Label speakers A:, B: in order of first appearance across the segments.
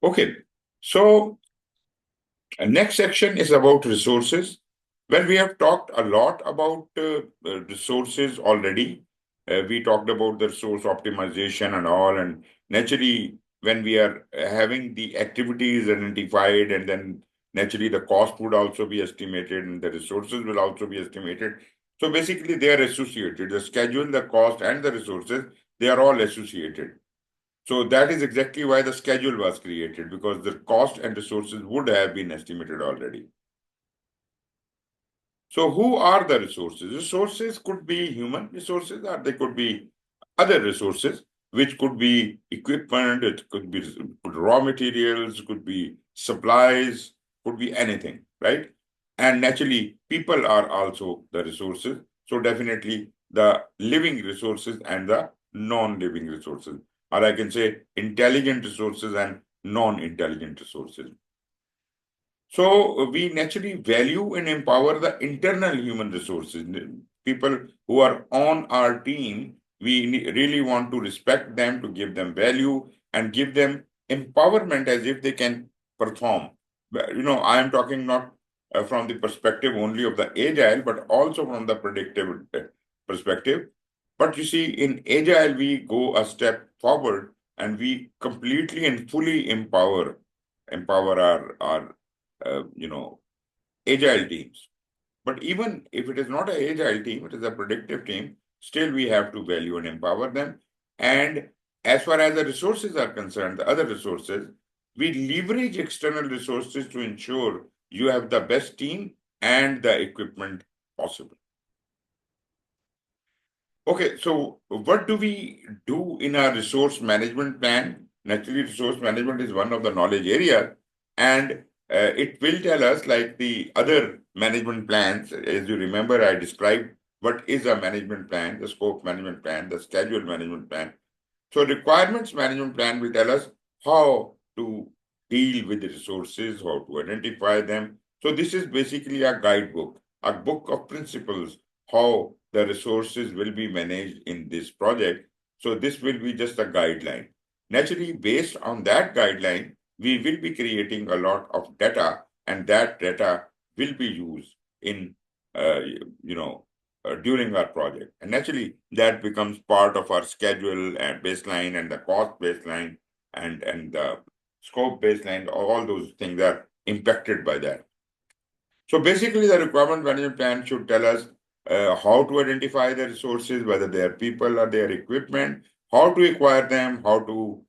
A: Okay, so next section is about resources. Well, we have talked a lot about resources already. We talked about the resource optimization and all, and naturally, when we are having the activities identified, and then naturally the cost would also be estimated, and the resources will also be estimated. So basically, they are associated. The schedule, the cost, and the resources, they are all associated. So that is exactly why the schedule was created, because the cost and resources would have been estimated already. So who are the resources? Resources could be human resources, or they could be other resources, which could be equipment, it could be raw materials, could be supplies, could be anything, right? And naturally, people are also the resources. So definitely the living resources and the non-living resources, or I can say intelligent resources and non-intelligent resources. So we naturally value and empower the internal human resources. People who are on our team, we really want to respect them, to give them value and give them empowerment as if they can perform. I am talking not from the perspective only of the agile, but also from the predictive perspective. But you see, in agile, we go a step forward and we completely and fully empower our agile teams. But even if it is not an agile team, it is a predictive team, still we have to value and empower them. And as far as the resources are concerned, the other resources, we leverage external resources to ensure you have the best team and the equipment possible. Okay, so what do we do in our resource management plan? Naturally, resource management is one of the knowledge area, and it will tell us, like the other management plans. As you remember, I described what is a management plan, the scope management plan, the schedule management plan. So requirements management plan will tell us how to deal with the resources, how to identify them. So this is basically a guidebook, a book of principles, how the resources will be managed in this project. So this will be just a guideline. Naturally, based on that guideline, we will be creating a lot of data, and that data will be used in, uh, you know, during our project. And naturally, that becomes part of our schedule and baseline and the cost baseline and the scope baseline. All those things are impacted by that. So basically, the requirement management plan should tell us how to identify the resources, whether they are people or they are equipment, how to acquire them, how to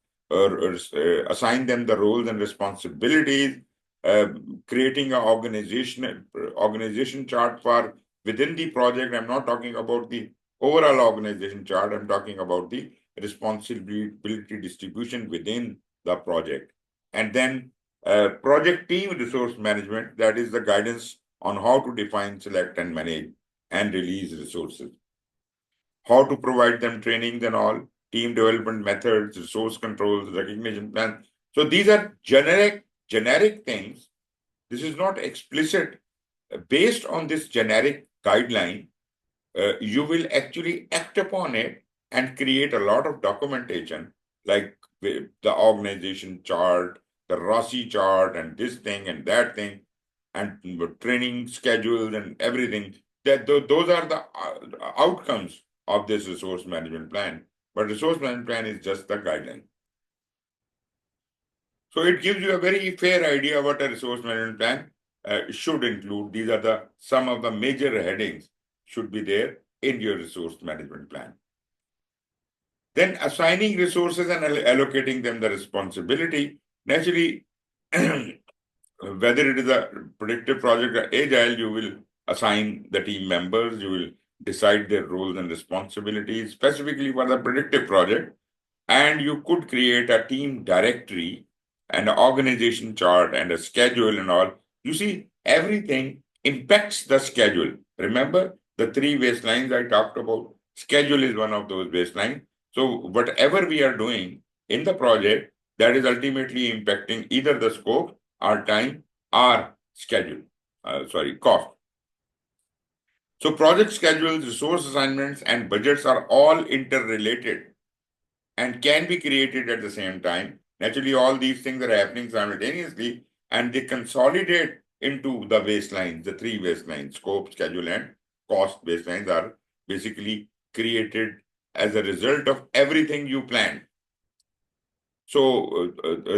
A: assign them the roles and responsibilities, uh, creating an organization chart for within the project. I'm not talking about the overall organization chart. I'm talking about the responsibility distribution within the project. And then project team resource management, that is the guidance on how to define, select, and manage and release resources, how to provide them trainings and all, team development methods, resource controls, recognition plans. So these are generic things. This is not explicit. Based on this generic guideline, you will actually act upon it and create a lot of documentation, like the organization chart, the Rossi chart, and this thing and that thing, and training schedules and everything. Those are the outcomes of this resource management plan. But resource management plan is just the guideline. So it gives you a very fair idea what a resource management plan should include. These are the some of the major headings should be there in your resource management plan. Then assigning resources and allocating them the responsibility. Naturally, whether it is a predictive project or agile, you will assign the team members, you will decide their roles and responsibilities specifically for the predictive project. And you could create a team directory and an organization chart and a schedule and all. You see, everything impacts the schedule. Remember the three baselines I talked about? Schedule is one of those baselines. So whatever we are doing in the project, that is ultimately impacting either the scope, our time, our schedule, cost. So project schedules, resource assignments, and budgets are all interrelated and can be created at the same time. Naturally, all these things are happening simultaneously and they consolidate into the baselines, the three baselines, scope, schedule, and cost baselines are basically created as a result of everything you planned. So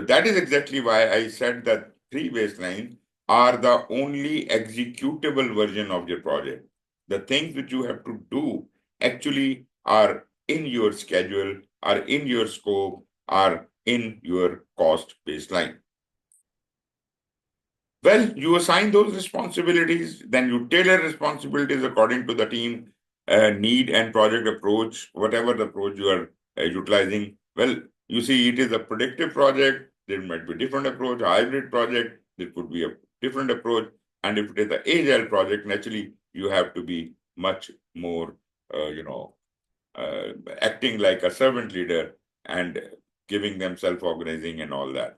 A: that is exactly why I said that three baselines are the only executable version of your project. The things which you have to do actually are in your schedule, are in your scope, are in your cost baseline. Well, you assign those responsibilities, then you tailor responsibilities according to the team need and project approach, whatever the approach you are utilizing. Well, you see, it is a predictive project, there might be different approach, a hybrid project, there could be a different approach. And if it is an agile project, naturally, you have to be much more, acting like a servant leader and giving them self-organizing and all that.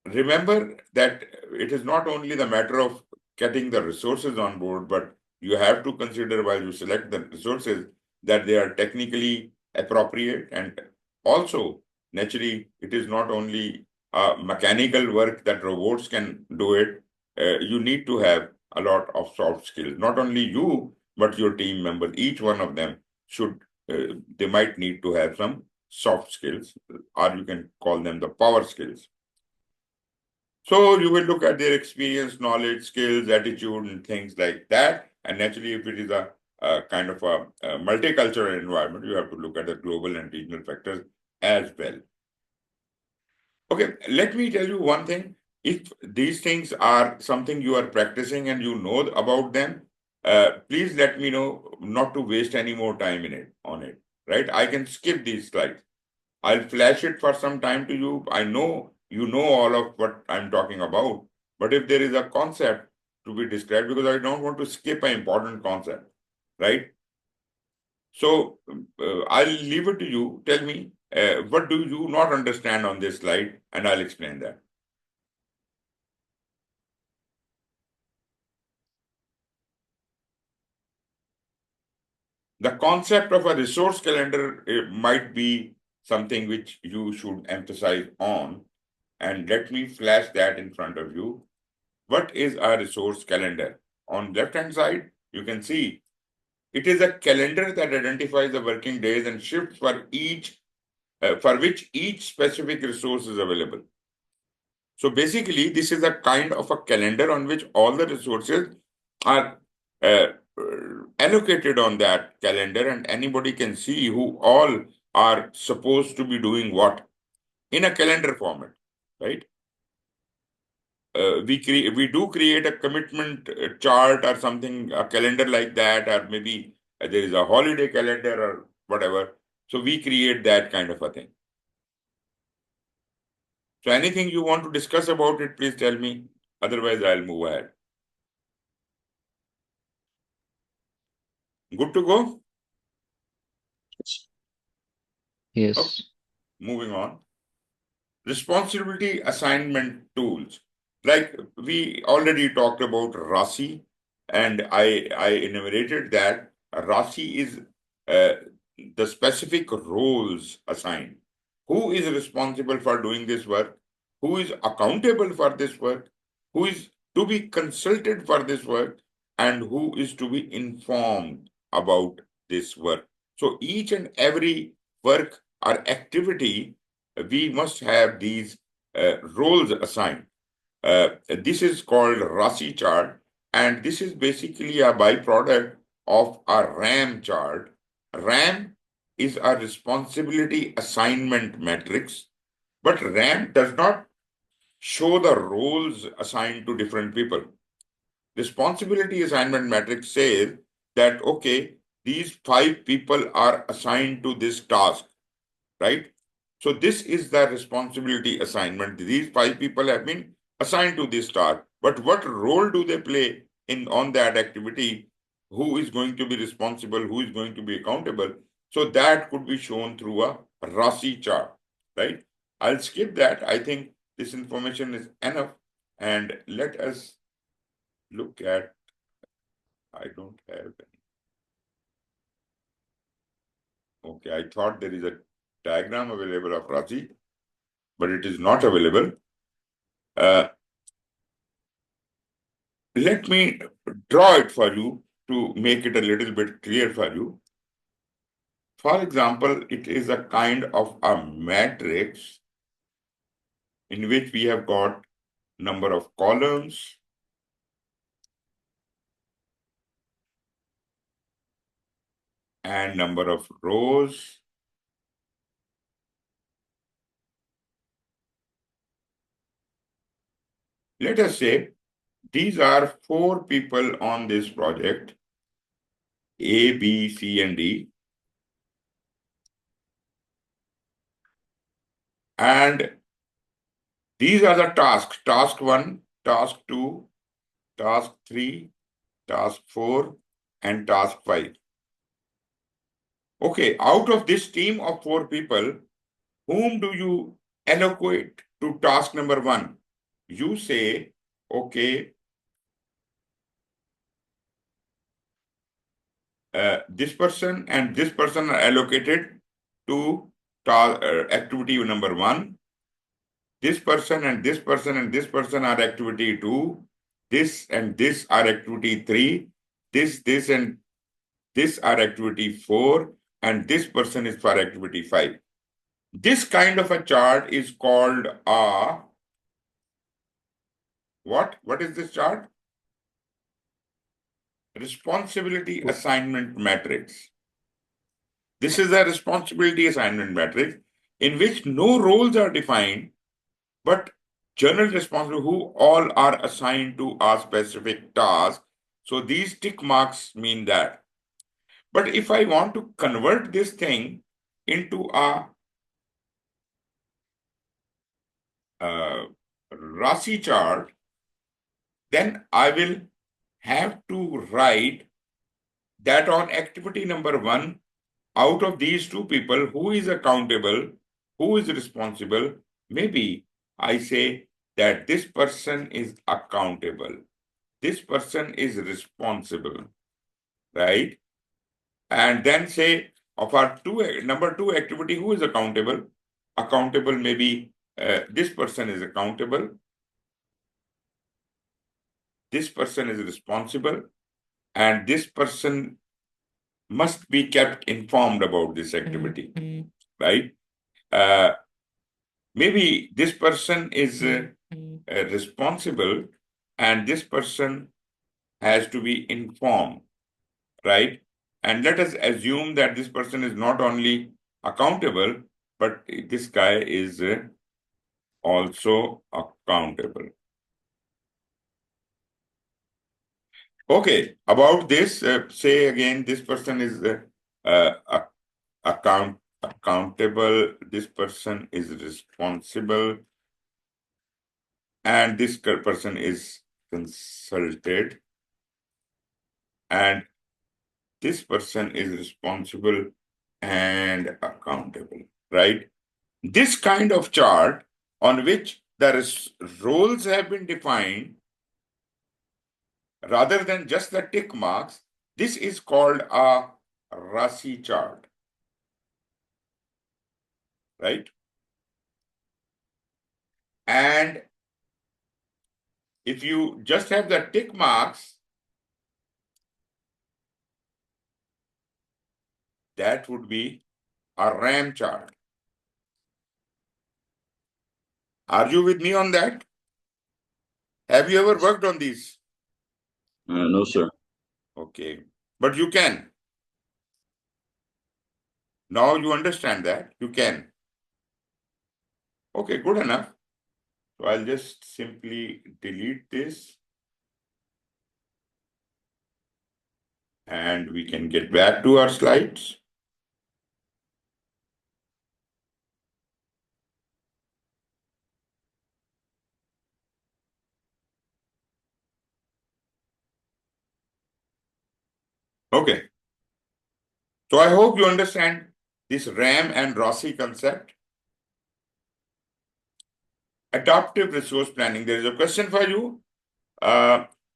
A: Remember that it is not only the matter of getting the resources on board, but you have to consider while you select the resources that they are technically appropriate. And also, naturally, it is not only mechanical work that robots can do it. You need to have a lot of soft skills. Not only you, but your team members, each one of them should, they might need to have some soft skills, or you can call them the power skills. So you will look at their experience, knowledge, skills, attitude, and things like that. And naturally, if it is a kind of a multicultural environment, you have to look at the global and regional factors as well. Okay, let me tell you one thing. If these things are something you are practicing and you know about them, please let me know not to waste any more time on it. Right? I can skip these slides. I'll flash it for some time to you. I know you know all of what I'm talking about, but if there is a concept to be described, because I don't want to skip an important concept, right? So I'll leave it to you. Tell me, what do you not understand on this slide, and I'll explain that. The concept of a resource calendar might be something which you should emphasize on, and let me flash that in front of you. What is a resource calendar? On left-hand side, you can see it is a calendar that identifies the working days and shifts for which each specific resource is available. So basically, this is a kind of a calendar on which all the resources are uh, allocated on that calendar, and anybody can see who all are supposed to be doing what in a calendar format, right? We do create a commitment chart or something, a calendar like that, or maybe there is a holiday calendar or whatever. So we create that kind of a thing. So anything you want to discuss about it, please tell me. Otherwise, I'll move ahead. Good to go?
B: Yes.
A: Okay, moving on. Responsibility assignment tools. Like we already talked about RASI, and I enumerated that RASI is the specific roles assigned. Who is responsible for doing this work? Who is accountable for this work? Who is to be consulted for this work? And who is to be informed about this work? So each and every work or activity, we must have these roles assigned. This is called Rasi chart, and this is basically a byproduct of a RAM chart. RAM is a responsibility assignment matrix, but RAM does not show the roles assigned to different people. Responsibility assignment matrix says that, okay, these 5 people are assigned to this task, right? So this is the responsibility assignment. These 5 people have been assigned to this task. But what role do they play in on that activity? Who is going to be responsible? Who is going to be accountable? So that could be shown through a Rasi chart, right? I'll skip that. I think this information is enough. And let us look at, I don't have any. Okay, I thought there is a diagram available of Raji, but it is not available. Let me draw it for you to make it a little bit clear for you. For example, it is a kind of a matrix in which we have got number of columns and number of rows. Let us say these are 4 people on this project, A, B, C, and D. And these are the tasks, task 1, task 2, task 3, task 4, and task 5. Okay, out of this team of 4 people, whom do you allocate to task number 1? You say, okay, this person and this person are allocated to activity number 1. This person and this person and this person are activity 2. This and this are activity 3. This and this are activity 4. And this person is for activity 5. This kind of a chart is called a what? What is this chart? Responsibility assignment matrix. This is a responsibility assignment matrix in which no roles are defined, but general responsibility who all are assigned to a specific task. So these tick marks mean that. But if I want to convert this thing into a Rasi chart, then I will have to write that on activity number 1, out of these 2 people, who is accountable, who is responsible. Maybe I say that this person is accountable, this person is responsible, right? And then say of our number 2 activity, who is accountable? Accountable, maybe this person is accountable, this person is responsible, and this person must be kept informed about this activity, right? Maybe this person is responsible and this person has to be informed, right? And let us assume that this person is not only accountable, but this guy is also accountable. Okay, about this, say again, this person is accountable, this person is responsible, and this person is consulted, and this person is responsible and accountable, right? This kind of chart on which the roles have been defined rather than just the tick marks, this is called a Rasi chart, right? And if you just have the tick marks, that would be a RAM chart. Are you with me on that? Have you ever worked on these?
B: No, sir.
A: Okay, but you can. Now you understand that, you can. Okay, good enough. So I'll just simply delete this. And we can get back to our slides. Okay. So I hope you understand this RAM and Rossi concept. Adaptive resource planning. There is a question for you.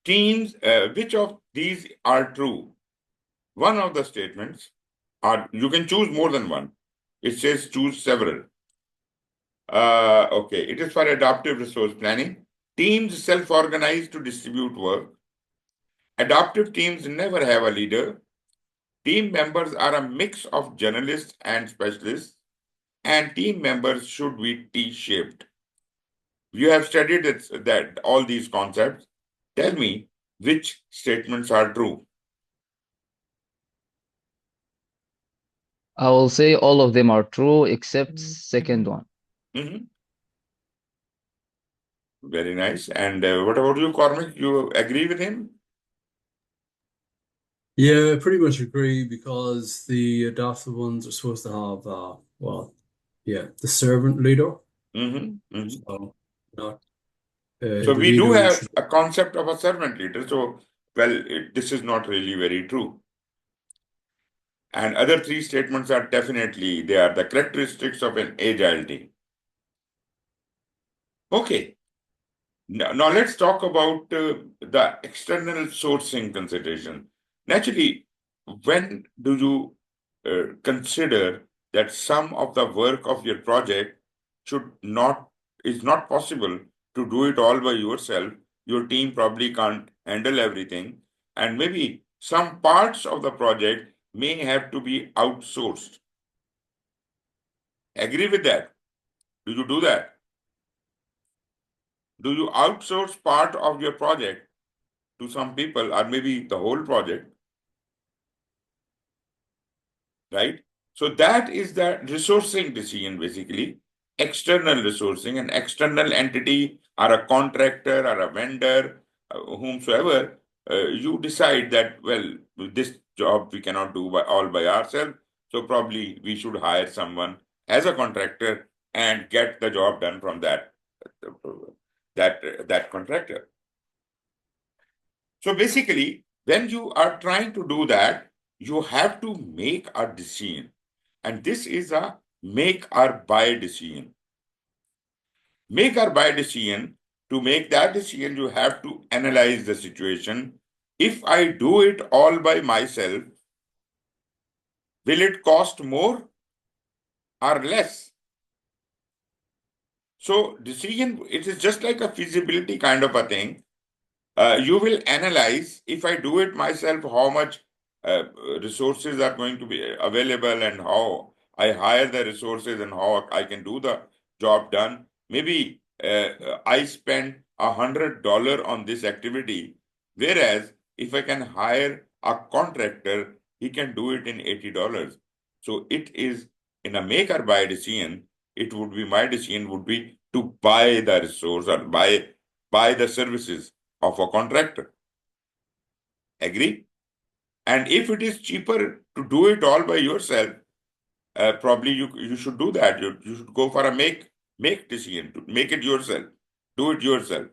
A: Teams, which of these are true? One of the statements are, you can choose more than one. It says choose several. Okay, it is for adaptive resource planning. Teams self-organize to distribute work. Adaptive teams never have a leader. Team members are a mix of generalists and specialists, and team members should be T-shaped. You have studied that all these concepts. Tell me which statements are true.
C: I will say all of them are true except second one.
A: Mhm. Very nice. And what about you, Cormac? You agree with him?
D: Yeah, I pretty much agree because the adaptive ones are supposed to have, well, yeah, the servant leader. So, not
A: So
D: the
A: we do
D: leader who
A: have
D: should.
A: a concept of a servant leader. So, well, this is not really very true. And other three statements are definitely, they are the characteristics of an agile team. Okay. Now let's talk about the external sourcing consideration. Naturally, when do you consider that some of the work of your project should not is not possible to do it all by yourself? Your team probably can't handle everything, and maybe some parts of the project may have to be outsourced. Agree with that? Do you do that? Do you outsource part of your project to some people, or maybe the whole project, right? So that is the resourcing decision, basically. External resourcing, an external entity or a contractor or a vendor, whomsoever, you decide that, well, this job we cannot do all by ourselves, so probably we should hire someone as a contractor and get the job done from that contractor. So basically, when you are trying to do that, you have to make a decision. And this is a make or buy decision. Make or buy decision, to make that decision, you have to analyze the situation. If I do it all by myself, will it cost more or less? So decision, it is just like a feasibility kind of a thing. You will analyze, if I do it myself, how much resources are going to be available and how I hire the resources and how I can do the job done. Maybe I spend $100 on this activity, whereas if I can hire a contractor, he can do it in $80. So it is in a make or buy decision. It would be, my decision would be to buy the resource or buy the services of a contractor. Agree? And if it is cheaper to do it all by yourself, probably you should do that. You should go for a make decision to make it yourself, do it yourself.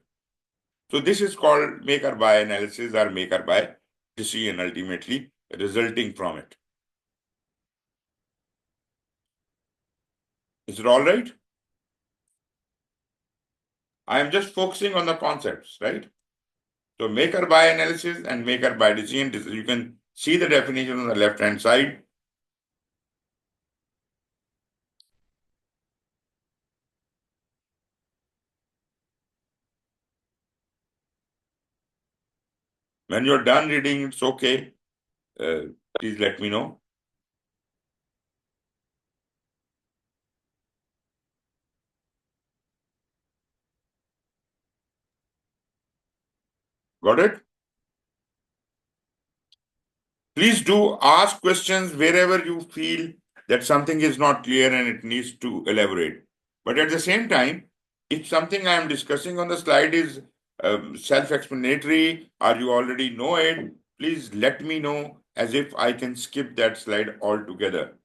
A: So this is called make or buy analysis or make or buy decision, ultimately resulting from it. Is it all right? I am just focusing on the concepts, right? So make or buy analysis and make or buy decision. You can see the definition on the left hand side. When you're done reading, it's okay. Please let me know. Got it? Please do ask questions wherever you feel that something is not clear and it needs to elaborate. But at the same time, if something I am discussing on the slide is self-explanatory or you already know it, please let me know, as if I can skip that slide altogether.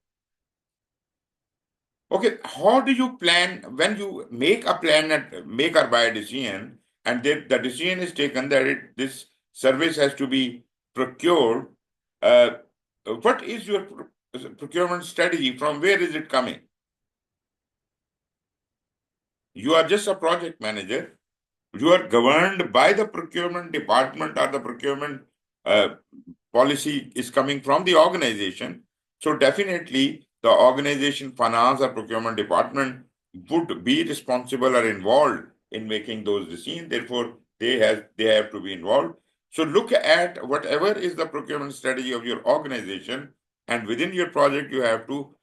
A: Okay, how do you plan when you make a plan and make or buy a decision, and the decision is taken that this service has to be procured? Uh, what is your procurement strategy? From where is it coming? You are just a project manager. You are governed by the procurement department, or the procurement policy is coming from the organization. So definitely the organization, finance, or procurement department would be responsible or involved in making those decisions. Therefore, they have to be involved. So look at whatever is the procurement strategy of your organization, and within your project, you have to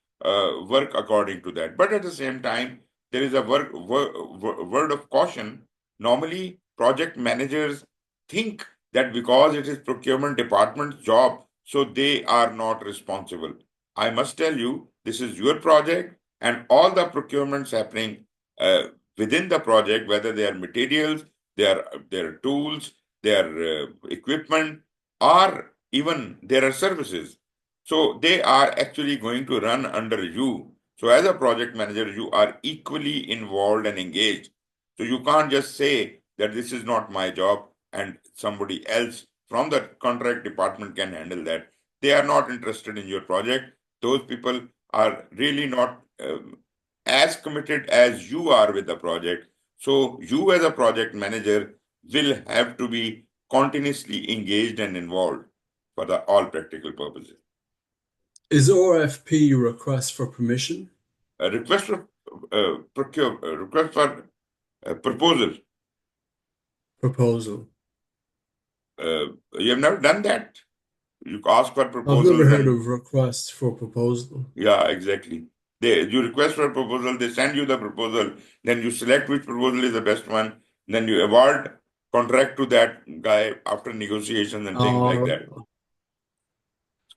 A: work according to that. But at the same time, there is a word of caution. Normally, project managers think that because it is procurement department's job, so they are not responsible. I must tell you, this is your project, and all the procurements happening within the project, whether they are materials, their tools, their equipment, or even their services. So they are actually going to run under you. So as a project manager, you are equally involved and engaged. So you can't just say that this is not my job and somebody else from the contract department can handle that. They are not interested in your project. Those people are really not as committed as you are with the project. So you as a project manager will have to be continuously engaged and involved for the all practical purposes.
D: Is RFP a request for permission?
A: A request for proposal.
D: Proposal.
A: You have never done that. You ask for
D: I've
A: proposals.
D: never heard of request for proposal.
A: Yeah, exactly. You request for a proposal, they send you the proposal, then you select which proposal is the best one, then you award contract to that guy after negotiations and things like that.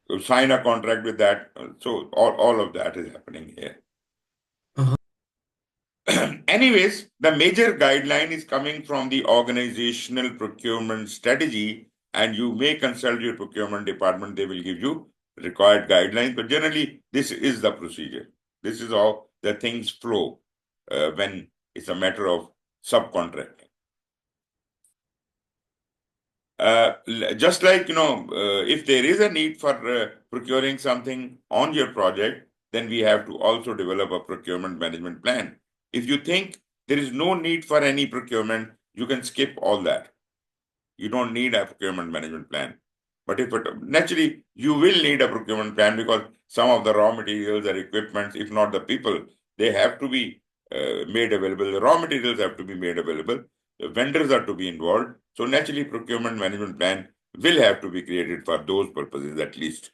A: You sign a contract with that. So all of that is happening here. Anyways, the major guideline is coming from the organizational procurement strategy, and you may consult your procurement department. They will give you required guidelines, but generally, this is the procedure. This is how the things flow when it's a matter of subcontracting. Just like, if there is a need for procuring something on your project, then we have to also develop a procurement management plan. If you think there is no need for any procurement, you can skip all that. You don't need a procurement management plan. But naturally, you will need a procurement plan because some of the raw materials or equipment, if not the people, they have to be made available. The raw materials have to be made available. The vendors are to be involved. So naturally, procurement management plan will have to be created for those purposes at least.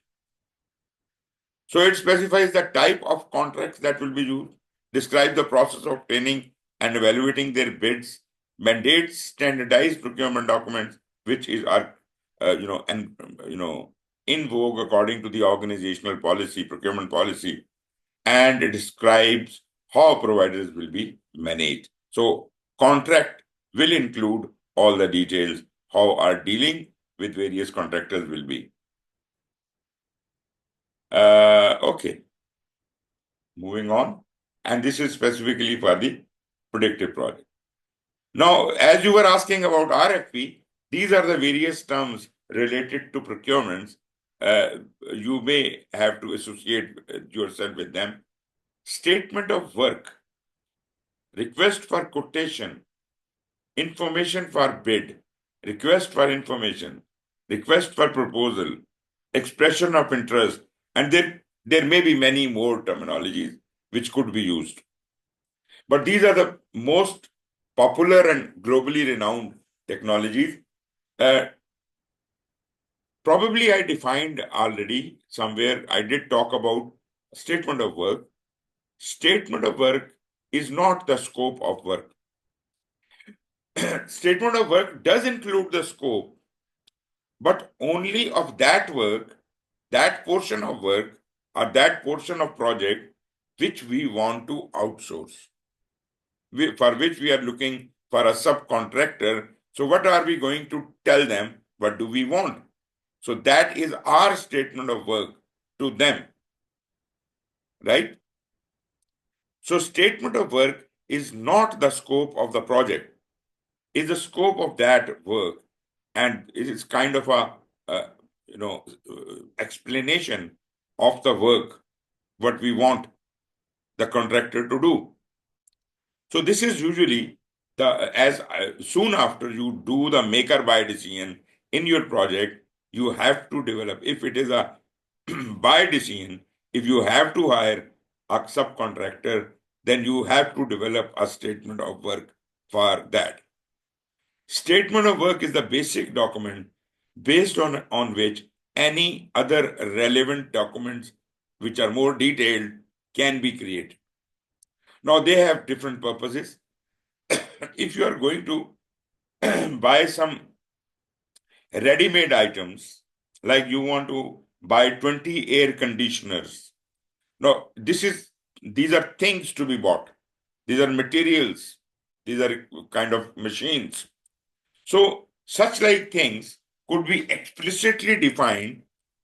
A: So it specifies the type of contracts that will be used, describe the process of obtaining and evaluating their bids, mandates standardized procurement documents, which is in vogue according to the organizational policy, procurement policy, and it describes how providers will be managed. So contract will include all the details, how our dealing with various contractors will be. Okay. Moving on. And this is specifically for the predictive project. Now, as you were asking about RFP, these are the various terms related to procurements. You may have to associate yourself with them. Statement of work, request for quotation, information for bid, request for information, request for proposal, expression of interest, and there may be many more terminologies which could be used. But these are the most popular and globally renowned technologies. Probably I defined already somewhere, I did talk about statement of work. Statement of work is not the scope of work. Statement of work does include the scope, but only of that work, that portion of work, or that portion of project which we want to outsource, for which we are looking for a subcontractor. So what are we going to tell them? What do we want? So that is our statement of work to them, right? So statement of work is not the scope of the project, it's the scope of that work. And it is kind of a explanation of the work, what we want the contractor to do. So this is usually soon after you do the make or buy decision in your project, you have to develop. If it is a buy decision, if you have to hire a subcontractor, then you have to develop a statement of work for that. Statement of work is the basic document based on which any other relevant documents which are more detailed can be created. Now, they have different purposes. If you are going to buy some ready-made items, like you want to buy 20 air conditioners. Now, these are things to be bought. These are materials. These are kind of machines. So, such like things could be explicitly defined,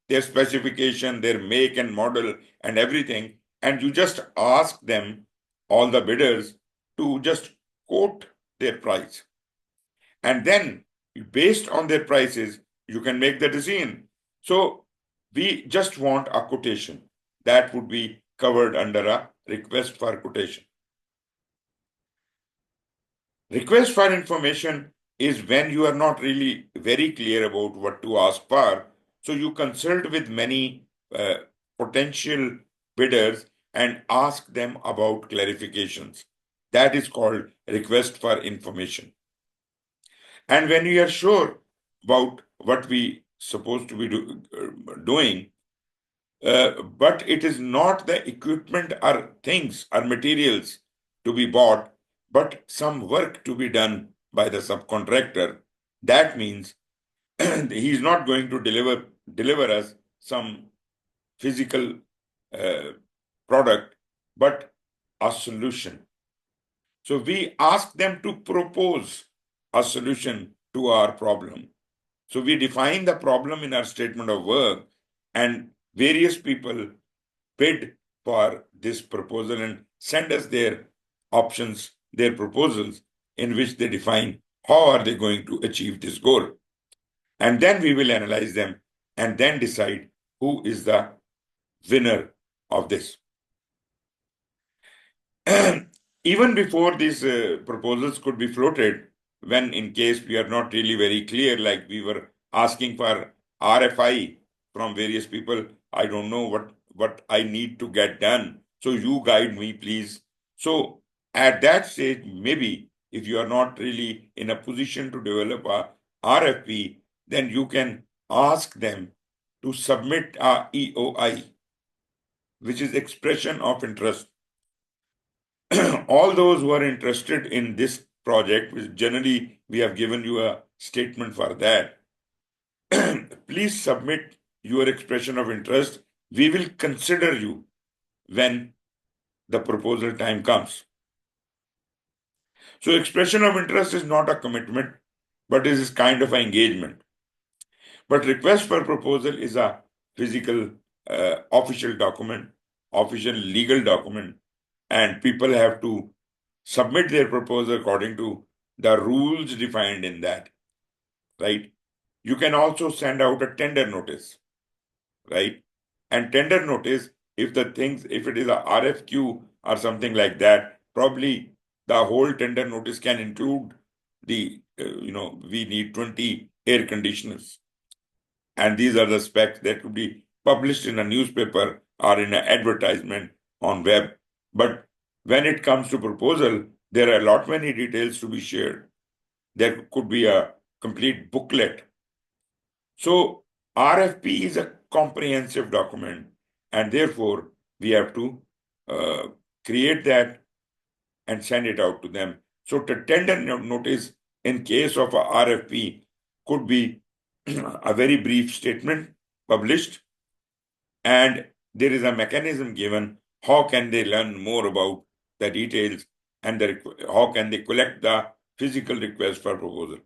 A: their specification, their make and model, and everything, and you just ask them, all the bidders, to just quote their price. And then, based on their prices, you can make the decision. So, we just want a quotation that would be covered under a request for quotation. Request for information is when you are not really very clear about what to ask for. So you consult with many potential bidders and ask them about clarifications. That is called request for information. And when we are sure about what we supposed to be doing, but it is not the equipment or things or materials to be bought, but some work to be done by the subcontractor. That means he is not going to deliver us some physical product, but a solution. So we ask them to propose a solution to our problem. So we define the problem in our statement of work, and various people bid for this proposal and send us their options, their proposals, in which they define how are they going to achieve this goal. And then we will analyze them and then decide who is the winner of this. Even before these proposals could be floated, when in case we are not really very clear, like we were asking for RFI from various people, I don't know what I need to get done. So you guide me, please. So at that stage, maybe if you are not really in a position to develop a RFP, then you can ask them to submit a EOI, which is expression of interest. All those who are interested in this project, which generally we have given you a statement for that, please submit your expression of interest. We will consider you when the proposal time comes. So expression of interest is not a commitment, but it is kind of an engagement. But request for proposal is a physical, official document, official legal document, and people have to submit their proposal according to the rules defined in that, right? You can also send out a tender notice, right? And tender notice, if it is a RFQ or something like that, probably the whole tender notice can include the, we need 20 air conditioners. And these are the specs that could be published in a newspaper or in an advertisement on web. But when it comes to proposal, there are a lot many details to be shared. There could be a complete booklet. So RFP is a comprehensive document, and therefore we have to create that and send it out to them. So the tender notice in case of a RFP could be a very brief statement published, and there is a mechanism given how can they learn more about the details and how can they collect the physical request for proposal.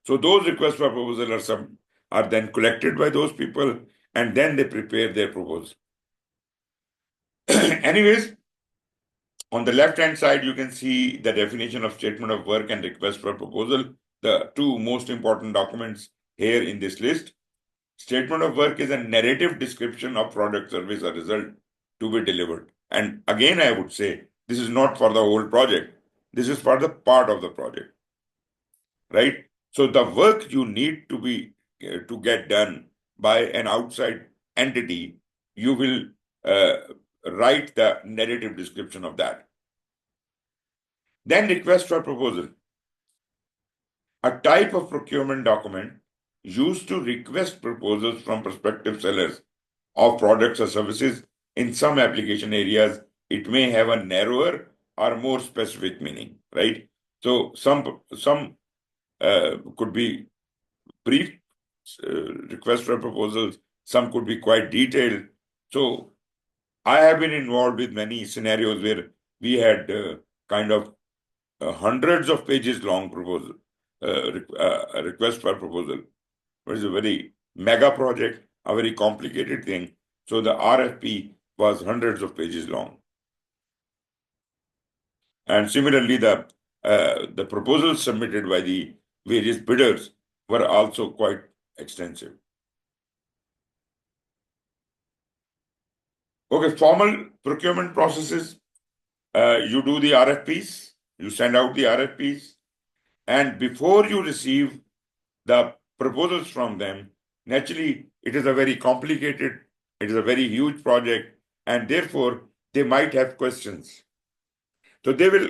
A: So those requests for proposal are then collected by those people, and then they prepare their proposal. Anyways, on the left-hand side, you can see the definition of statement of work and request for proposal, the two most important documents here in this list. Statement of work is a narrative description of product, service, or result to be delivered. And again, I would say this is not for the whole project. This is for the part of the project, right? So the work you need to get done by an outside entity you will write the narrative description of that. Then request for proposal. A type of procurement document used to request proposals from prospective sellers of products or services. In some application areas, it may have a narrower or more specific meaning, right? So some could be brief request for proposals, some could be quite detailed. So I have been involved with many scenarios where we had kind of hundreds of pages long proposal, request for proposal. It was a very mega project, a very complicated thing. So the RFP was hundreds of pages long. And similarly, the proposals submitted by the various bidders were also quite extensive. Okay, formal procurement processes. You do the RFPs, you send out the RFPs, and before you receive the proposals from them, naturally, it is a very complicated, it is a very huge project, and therefore they might have questions. So they will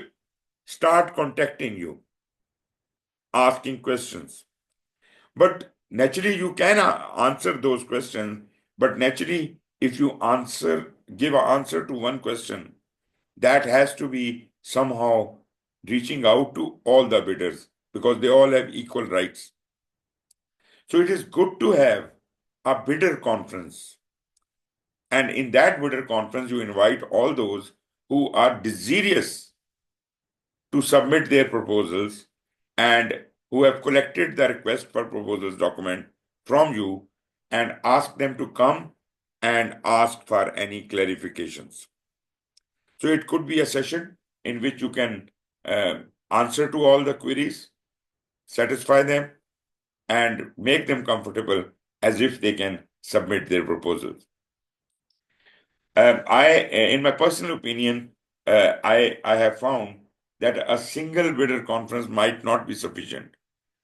A: start contacting you, asking questions. But naturally, you can answer those questions, but naturally, if you give an answer to one question, that has to be somehow reaching out to all the bidders because they all have equal rights. So it is good to have a bidder conference. And in that bidder conference, you invite all those who are desirous to submit their proposals and who have collected the request for proposals document from you and ask them to come and ask for any clarifications. So it could be a session in which you can answer to all the queries, satisfy them, and make them comfortable as if they can submit their proposals. In my personal opinion, I have found that a single bidder conference might not be sufficient.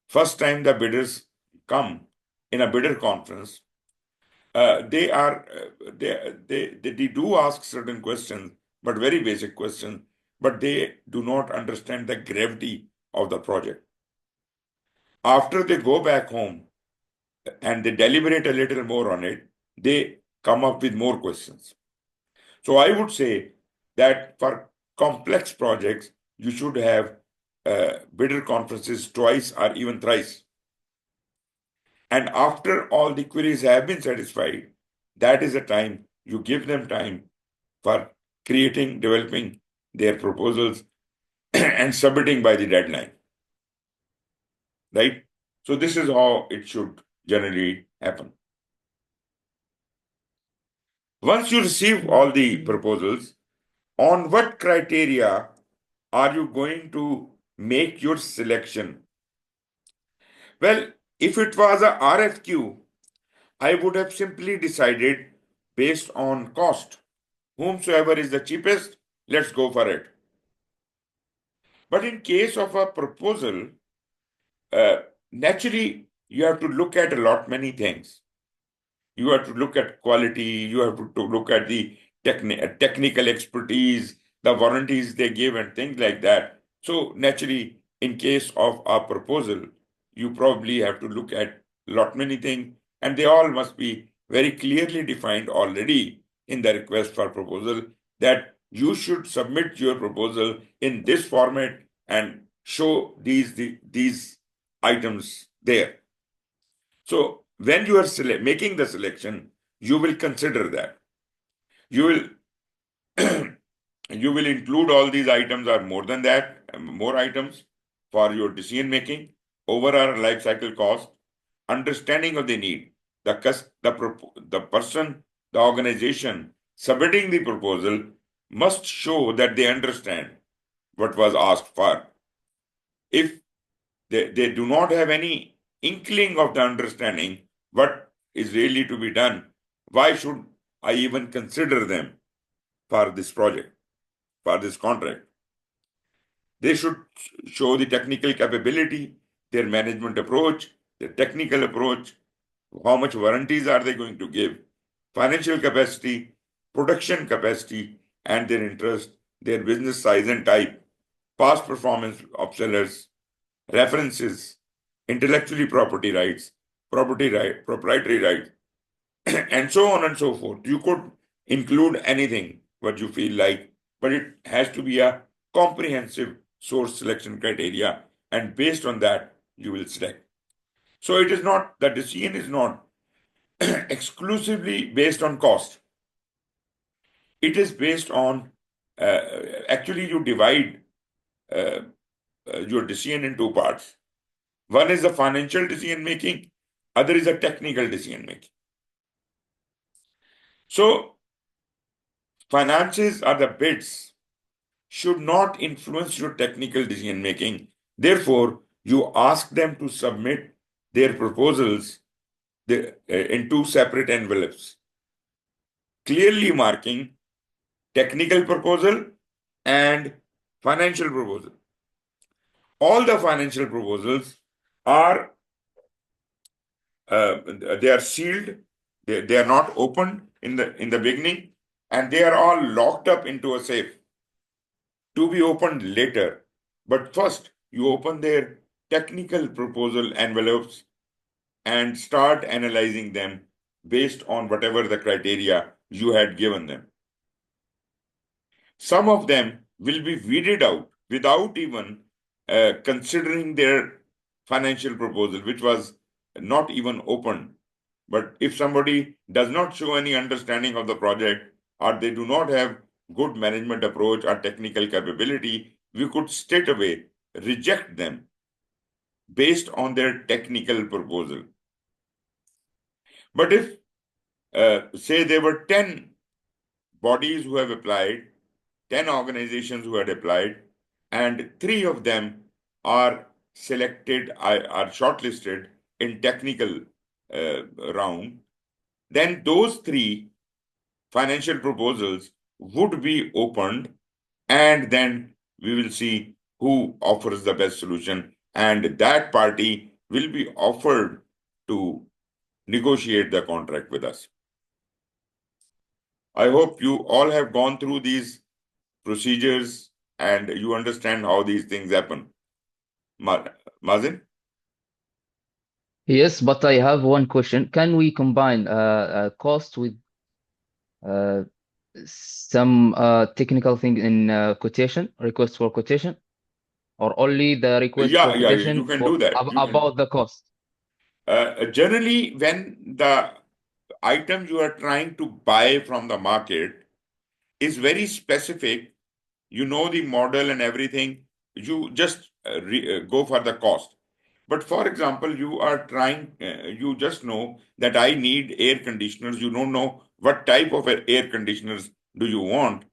A: First time the bidders come in a bidder conference, they do ask certain questions, but very basic questions, but they do not understand the gravity of the project. After they go back home and they deliberate a little more on it, they come up with more questions. So I would say that for complex projects, you should have bidder conferences twice or even thrice. And after all the queries have been satisfied, that is the time you give them time for creating, developing their proposals and submitting by the deadline. Right? So this is how it should generally happen. Once you receive all the proposals, on what criteria are you going to make your selection? Well, if it was a RFQ, I would have simply decided based on cost. Whomsoever is the cheapest, let's go for it. But in case of a proposal, naturally, you have to look at a lot many things. You have to look at quality, you have to look at the technical expertise, the warranties they give and things like that. So naturally, in case of a proposal, you probably have to look at a lot many things, and they all must be very clearly defined already in the request for proposal that you should submit your proposal in this format and show these items there. So when you are making the selection, you will consider that. You will you will include all these items or more than that, more items for your decision making, overall life cycle cost, understanding of the need, the person, the organization submitting the proposal must show that they understand what was asked for. If they do not have any inkling of the understanding what is really to be done, why should I even consider them for this project, for this contract? They should show the technical capability, their management approach, their technical approach, how much warranties are they going to give, financial capacity, production capacity, and their interest, their business size and type, past performance of sellers, references, intellectually proprietary rights, and so on and so forth. You could include anything what you feel like, but it has to be a comprehensive source selection criteria, and based on that, you will select. So it is not, the decision is not exclusively based on cost. It is based on, actually, you divide your decision in two parts. One is the financial decision making, other is a technical decision making. So, finances are the bids, should not influence your technical decision making. Therefore, you ask them to submit their proposals in two separate envelopes, clearly marking technical proposal and financial proposal. All the financial proposals are they are sealed, they are not opened in the beginning, and they are all locked up into a safe to be opened later. But first, you open their technical proposal envelopes and start analyzing them based on whatever the criteria you had given them. Some of them will be weeded out without even considering their financial proposal, which was not even opened. But if somebody does not show any understanding of the project, or they do not have good management approach or technical capability, we could straight away reject them based on their technical proposal. But if, say, there were 10 bodies who have applied, 10 organizations who had applied, and 3 of them are selected, are shortlisted in technical round, then those 3 financial proposals would be opened, and then we will see who offers the best solution, and that party will be offered to negotiate the contract with us. I hope you all have gone through these procedures and you understand how these things happen. Mazin?
C: Yes, but I have one question. Can we combine cost with some technical thing in quotation, request for quotation, or only the request for
A: Yeah, you
C: quotation
A: can
C: for
A: do that.
C: about the cost?
A: Generally, when the item you are trying to buy from the market is very specific, you know the model and everything, you just go for the cost. But for example, you are trying, you just know that I need air conditioners. You don't know what type of air conditioners do you want.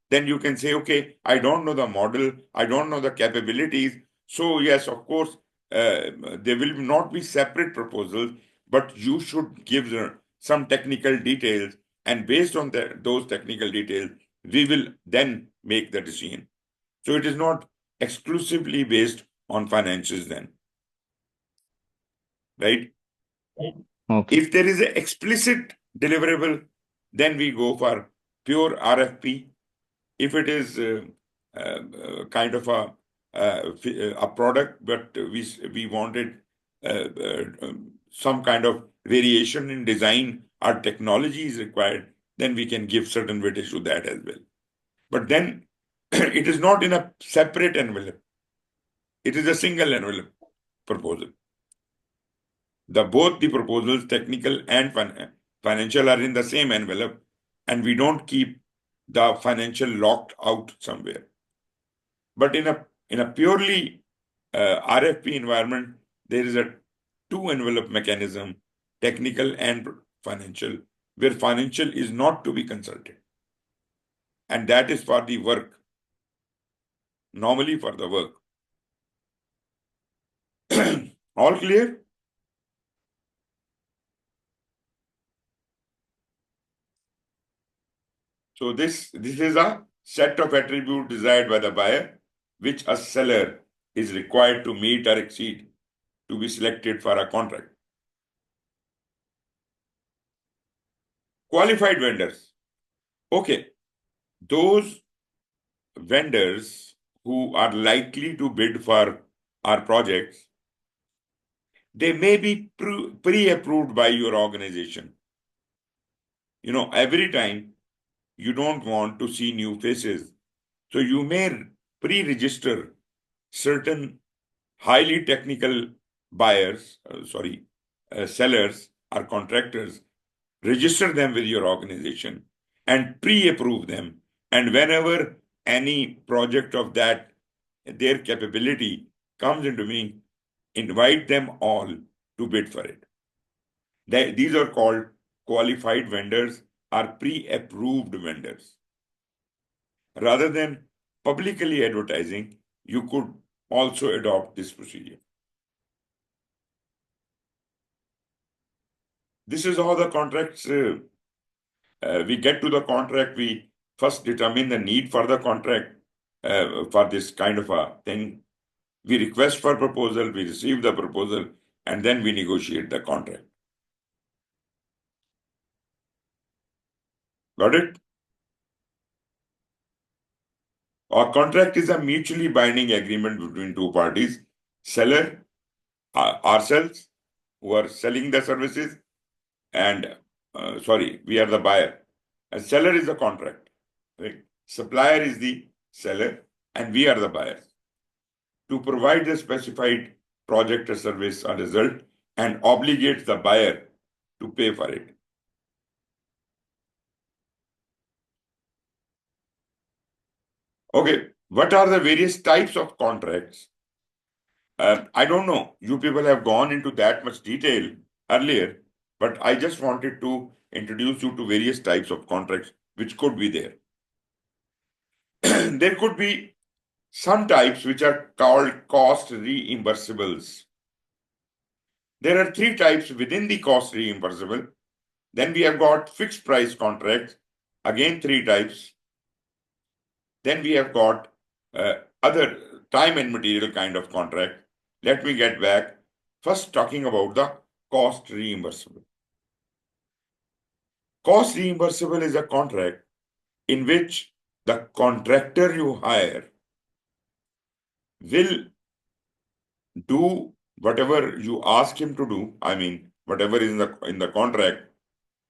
A: Then you can say, okay, I don't know the model, I don't know the capabilities. So yes, of course, there will not be separate proposals, but you should give some technical details. And based on those technical details, we will then make the decision. So it is not exclusively based on finances then, right?
C: Okay.
A: If there is an explicit deliverable, then we go for pure RFP. If it is kind of a product, but we wanted some kind of variation in design or technology is required, then we can give certain weightage to that as well. But then it is not in a separate envelope. It is a single envelope proposal. Both the proposals, technical and financial, are in the same envelope, and we don't keep the financial locked out somewhere. But in a purely RFP environment, there is a 2 envelope mechanism, technical and financial, where financial is not to be consulted. And that is for the work, normally for the work. All clear? So this is a set of attributes desired by the buyer, which a seller is required to meet or exceed to be selected for a contract. Qualified vendors. Okay, those vendors who are likely to bid for our projects, they may be pre-approved by your organization. Every time you don't want to see new faces, so you may pre-register certain highly technical buyers, sellers or contractors, register them with your organization and pre-approve them. And whenever any project of their capability comes into being, invite them all to bid for it. These are called qualified vendors or pre-approved vendors. Rather than publicly advertising, you could also adopt this procedure. This is how the contracts, we get to the contract, we first determine the need for the contract for this kind of a thing. We request for proposal, we receive the proposal, and then we negotiate the contract. Got it? A contract is a mutually binding agreement between two parties, seller, ourselves, who are selling the services, and we are the buyer. A seller is the contract, right? Supplier is the seller, and we are the buyers. To provide the specified project or service or result and obligate the buyer to pay for it. Okay, what are the various types of contracts? I don't know, you people have gone into that much detail earlier, but I just wanted to introduce you to various types of contracts which could be there. There could be some types which are called cost reimbursables. There are three types within the cost reimbursable. Then we have got fixed price contracts, again three types. Then we have got other time and material kind of contract. Let me get back. First, talking about the cost reimbursable. Cost reimbursable is a contract in which the contractor you hire will do whatever you ask him to do. I mean, whatever is in the contract.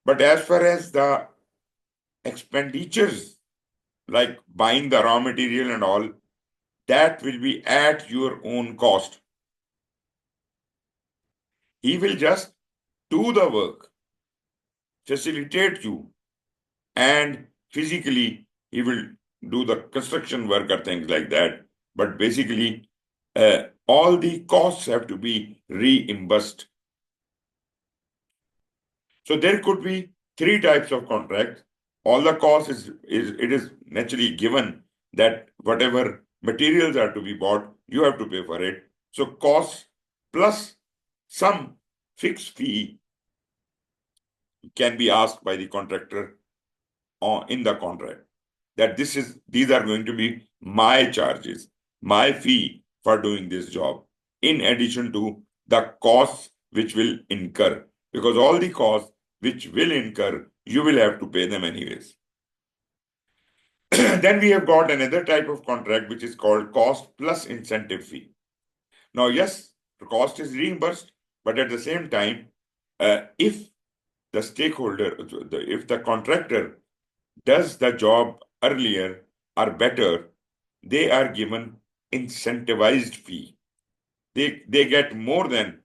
A: But as far as the expenditures, like buying the raw material and all, that will be at your own cost. He will just do the work, facilitate you, and physically he will do the construction work or things like that. But basically, all the costs have to be reimbursed. So there could be three types of contracts. All the cost it is naturally given that whatever materials are to be bought, you have to pay for it. So cost plus some fixed fee can be asked by the contractor in the contract, that these are going to be my charges, my fee for doing this job, in addition to the costs which will incur, because all the costs which will incur, you will have to pay them anyways. Then we have got another type of contract which is called cost plus incentive fee. Now, yes, the cost is reimbursed, but at the same time, if the stakeholder, if the contractor does the job earlier or better, they are given incentivized fee. They get more than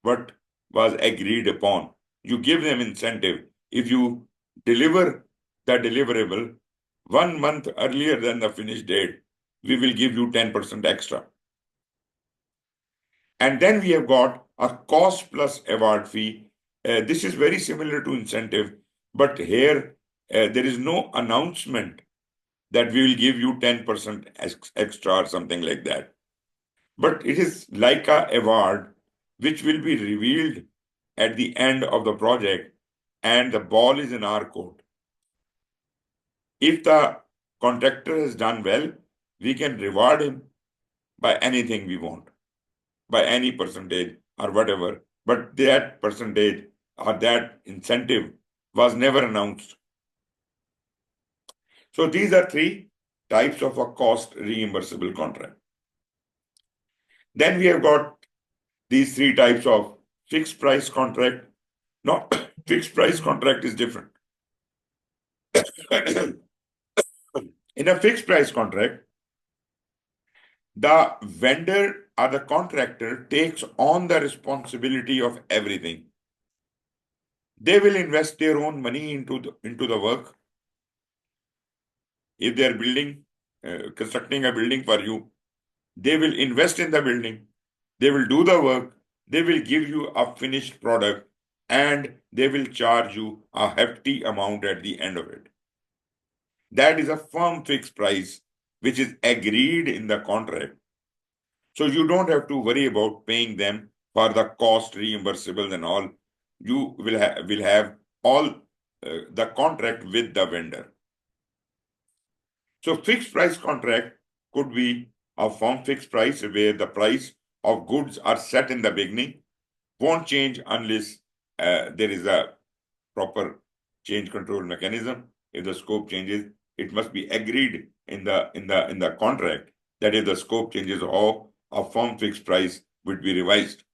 A: what was agreed upon. You give them incentive. If you deliver the deliverable 1 month earlier than the finish date, we will give you 10% extra. And then we have got a cost plus award fee. This is very similar to incentive, but here there is no announcement that we will give you 10% extra or something like that. But it is like an award which will be revealed at the end of the project, and the ball is in our court. If the contractor has done well, we can reward him by anything we want, by any percentage or whatever. But that percentage or that incentive was never announced. So these are three types of a cost reimbursable contract. Then we have got these three types of fixed price contract. No, fixed price contract is different. In a fixed price contract, the vendor or the contractor takes on the responsibility of everything. They will invest their own money into the work. If they are constructing a building for you, they will invest in the building. They will do the work. They will give you a finished product, and they will charge you a hefty amount at the end of it. That is a firm fixed price, which is agreed in the contract. So you don't have to worry about paying them for the cost reimbursables and all. You will have all the contract with the vendor. So fixed price contract could be a firm fixed price where the price of goods are set in the beginning, won't change unless there is a proper change control mechanism. If the scope changes, it must be agreed in the contract that if the scope changes, or a firm fixed price would be revised.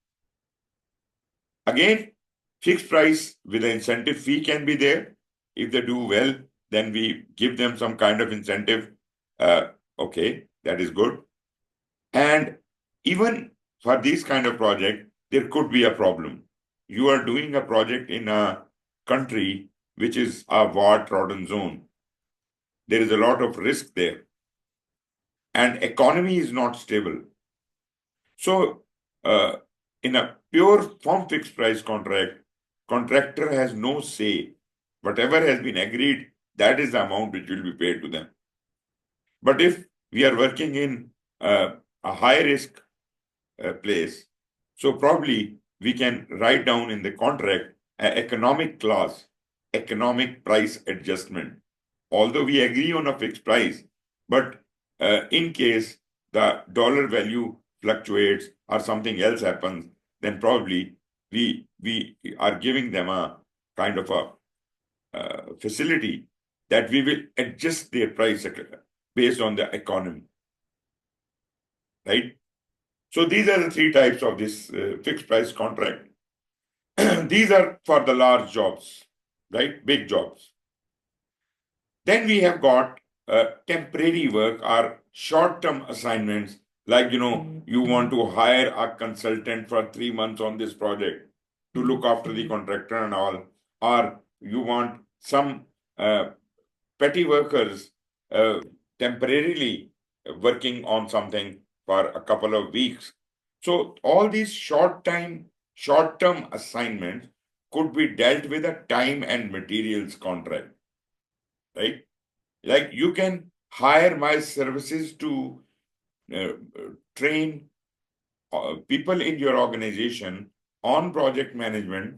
A: Again, fixed price with an incentive fee can be there. If they do well, then we give them some kind of incentive. Okay, that is good. And even for this kind of project, there could be a problem. You are doing a project in a country which is a war-trodden zone. There is a lot of risk there. And economy is not stable. So, in a pure firm fixed price contract, contractor has no say. Whatever has been agreed, that is the amount which will be paid to them. But if we are working in a high risk place, so probably we can write down in the contract an economic clause, economic price adjustment. Although we agree on a fixed price, but in case the dollar value fluctuates or something else happens, then probably we are giving them a kind of a facility that we will adjust their price based on the economy, right? So these are the three types of this fixed price contract. These are for the large jobs, right? Big jobs. Then we have got temporary work or short-term assignments, like, you want to hire a consultant for 3 months on this project to look after the contractor and all, or you want some petty workers temporarily working on something for a couple of weeks. So all these short-term assignments could be dealt with a time and materials contract, right? Like, you can hire my services to train people in your organization on project management.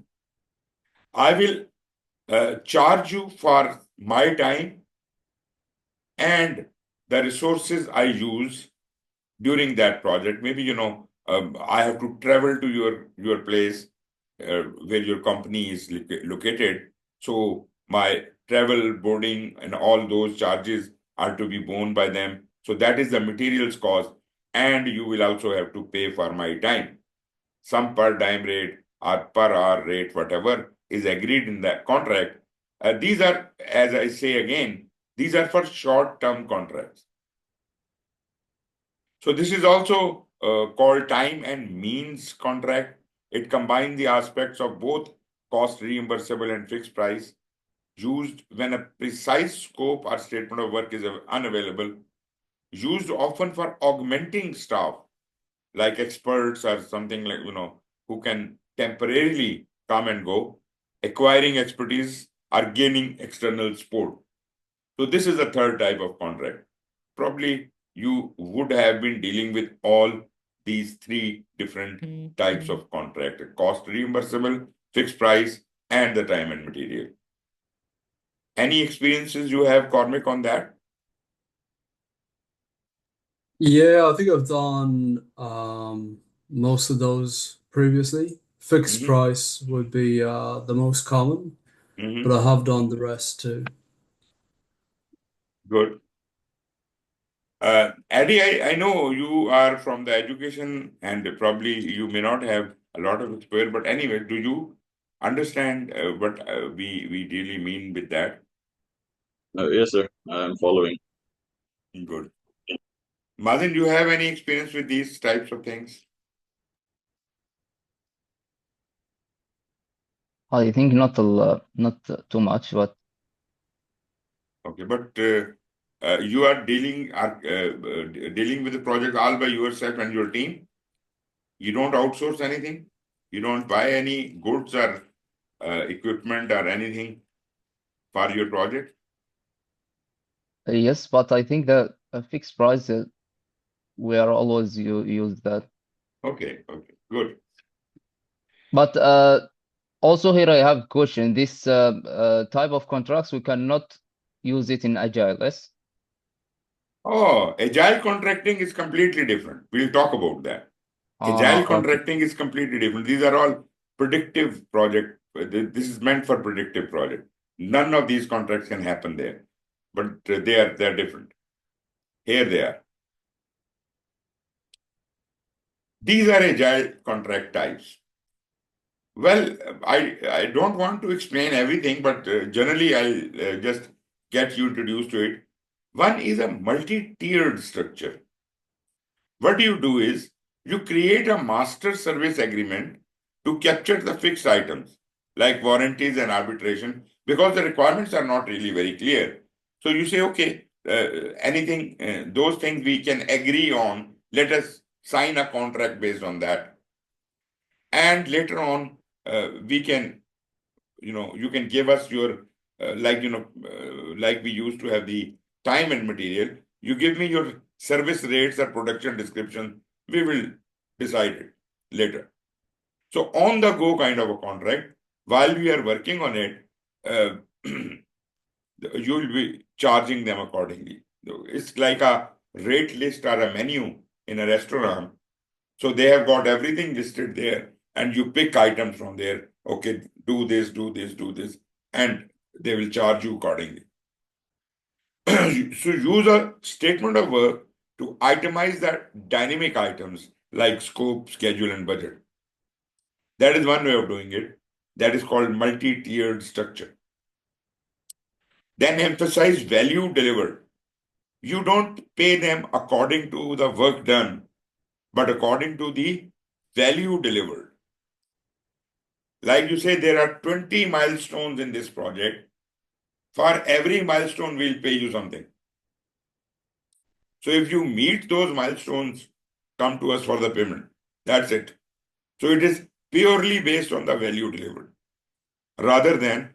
A: I will charge you for my time and the resources I use during that project. Maybe, I have to travel to your place where your company is located. So my travel, boarding, and all those charges are to be borne by them. So that is the materials cost. And you will also have to pay for my time. Some per dime rate or per hour rate, whatever is agreed in that contract. These are, as I say again, these are for short-term contracts. So this is also called time and means contract. It combines the aspects of both cost reimbursable and fixed price, used when a precise scope or statement of work is unavailable, used often for augmenting staff, like experts or something like, who can temporarily come and go, acquiring expertise or gaining external support. So this is the third type of contract. Probably you would have been dealing with all these three different types of contract: cost reimbursable, fixed price, and the time and material. Any experiences you have, Cormac, on that?
D: Yeah, I think I've done most of those previously. Fixed price would be the most common. but I have done the rest too.
A: Good. Addy, I know you are from the education and probably you may not have a lot of experience, but anyway, do you understand what we really mean with that?
B: Yes, sir. I'm following.
A: Good. Mazen, do you have any experience with these types of things?
C: I think not too much, but
A: Okay, but you are dealing with the project all by yourself and your team. You don't outsource anything. You don't buy any goods or equipment or anything for your project.
C: yes, but I think that a fixed price, we are always use that.
A: Okay, good.
C: But also here I have a question. This type of contracts, we cannot use it in Agile, yes?
A: Oh, agile contracting is completely different. We'll talk about that. Agile
C: Okay.
A: contracting is completely different. These are all predictive project. This is meant for predictive project. None of these contracts can happen there, but they're different. Here they are. These are agile contract types. Well, I don't want to explain everything, but generally I'll just get you introduced to it. One is a multi-tiered structure. What you do is you create a master service agreement to capture the fixed items like warranties and arbitration because the requirements are not really very clear. So you say, okay, those things we can agree on. Let us sign a contract based on that. And later on, we can, you can give us your, like we used to have the time and material. You give me your service rates or production description. We will decide it later. So on the go kind of a contract, while we are working on it, you will be charging them accordingly. It's like a rate list or a menu in a restaurant. So they have got everything listed there, and you pick items from there. Okay, do this, do this, do this, and they will charge you accordingly. So use a statement of work to itemize that dynamic items like scope, schedule, and budget. That is one way of doing it. That is called multi-tiered structure. Then emphasize value delivered. You don't pay them according to the work done, but according to the value delivered. Like you say, there are 20 milestones in this project. For every milestone, we'll pay you something. So if you meet those milestones, come to us for the payment. That's it. So it is purely based on the value delivered rather than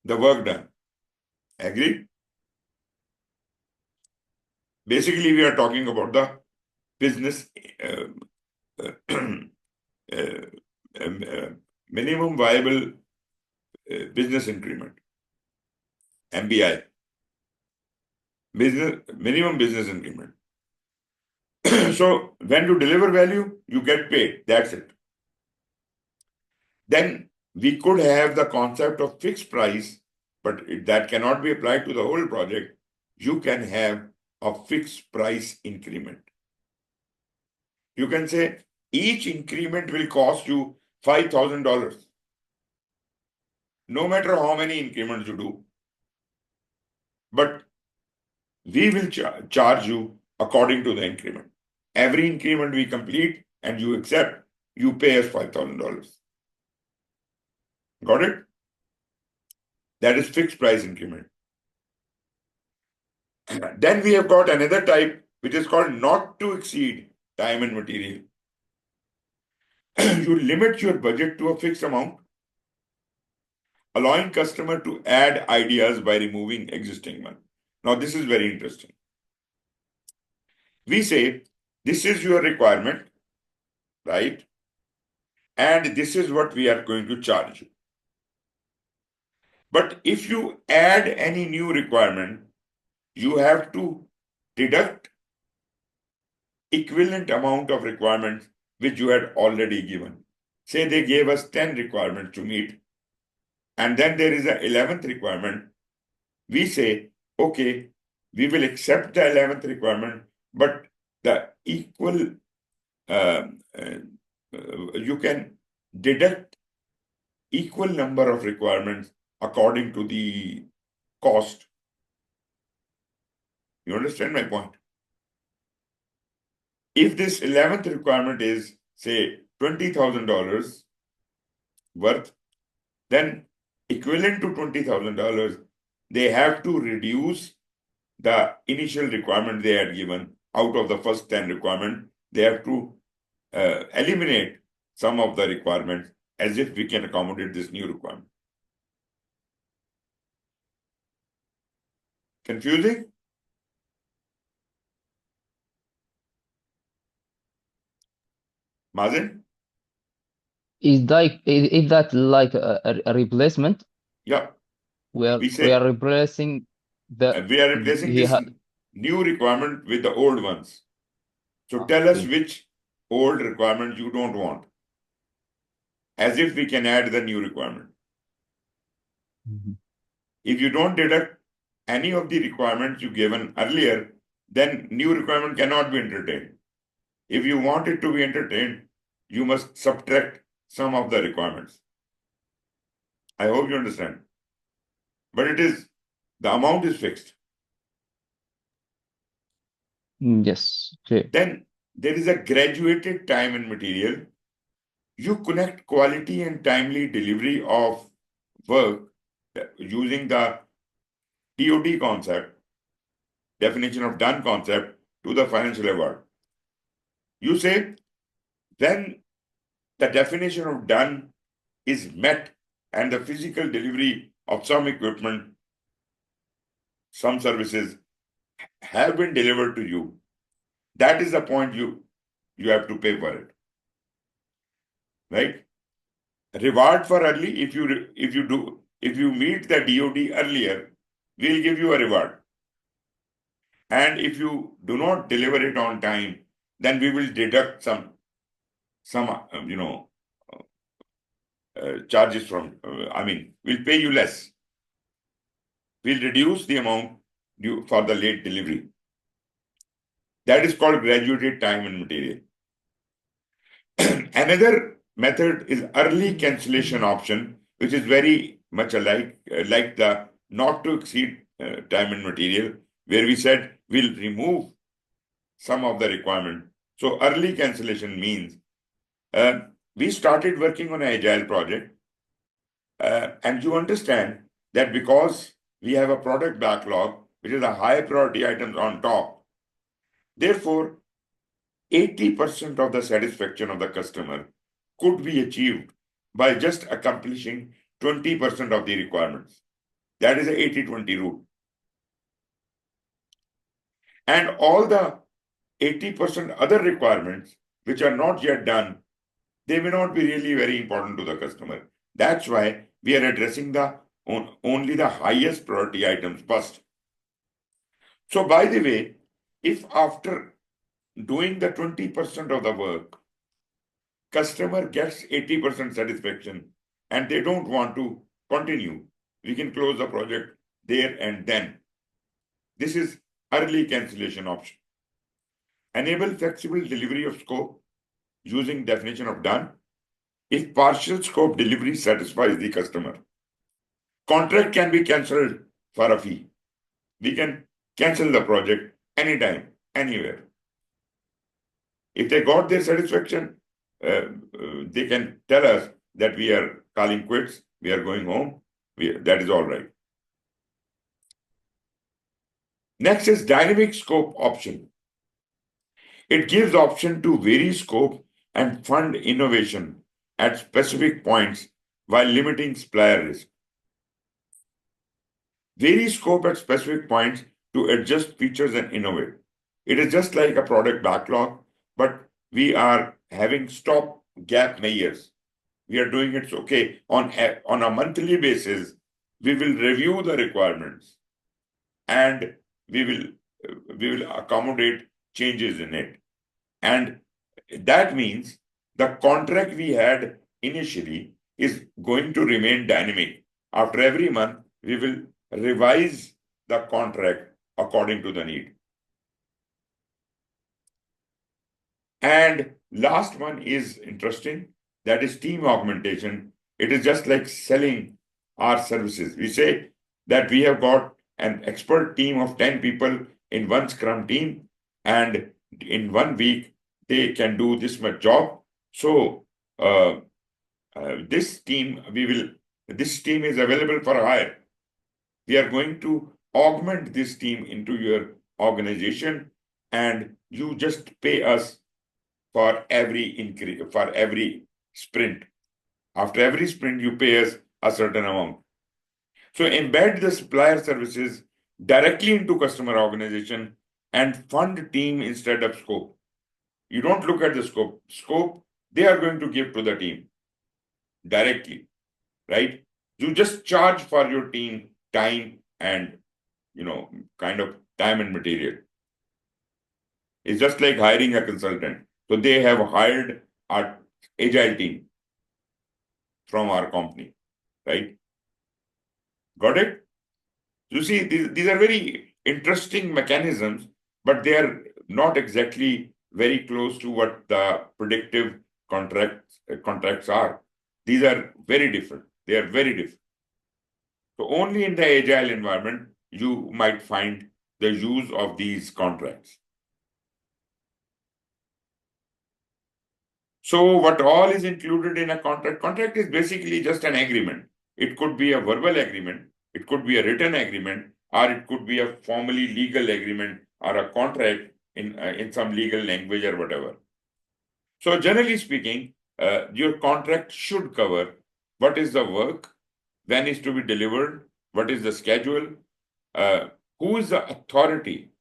A: the work done. Agree? Basically, we are talking about the business minimum viable business increment, MBI, minimum business increment. So when you deliver value, you get paid. That's it. Then we could have the concept of fixed price, but that cannot be applied to the whole project. You can have a fixed price increment. You can say each increment will cost you $5,000. No matter how many increments you do, but we will charge you according to the increment. Every increment we complete and you accept, you pay us $5,000. Got it? That is fixed price increment. Then we have got another type which is called not to exceed time and material. You limit your budget to a fixed amount, allowing customer to add ideas by removing existing one. Now this is very interesting. We say, this is your requirement, right? And this is what we are going to charge you. But if you add any new requirement, you have to deduct equivalent amount of requirements which you had already given. say they gave us 10 requirements to meet, and then there is an 11th requirement, we say, okay, we will accept the 11th requirement, but the equal, you can deduct equal number of requirements according to the cost. You understand my point? If this 11th requirement is, say, $20,000 worth, then equivalent to $20,000, they have to reduce the initial requirement they had given out of the first 10 requirements. They have to eliminate some of the requirements as if we can accommodate this new requirement. Confusing? Mazen?
C: Is that like a replacement?
A: Yeah.
C: We
A: say
C: are replacing the
A: we are replacing this new requirement with the old ones. So tell us which old requirement you don't want, as if we can add the new requirement. If you don't deduct any of the requirements you given earlier, then new requirement cannot be entertained. If you want it to be entertained, you must subtract some of the requirements. I hope you understand. But the amount is fixed.
C: Yes, clear.
A: Then there is a graduated time and material. You connect quality and timely delivery of work using the DOD concept, definition of done concept, to the financial award. You say, when the definition of done is met and the physical delivery of some equipment, some services have been delivered to you, that is the point you have to pay for it. Right? Reward for early, if you meet the DOD earlier, we'll give you a reward. And if you do not deliver it on time, then we will deduct some charges from, we'll pay you less. We'll reduce the amount due for the late delivery. That is called graduated time and material. Another method is early cancellation option, which is very much like the not to exceed time and material, where we said we'll remove some of the requirement. So early cancellation means we started working on an agile project, and you understand that because we have a product backlog, which is a high priority items on top, therefore 80% of the satisfaction of the customer could be achieved by just accomplishing 20% of the requirements. That is the 80-20 rule. And all the 80% other requirements which are not yet done, they may not be really very important to the customer. That's why we are addressing only the highest priority items first. So by the way, if after doing the 20% of the work, customer gets 80% satisfaction and they don't want to continue, we can close the project there and then. This is early cancellation option. Enable flexible delivery of scope using definition of done if partial scope delivery satisfies the customer. Contract can be cancelled for a fee. We can cancel the project anytime, anywhere. If they got their satisfaction, they can tell us that we are calling quits, we are going home, that is all right. Next is dynamic scope option. It gives option to vary scope and fund innovation at specific points while limiting supplier risk. Vary scope at specific points to adjust features and innovate. It is just like a product backlog, but we are having stop gap measures. We are doing it okay. On a monthly basis, we will review the requirements and we will accommodate changes in it. And that means the contract we had initially is going to remain dynamic. After every month, we will revise the contract according to the need. And last one is interesting, that is team augmentation. It is just like selling our services. We say that we have got an expert team of 10 people in one Scrum team, and in 1 week, they can do this much job. So this team is available for hire. We are going to augment this team into your organization, and you just pay us for every sprint. After every sprint, you pay us a certain amount. So embed the supplier services directly into customer organization and fund team instead of scope. You don't look at the scope. Scope, they are going to give to the team directly, right? You just charge for your team time and, kind of time and material. It's just like hiring a consultant. So they have hired our agile team from our company, right? Got it? You see, these are very interesting mechanisms, but they are not exactly very close to what the predictive contracts are. These are very different. They are very different. So only in the agile environment, you might find the use of these contracts. So what all is included in a contract? Contract is basically just an agreement. It could be a verbal agreement, it could be a written agreement, or it could be a formally legal agreement or a contract in some legal language or whatever. So generally speaking, your contract should cover what is the work, when is to be delivered, what is the schedule, who is the authority,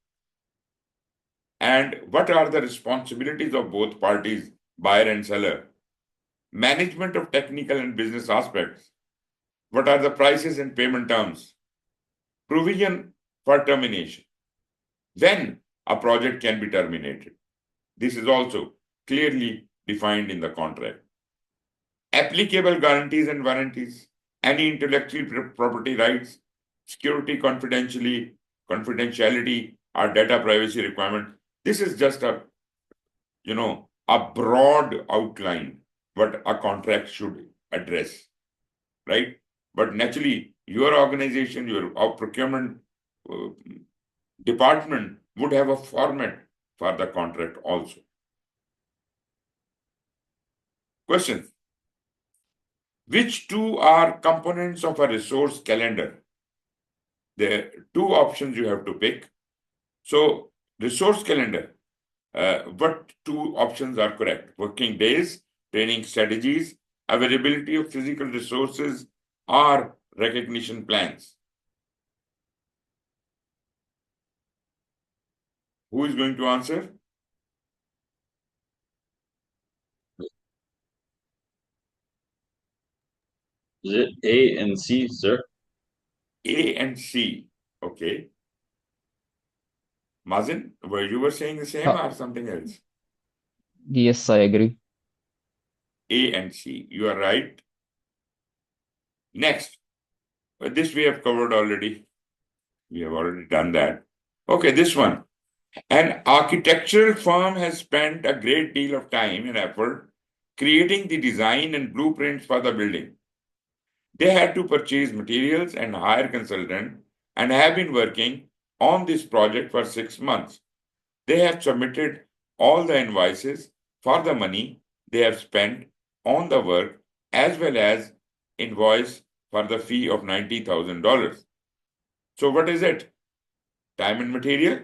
A: and what are the responsibilities of both parties, buyer and seller, management of technical and business aspects, what are the prices and payment terms, provision for termination, when a project can be terminated. This is also clearly defined in the contract. Applicable guarantees and warranties, any intellectual property rights, security confidentiality, or data privacy requirement. This is just a broad outline what a contract should address, right? But naturally, your organization, your procurement department would have a format for the contract also. Question: which two are components of a resource calendar? There are two options you have to pick. So, resource calendar, what two options are correct? Working days, training strategies, availability of physical resources, or recognition plans? Who is going to answer?
B: Is it A and C, sir?
A: A and C. Okay. Mazen, were you saying the same or something else?
C: Yes, I agree.
A: A and C. You are right. Next. This we have covered already. We have already done that. Okay, this one. An architectural firm has spent a great deal of time and effort creating the design and blueprints for the building. They had to purchase materials and hire consultants and have been working on this project for 6 months. They have submitted all the invoices for the money they have spent on the work as well as invoice for the fee of $90,000. So what is it? Time and material,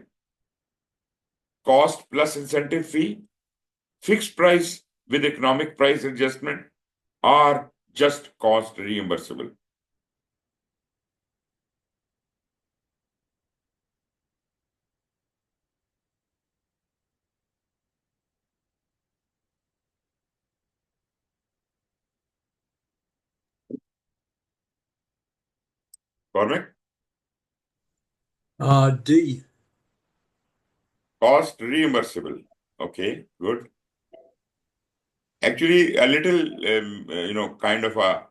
A: cost plus incentive fee, fixed price with economic price adjustment, or just cost reimbursable? Correct?
D: D.
A: Cost reimbursable. Okay, good. Actually, a little, kind of a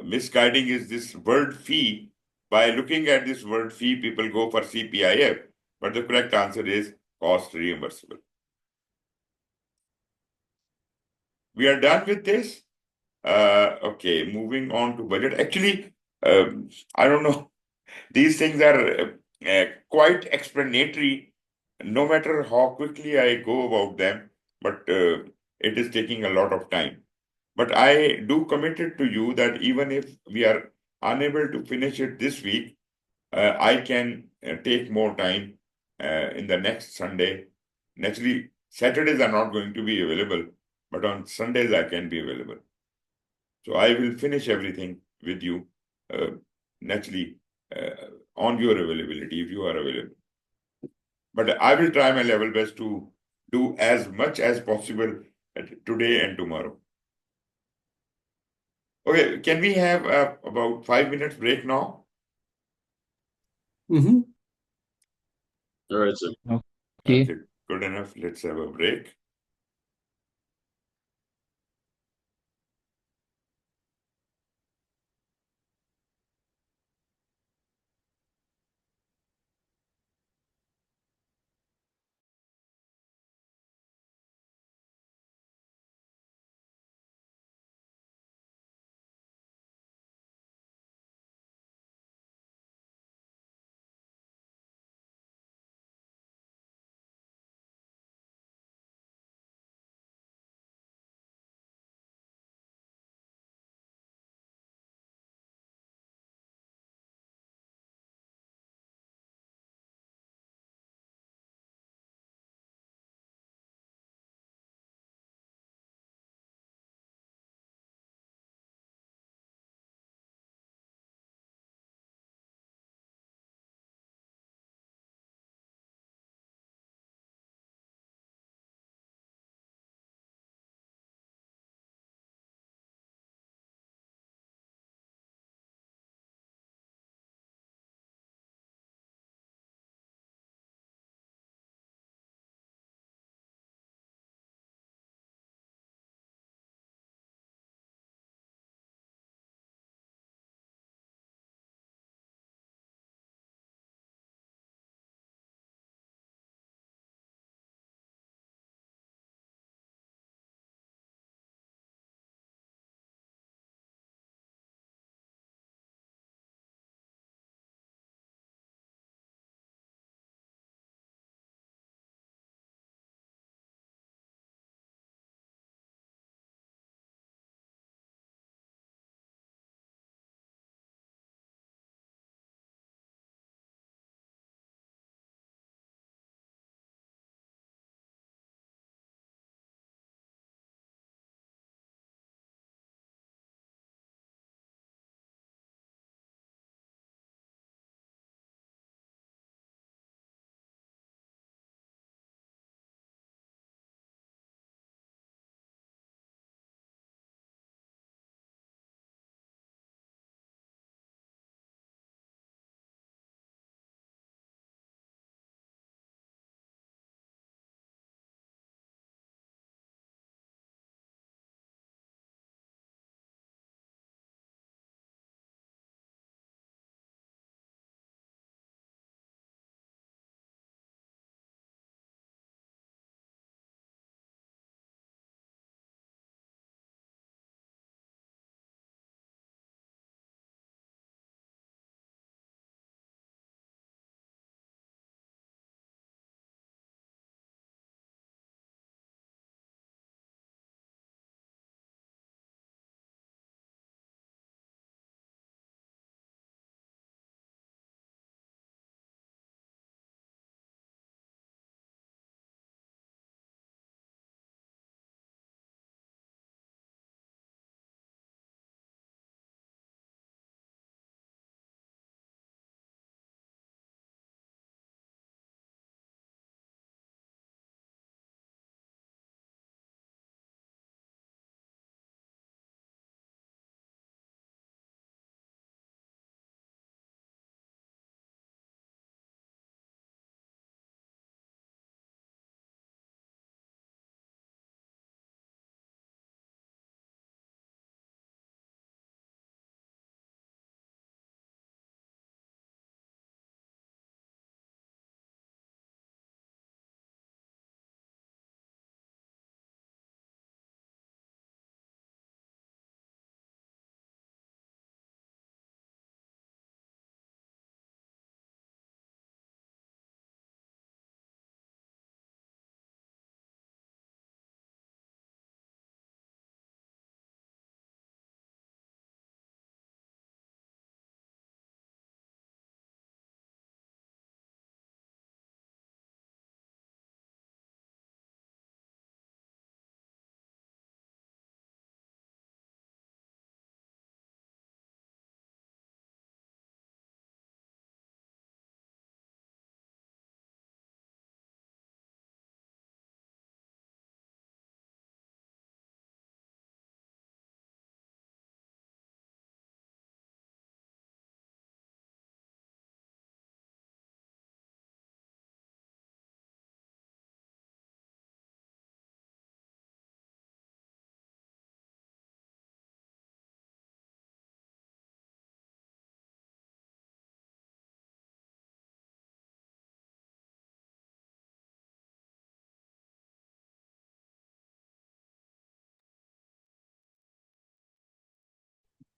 A: misguiding is this word fee. By looking at this word fee, people go for CPIF, but the correct answer is cost reimbursable. We are done with this. Okay, moving on to budget. Actually, I don't know. These things are quite explanatory, no matter how quickly I go about them, but it is taking a lot of time. But I do commit it to you that even if we are unable to finish it this week, I can take more time in the next Sunday. Naturally, Saturdays are not going to be available, but on Sundays I can be available. So I will finish everything with you, naturally, on your availability if you are available. But I will try my level best to do as much as possible today and tomorrow. Okay, can we have about 5 minutes break now?
D: Mm-hmm.
B: All right, sir.
C: Okay.
A: Okay, good enough. Let's have a break.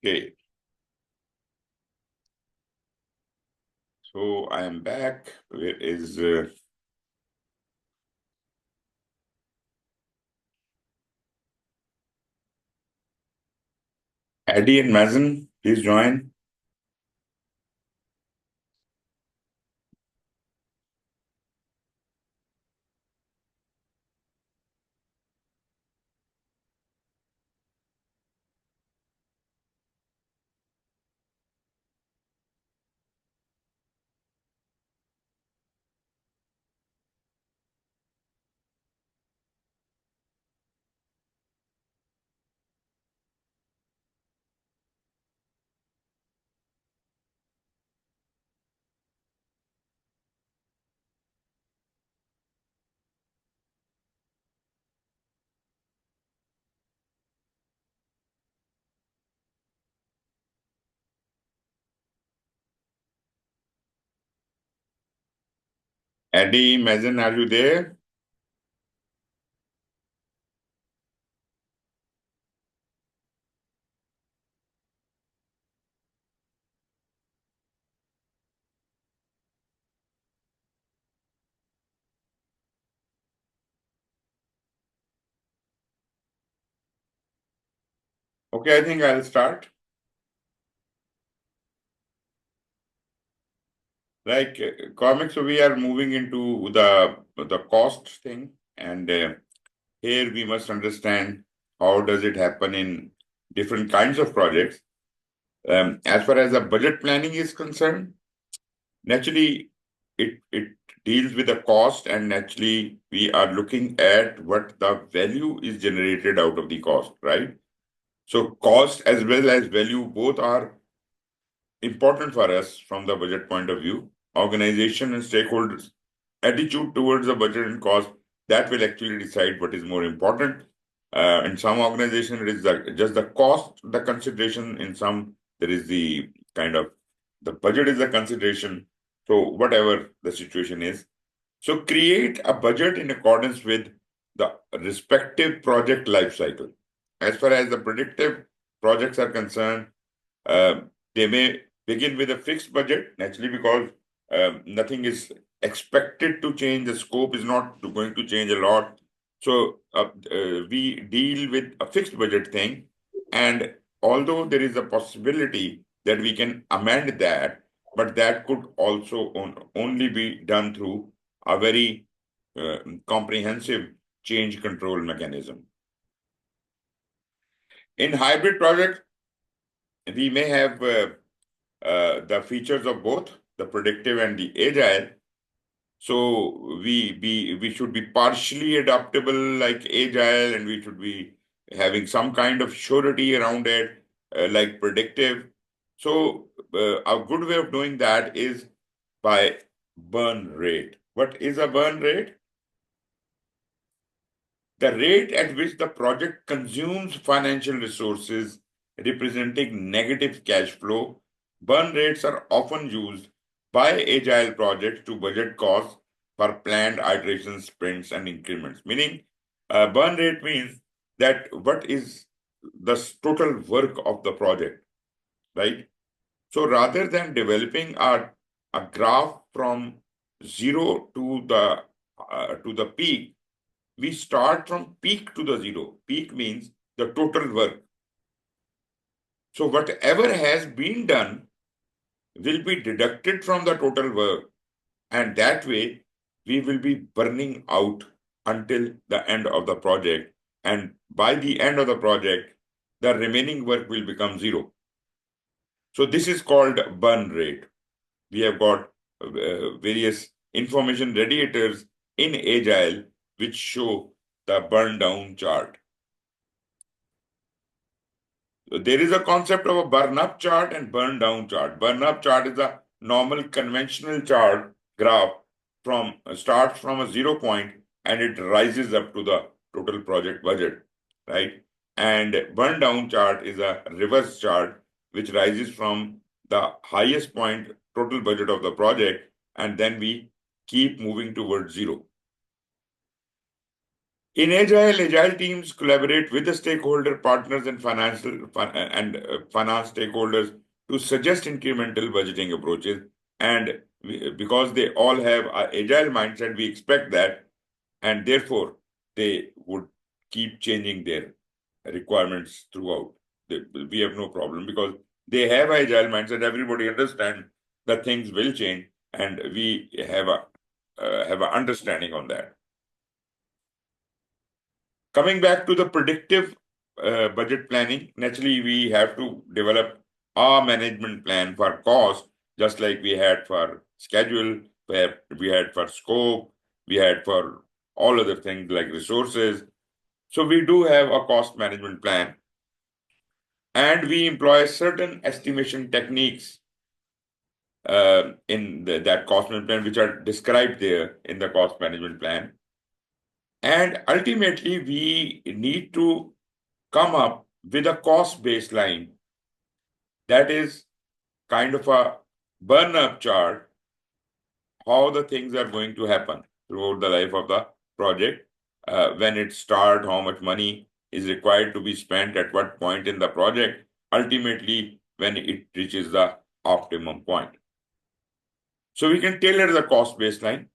A: Okay. So I am back. Where is Eddie and Mazen? Please join. Eddie, Mazen, are you there? Okay, I think I'll start. Like comics, so we are moving into the cost thing, and here we must understand how does it happen in different kinds of projects. As far as the budget planning is concerned, naturally it deals with the cost, and naturally we are looking at what the value is generated out of the cost, right? So cost as well as value both are important for us from the budget point of view. Organization and stakeholders attitude towards the budget and cost, that will actually decide what is more important. In some organization, it is just the cost, the consideration. In some, there is the kind of the budget is the consideration. So whatever the situation is, so create a budget in accordance with the respective project life cycle. As far as the predictive projects are concerned, uh, they may begin with a fixed budget, naturally, because nothing is expected to change. The scope is not going to change a lot. So we deal with a fixed budget thing. And although there is a possibility that we can amend that, but that could also only be done through a very comprehensive change control mechanism. In hybrid projects, we may have the features of both the predictive and the agile. So we should be partially adaptable like agile, and we should be having some kind of surety around it like predictive. So a good way of doing that is by burn rate. What is a burn rate? The rate at which the project consumes financial resources representing negative cash flow. Burn rates are often used by agile projects to budget costs for planned iterations, sprints, and increments. Meaning, burn rate means that what is the total work of the project, right? So rather than developing a graph from zero to the peak, we start from peak to the zero. Peak means the total work. So whatever has been done will be deducted from the total work, and that way we will be burning out until the end of the project. And by the end of the project, the remaining work will become zero. So this is called burn rate. We have got various information radiators in Agile which show the burn down chart. There is a concept of a burn up chart and burn down chart. Burn up chart is a normal conventional chart graph from starts from a 0 point and it rises up to the total project budget, right? And burn down chart is a reverse chart which rises from the highest point total budget of the project, and then we keep moving towards zero. In agile teams collaborate with the stakeholder partners and finance stakeholders to suggest incremental budgeting approaches. And because they all have an agile mindset, we expect that, and therefore they would keep changing their requirements throughout. We have no problem because they have agile mindset. Everybody understands that things will change, and we have an understanding on that. Coming back to the predictive budget planning, naturally we have to develop our management plan for cost, just like we had for schedule, where we had for scope, we had for all other things like resources. So we do have a cost management plan, and we employ certain estimation techniques in that cost management plan, which are described there in the cost management plan. And ultimately, we need to come up with a cost baseline that is kind of a burn-up chart, how the things are going to happen throughout the life of the project. When it starts, how much money is required to be spent at what point in the project, ultimately when it reaches the optimum point. So we can tailor the cost baseline.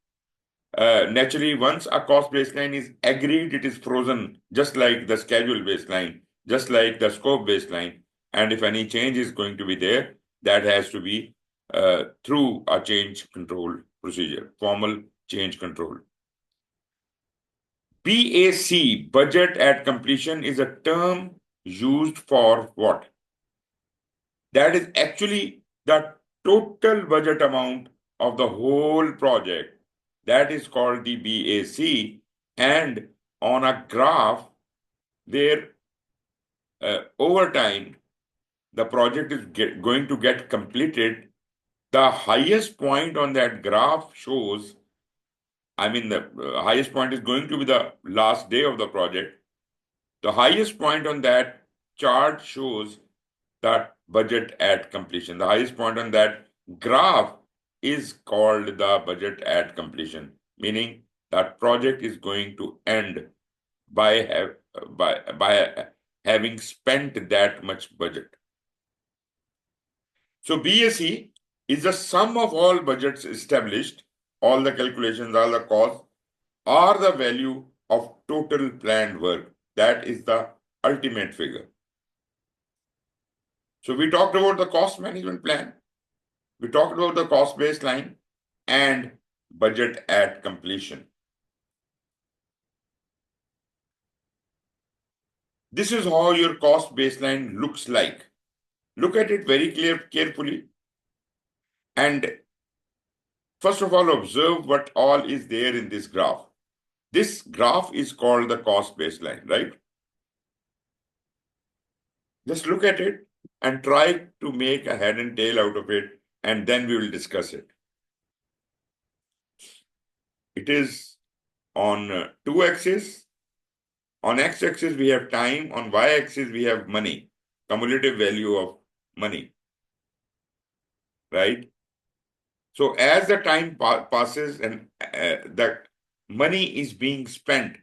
A: Naturally, once a cost baseline is agreed, it is frozen, just like the schedule baseline, just like the scope baseline. And if any change is going to be there, that has to be through a change control procedure, formal change control. BAC, budget at completion, is a term used for what? That is actually the total budget amount of the whole project. That is called the BAC. And on a graph where over time the project is going to get completed, the highest point on that graph shows, the highest point is going to be the last day of the project. The highest point on that chart shows that budget at completion. The highest point on that graph is called the budget at completion, meaning that project is going to end by having spent that much budget. So BAC is the sum of all budgets established, all the calculations, all the costs, or the value of total planned work. That is the ultimate figure. So we talked about the cost management plan, we talked about the cost baseline and budget at completion. This is how your cost baseline looks like. Look at it very carefully. And first of all, observe what all is there in this graph. This graph is called the cost baseline, right? Just look at it and try to make a head and tail out of it, and then we will discuss it. It is on two axes. On x-axis, we have time. On y-axis, we have money, cumulative value of money, right? So as the time passes and the money is being spent,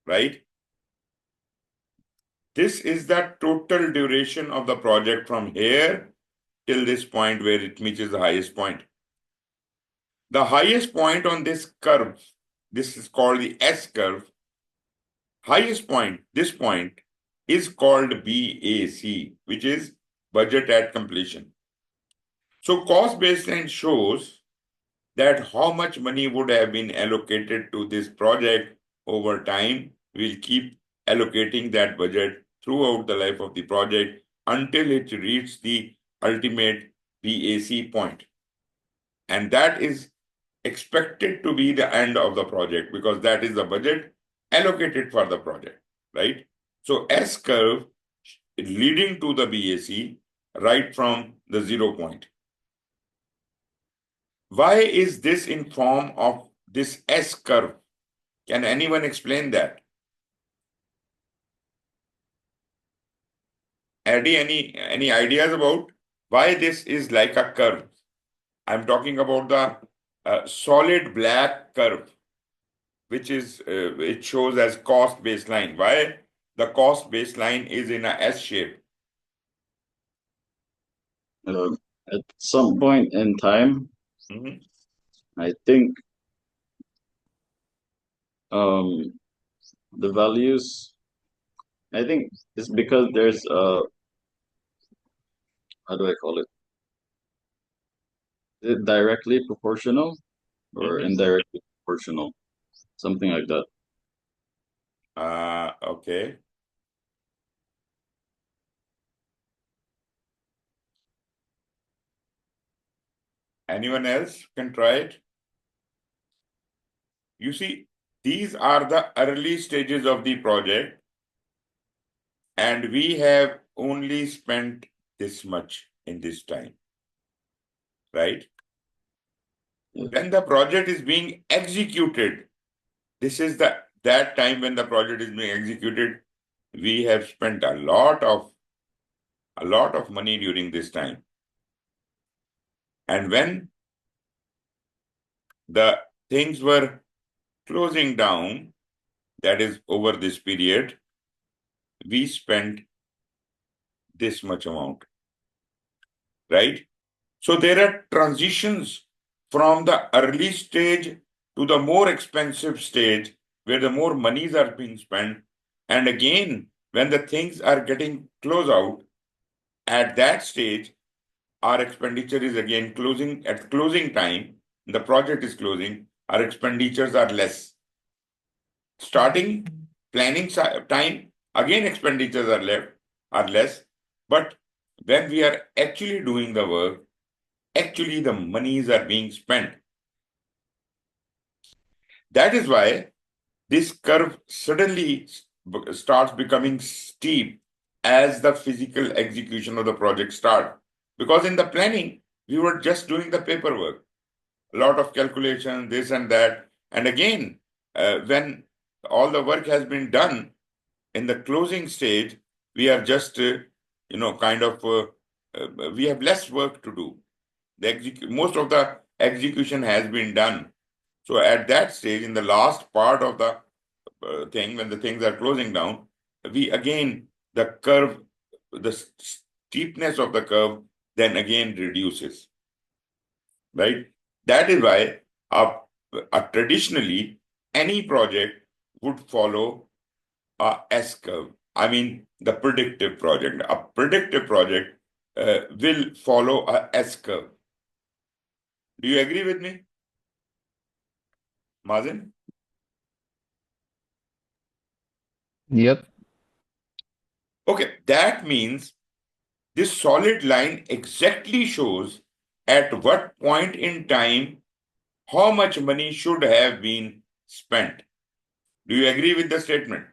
A: right? This is the total duration of the project from here till this point where it reaches the highest point. The highest point on this curve, this is called the S curve. Highest point, this point, is called BAC, which is budget at completion. So cost baseline shows that how much money would have been allocated to this project over time. We'll keep allocating that budget throughout the life of the project until it reaches the ultimate BAC point. And that is expected to be the end of the project because that is the budget allocated for the project, right? So S curve leading to the BAC right from the 0 point. Why is this in form of this S curve? Can anyone explain that? Eddie, any ideas about why this is like a curve? I'm talking about the solid black curve. which is it shows as cost baseline. Why the cost baseline is in a S shape?
B: At some point in time,
A: Mhm.
B: I think um, the values, I think it's because there's how do I call it? Is it directly proportional or
A: Mhm.
B: indirectly proportional? Something like that.
A: Okay. Anyone else can try it? You see, these are the early stages of the project, and we have only spent this much in this time, right?
B: Yeah.
A: When the project is being executed, this is that time when the project is being executed, we have spent a lot of money during this time. And when the things were closing down, that is over this period, we spent this much amount, right? So there are transitions from the early stage to the more expensive stage where the more monies are being spent. And again, when the things are getting close out, at that stage, our expenditure is again closing. At closing time, the project is closing, our expenditures are less. Starting planning time, again expenditures are less. But when we are actually doing the work, actually the monies are being spent. That is why this curve suddenly starts becoming steep as the physical execution of the project starts. Because in the planning, we were just doing the paperwork, a lot of calculation, this and that. And again, when all the work has been done in the closing stage, we are just, we have less work to do. Most of the execution has been done. So at that stage, in the last part of the thing, when the things are closing down, the curve, the steepness of the curve then again reduces, right? That is why traditionally any project would follow a S curve. I mean, the predictive project. A predictive project will follow a S curve. Do you agree with me, Mazen?
C: Yep.
A: Okay, that means this solid line exactly shows at what point in time how much money should have been spent. Do you agree with the statement?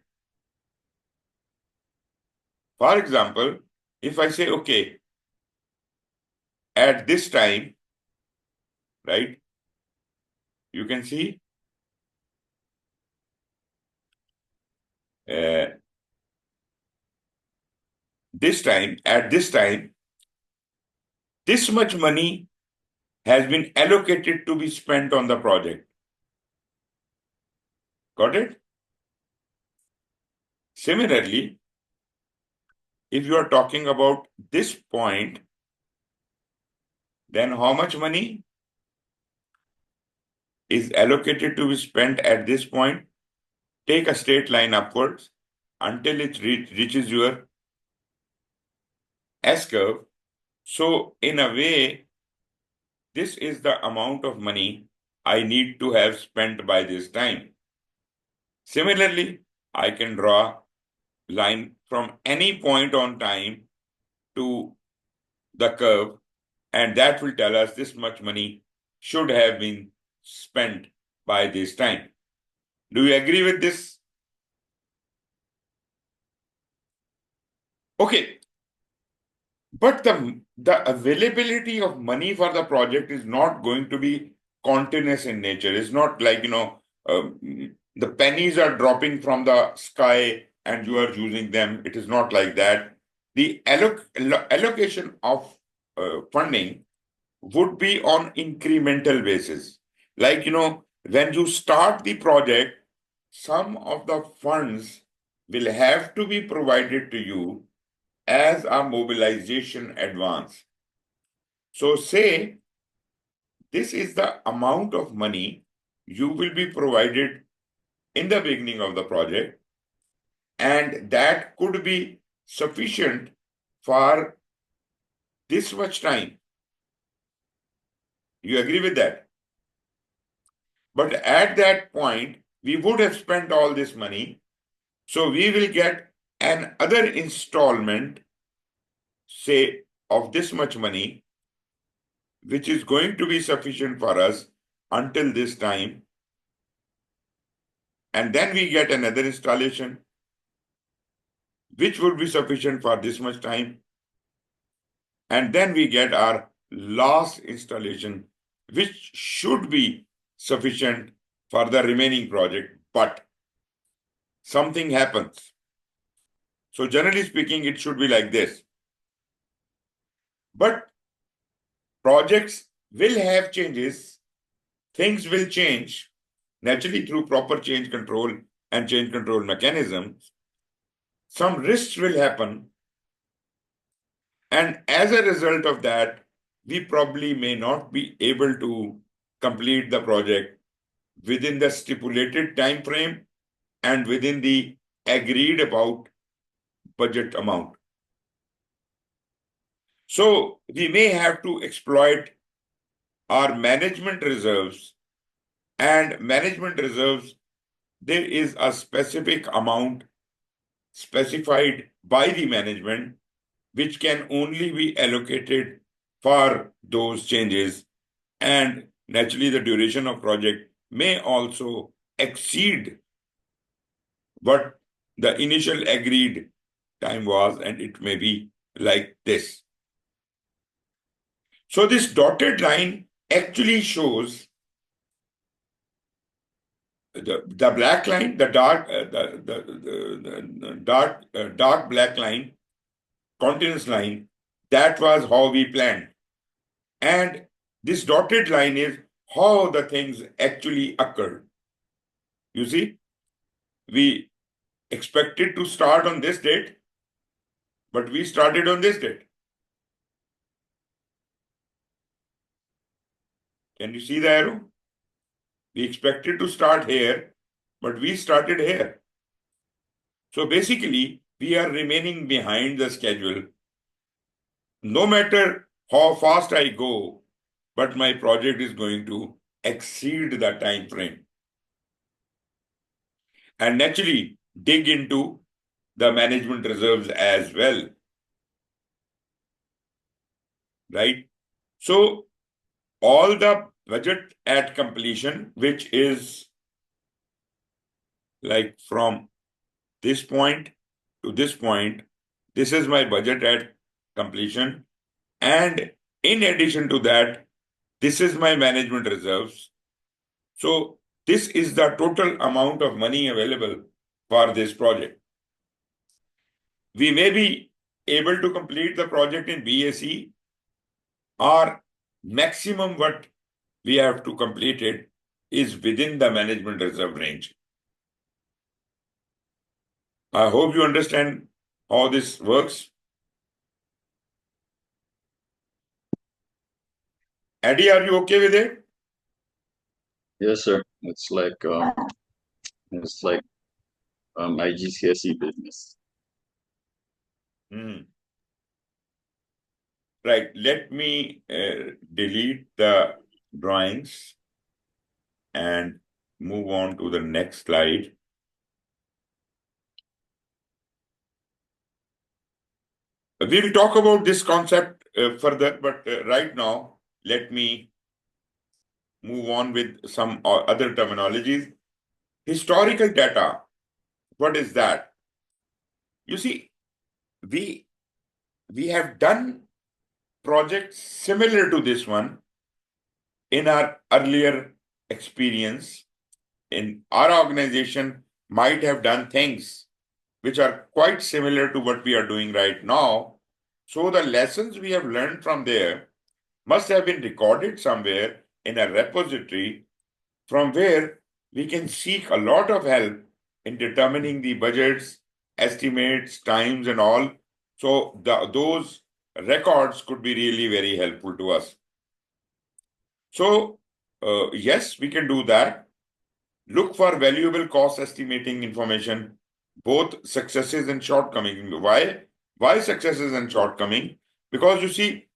A: For example, if I say, okay, at this time, right, you can see at this time, this much money has been allocated to be spent on the project. Got it? Similarly, if you are talking about this point, then how much money is allocated to be spent at this point? Take a straight line upwards until it reaches your S curve. So in a way, this is the amount of money I need to have spent by this time. Similarly, I can draw line from any point on time to the curve, and that will tell us this much money should have been spent by this time. Do you agree with this? Okay, but the availability of money for the project is not going to be continuous in nature. It's not like, the pennies are dropping from the sky and you are using them. It is not like that. The allocation of funding would be on incremental basis. Like, when you start the project, some of the funds will have to be provided to you as a mobilization advance. So say this is the amount of money you will be provided in the beginning of the project, and that could be sufficient for this much time. You agree with that? But at that point, we would have spent all this money, so we will get another installment, say, of this much money, which is going to be sufficient for us until this time. And then we get another installation, which would be sufficient for this much time. And then we get our last installation, which should be sufficient for the remaining project, but something happens. So generally speaking, it should be like this. But projects will have changes, things will change, naturally through proper change control and change control mechanisms. Some risks will happen, and as a result of that, we probably may not be able to complete the project within the stipulated time frame and within the agreed about budget amount. So we may have to exploit our management reserves, and management reserves, there is a specific amount specified by the management which can only be allocated for those changes, and naturally the duration of project may also exceed what the initial agreed time was, and it may be like this. So this dotted line actually shows the black line, the dark black line, continuous line. That was how we planned, and this dotted line is how the things actually occurred. You see, we expected to start on this date, but we started on this date. Can you see the arrow? We expected to start here, but we started here. So basically, we are remaining behind the schedule. No matter how fast I go, but my project is going to exceed the time frame. And naturally, dig into the management reserves as well. Right? So all the budget at completion, which is like from this point to this point, this is my budget at completion. And in addition to that, this is my management reserves. So this is the total amount of money available for this project. We may be able to complete the project in BAC, or maximum what we have to complete it is within the management reserve range. I hope you understand how this works. Eddie, are you okay with it?
B: Yes, sir. It's like IGCSE business.
A: Right. Let me delete the drawings and move on to the next slide. We will talk about this concept further, but right now, let me move on with some other terminologies. Historical data, what is that? You see, we have done projects similar to this one in our earlier experience. In our organization might have done things which are quite similar to what we are doing right now. So the lessons we have learned from there must have been recorded somewhere in a repository from where we can seek a lot of help in determining the budgets, estimates, times, and all. So those records could be really very helpful to us. So yes, we can do that. Look for valuable cost estimating information, both successes and shortcomings. Why? Why successes and shortcoming? Because you see,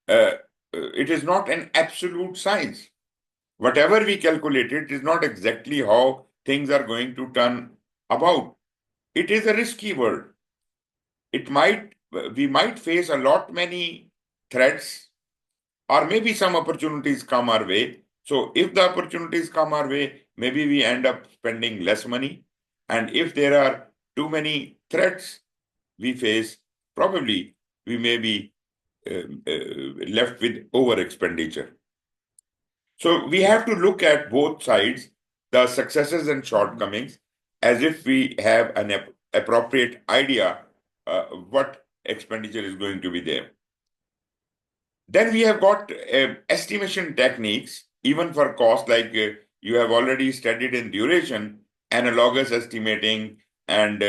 A: it is not an absolute science. Whatever we calculate, it is not exactly how things are going to turn about. It is a risky world. We might face a lot many threats, or maybe some opportunities come our way. So if the opportunities come our way, maybe we end up spending less money. And if there are too many threats we face, probably we may be left with over expenditure. So we have to look at both sides, the successes and shortcomings, as if we have an appropriate idea what expenditure is going to be there. Then we have got estimation techniques, even for cost, like you have already studied in duration, analogous estimating and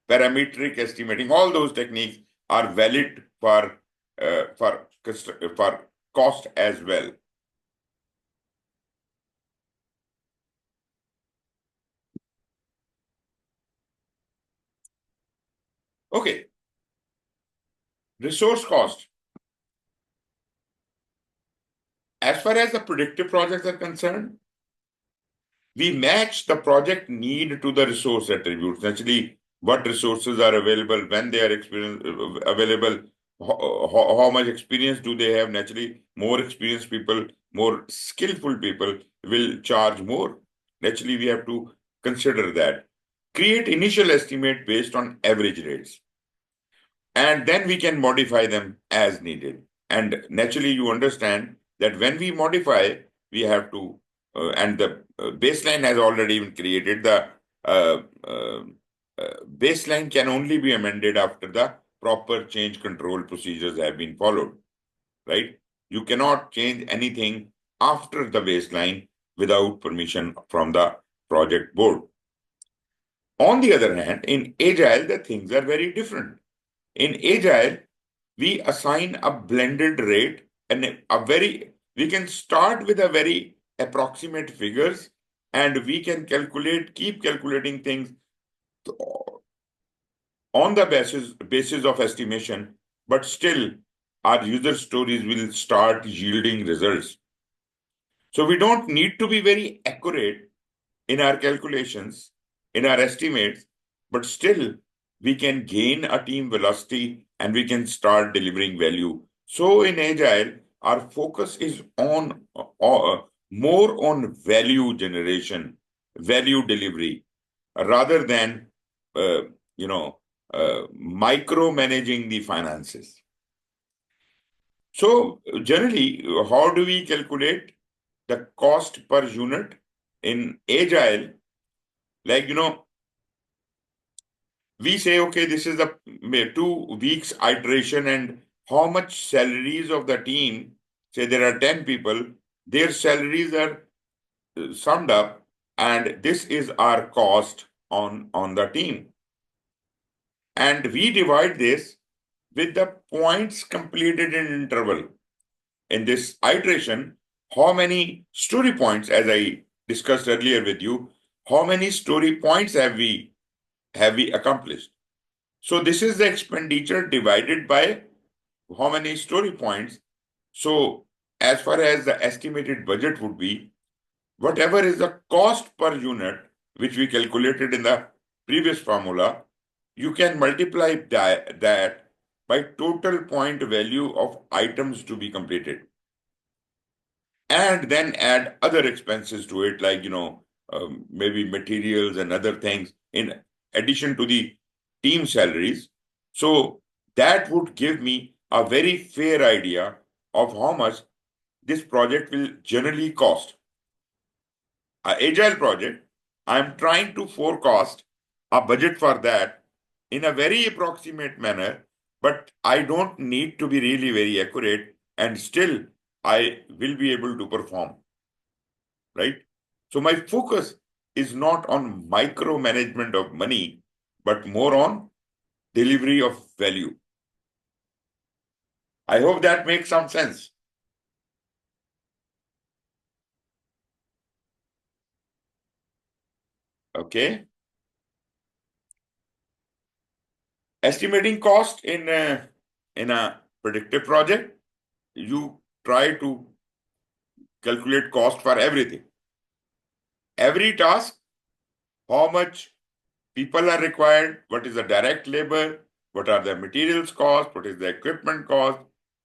A: parametric estimating. All those techniques are valid for cost as well. Okay. Resource cost. As far as the predictive projects are concerned, we match the project need to the resource attributes. Actually, what resources are available, when they are available, how much experience do they have. Naturally, more experienced people, more skillful people will charge more. Naturally, we have to consider that. Create initial estimate based on average rates. And then we can modify them as needed. And naturally, you understand that when we modify, we have to, and the baseline has already been created. The baseline can only be amended after the proper change control procedures have been followed, right? You cannot change anything after the baseline without permission from the project board. On the other hand, in Agile, the things are very different. In Agile, we assign a blended rate and we can start with a very approximate figures, and we can keep calculating things on the basis of estimation, but still our user stories will start yielding results. So we don't need to be very accurate in our calculations, in our estimates, but still we can gain a team velocity and we can start delivering value. So in Agile, our focus is on more on value generation, value delivery, rather than micromanaging the finances. So generally, how do we calculate the cost per unit in Agile? Like, we say, okay, this is a 2 weeks iteration, and how much salaries of the team, say there are 10 people, their salaries are summed up, and this is our cost on the team. And we divide this with the points completed in interval. In this iteration, how many story points, as I discussed earlier with you, how many story points have we accomplished? So this is the expenditure divided by how many story points. So as far as the estimated budget would be, whatever is the cost per unit, which we calculated in the previous formula, you can multiply that by total point value of items to be completed. And then add other expenses to it, like, maybe materials and other things in addition to the team salaries. So that would give me a very fair idea of how much this project will generally cost. An Agile project, I'm trying to forecast a budget for that in a very approximate manner, but I don't need to be really very accurate, and still I will be able to perform, right? So my focus is not on micromanagement of money, but more on delivery of value. I hope that makes some sense. Okay. Estimating cost in a predictive project, you try to calculate cost for everything. Every task, how much people are required, what is the direct labor, what are the materials cost, what is the equipment cost,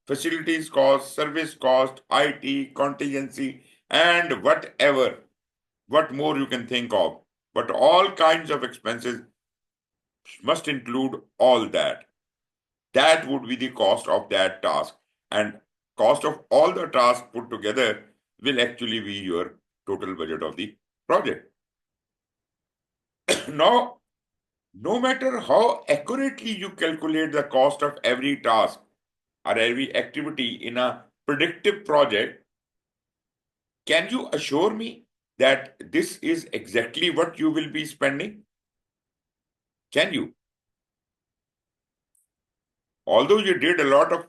A: facilities cost, service cost, IT, contingency, and whatever, what more you can think of. But all kinds of expenses must include all that. That would be the cost of that task. And cost of all the tasks put together will actually be your total budget of the project. Now, no matter how accurately you calculate the cost of every task or every activity in a predictive project, can you assure me that this is exactly what you will be spending? Can you? Although you did a lot of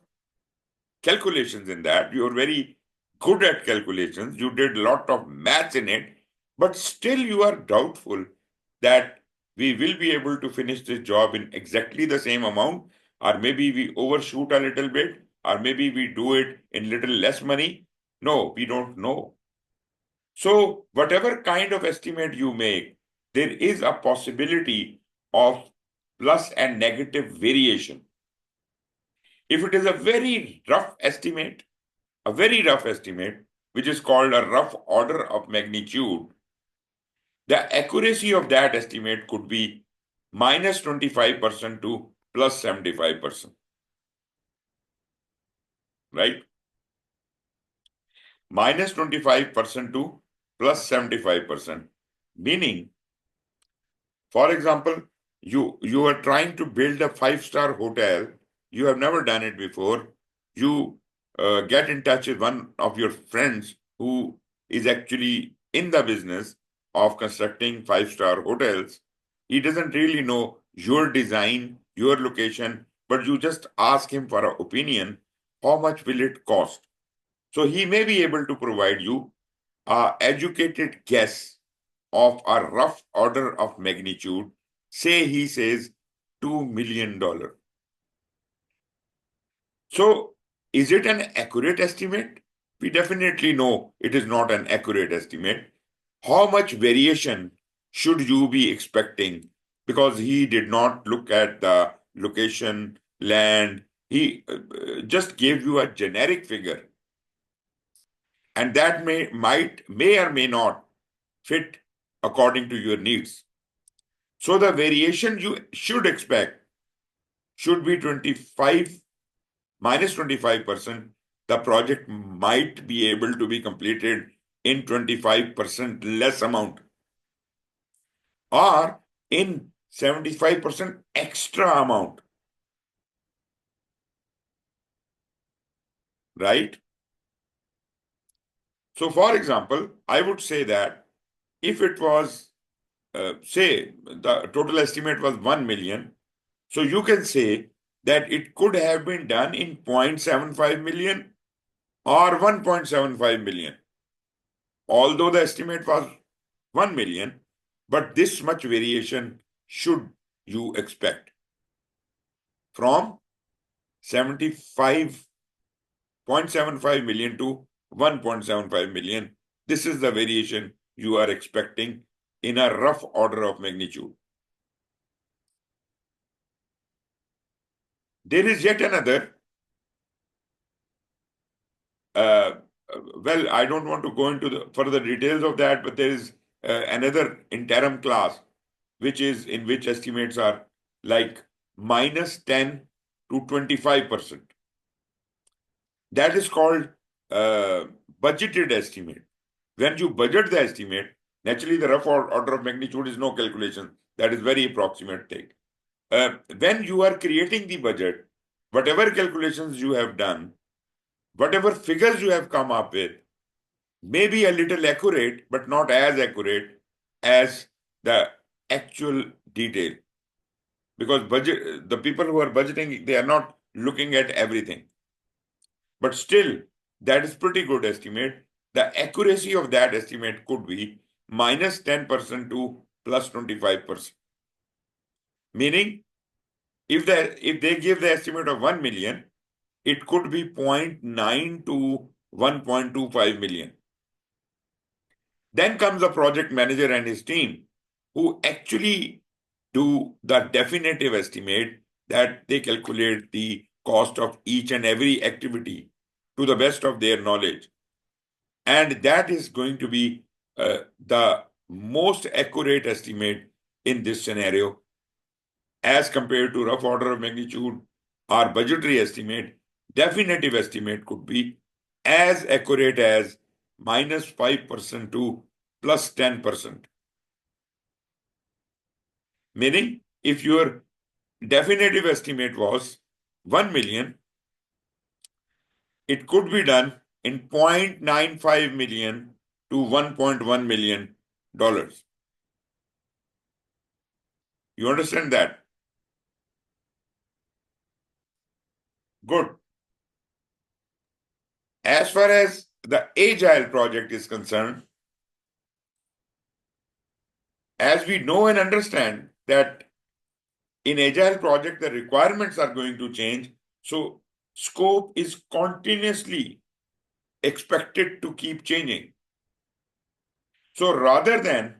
A: calculations in that, you're very good at calculations, you did a lot of maths in it, but still you are doubtful that we will be able to finish this job in exactly the same amount, or maybe we overshoot a little bit, or maybe we do it in little less money. No, we don't know. So whatever kind of estimate you make, there is a possibility of plus and negative variation. If it is a very rough estimate, which is called a rough order of magnitude, the accuracy of that estimate could be minus 25% to plus 75%. Right? Minus 25% to plus 75%. Meaning, for example, you are trying to build a 5-star hotel. You have never done it before. You get in touch with one of your friends who is actually in the business of constructing 5-star hotels. He doesn't really know your design, your location, but you just ask him for an opinion. How much will it cost? So he may be able to provide you an educated guess of a rough order of magnitude. Say he says $2 million. So is it an accurate estimate? We definitely know it is not an accurate estimate. How much variation should you be expecting? Because he did not look at the location, land. He just gave you a generic figure. And that may or may not fit according to your needs. So the variation you should expect should be 25 minus 25%. The project might be able to be completed in 25% less amount, or in 75% extra amount. Right? So for example, I would say that if it was, say, the total estimate was 1 million, so you can say that it could have been done in 0.75 million or 1.75 million. Although the estimate was 1 million, but this much variation should you expect from 75.75 million to 1.75 million. This is the variation you are expecting in a rough order of magnitude. There is yet another, well, I don't want to go into the further details of that, but there is another interim class, which estimates are like minus 10 to 25%. That is called budgeted estimate. When you budget the estimate, naturally the rough order of magnitude is no calculation. That is very approximate thing. When you are creating the budget, whatever calculations you have done, whatever figures you have come up with, may be a little accurate, but not as accurate as the actual detail. Because the people who are budgeting, they are not looking at everything. But still, that is pretty good estimate. The accuracy of that estimate could be minus 10% to plus 25%. Meaning, if they give the estimate of 1 million, it could be 0.9 to 1.25 million. Then comes the project manager and his team, who actually do the definitive estimate, that they calculate the cost of each and every activity to the best of their knowledge. And that is going to be the most accurate estimate in this scenario as compared to rough order of magnitude or budgetary estimate. Definitive estimate could be as accurate as minus 5% to plus 10%. Meaning, if your definitive estimate was 1 million, it could be done in 0.95 million to $1.1 million. You understand that? Good. As far as the Agile project is concerned, as we know and understand that in Agile project, the requirements are going to change. So scope is continuously expected to keep changing. So rather than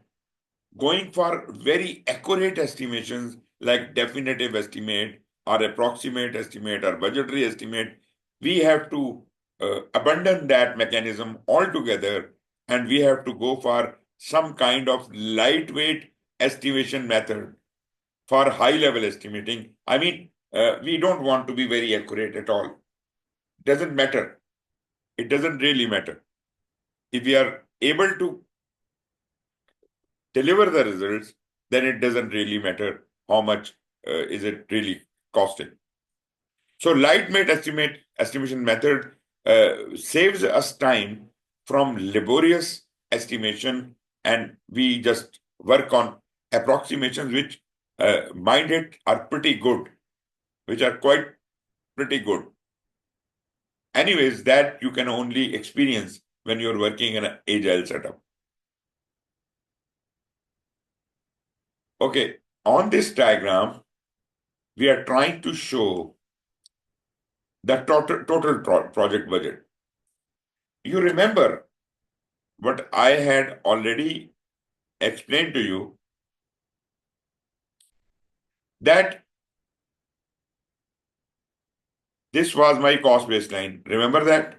A: going for very accurate estimations like definitive estimate or approximate estimate or budgetary estimate, we have to abandon that mechanism altogether, and we have to go for some kind of lightweight estimation method for high-level estimating. I mean, we don't want to be very accurate at all. Doesn't matter. It doesn't really matter. If we are able to deliver the results, then it doesn't really matter how much is it really costing. So lightweight estimation method saves us time from laborious estimation, and we just work on approximations which mind it are pretty good, which are quite pretty good. Anyways, that you can only experience when you're working in an agile setup. Okay, on this diagram, we are trying to show the total project budget. You remember what I had already explained to you, that this was my cost baseline. Remember that?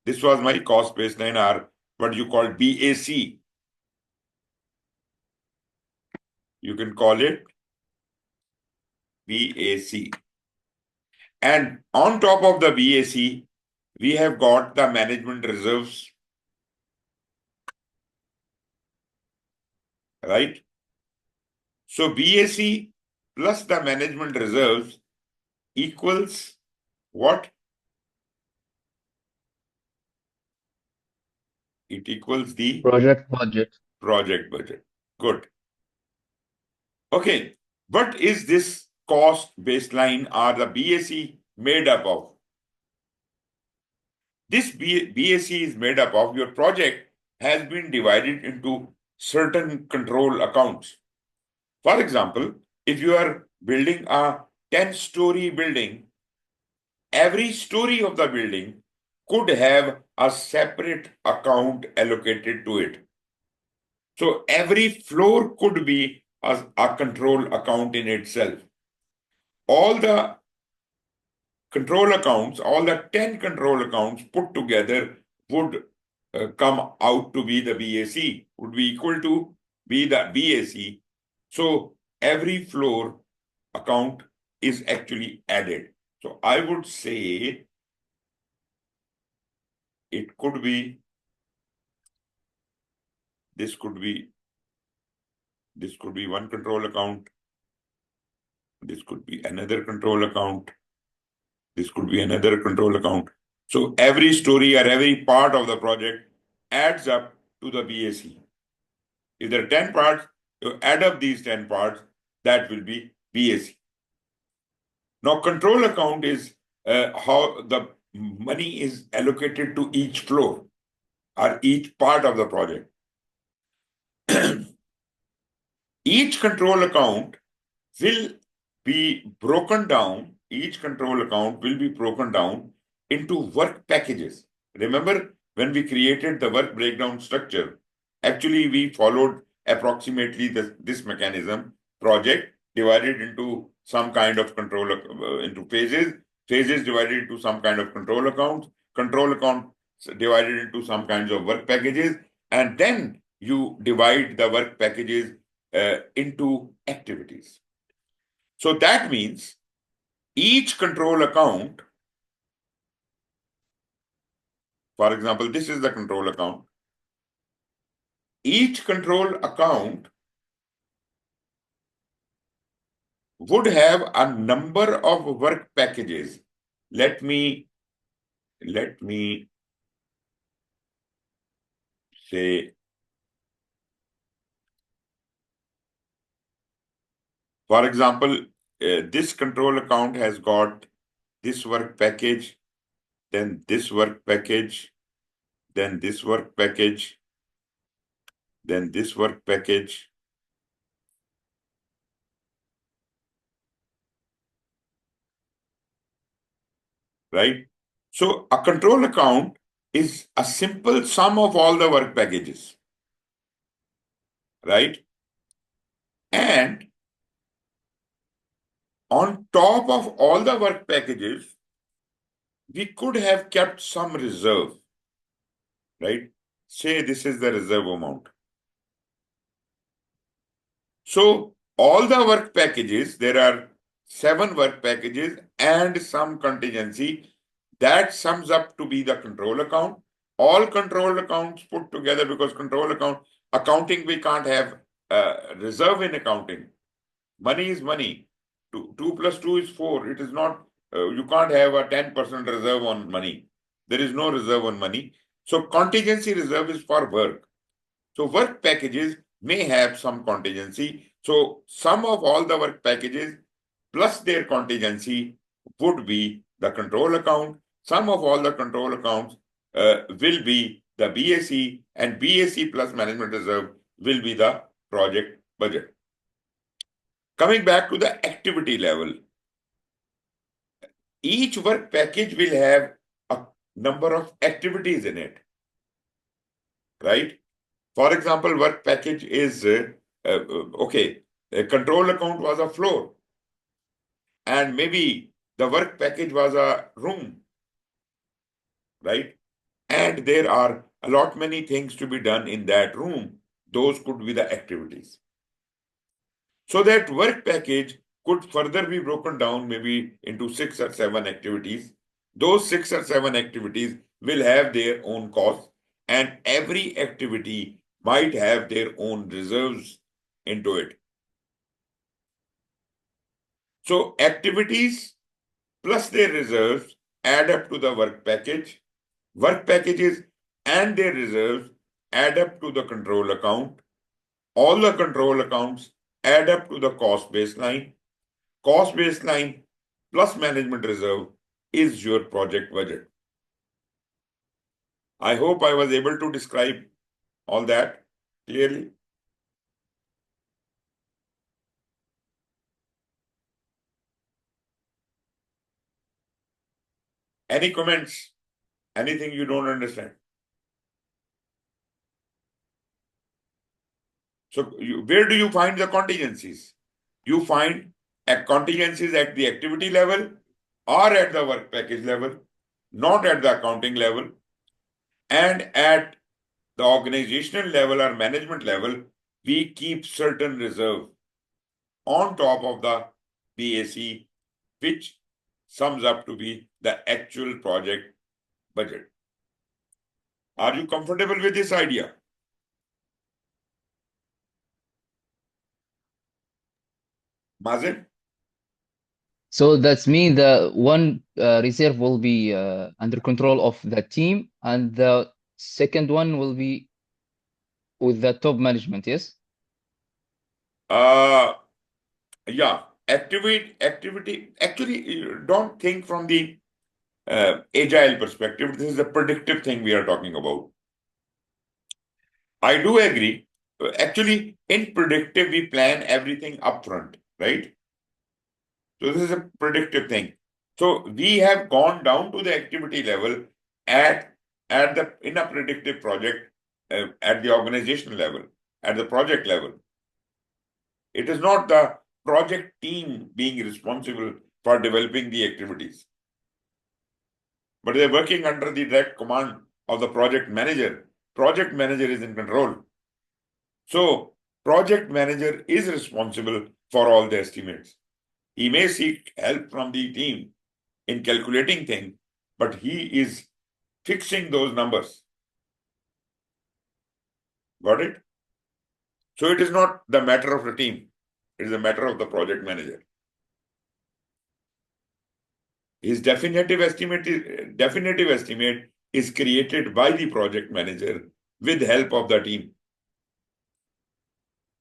A: This was my cost baseline, or what you call BAC. You can call it BAC. And on top of the BAC, we have got the management reserves, right? So BAC plus the management reserves equals what? It equals the
C: Project budget.
A: project budget. Good. Okay, what is this cost baseline or the BAC made up of? This BAC is made up of, your project has been divided into certain control accounts. For example, if you are building a 10-story building, every story of the building could have a separate account allocated to it. So every floor could be a control account in itself. All the control accounts, all the 10 control accounts put together would come out to be the BAC, would be equal to be the BAC. So every floor account is actually added. So I would say it could be, this could be one control account, this could be another control account, this could be another control account. So every story or every part of the project adds up to the BAC. If there are 10 parts, you add up these 10 parts, that will be BAC. Now, control account is how the money is allocated to each floor or each part of the project. Each control account will be broken down, each control account will be broken down into work packages. Remember, when we created the work breakdown structure, actually we followed approximately this mechanism: project divided into some kind of control, into phases, phases divided into some kind of control accounts divided into some kinds of work packages, and then you divide the work packages into activities. So that means each control account, for example, this is the control account. Each control account would have a number of work packages. Let me say, for example, this control account has got this work package, then this work package, then this work package, then this work package. Right? So a control account is a simple sum of all the work packages. Right? And on top of all the work packages, we could have kept some reserve. Right? Say this is the reserve amount. So all the work packages, there are 7 work packages and some contingency, that sums up to be the control account. All control accounts put together, because control account, accounting, we can't have reserve in accounting. Money is money. 2 plus 2 is 4. It is not, you can't have a 10% reserve on money. There is no reserve on money. So contingency reserve is for work. So work packages may have some contingency. So sum of all the work packages plus their contingency would be the control account. Sum of all the control accounts will be the BAC, and BAC plus management reserve will be the project budget. Coming back to the activity level, each work package will have a number of activities in it, right? For example, work package is, okay, a control account was a floor, and maybe the work package was a room, right? And there are a lot many things to be done in that room. Those could be the activities. So that work package could further be broken down maybe into 6 or 7 activities. Those 6 or 7 activities will have their own costs, and every activity might have their own reserves into it. So activities plus their reserves add up to the work package. Work packages and their reserves add up to the control account. All the control accounts add up to the cost baseline. Cost baseline plus management reserve is your project budget. I hope I was able to describe all that clearly. Any comments? Anything you don't understand? So where do you find the contingencies? You find contingencies at the activity level or at the work package level, not at the accounting level. And at the organizational level or management level, we keep certain reserve on top of the BAC, which sums up to be the actual project budget. Are you comfortable with this idea? Mazen?
C: So that's mean the one reserve will be under control of the team, and the second one will be with the top management, yes?
A: Yeah, activity. Actually, you don't think from the agile perspective. This is a predictive thing we are talking about. I do agree. Actually, in predictive, we plan everything upfront, right? So this is a predictive thing. So we have gone down to the activity level at the in a predictive project at the organization level, at the project level. It is not the project team being responsible for developing the activities, but they're working under the direct command of the project manager. Project manager is in control. So project manager is responsible for all the estimates. He may seek help from the team in calculating things, but he is fixing those numbers. Got it? So it is not the matter of the team. It is a matter of the project manager. His definitive estimate is created by the project manager with help of the team.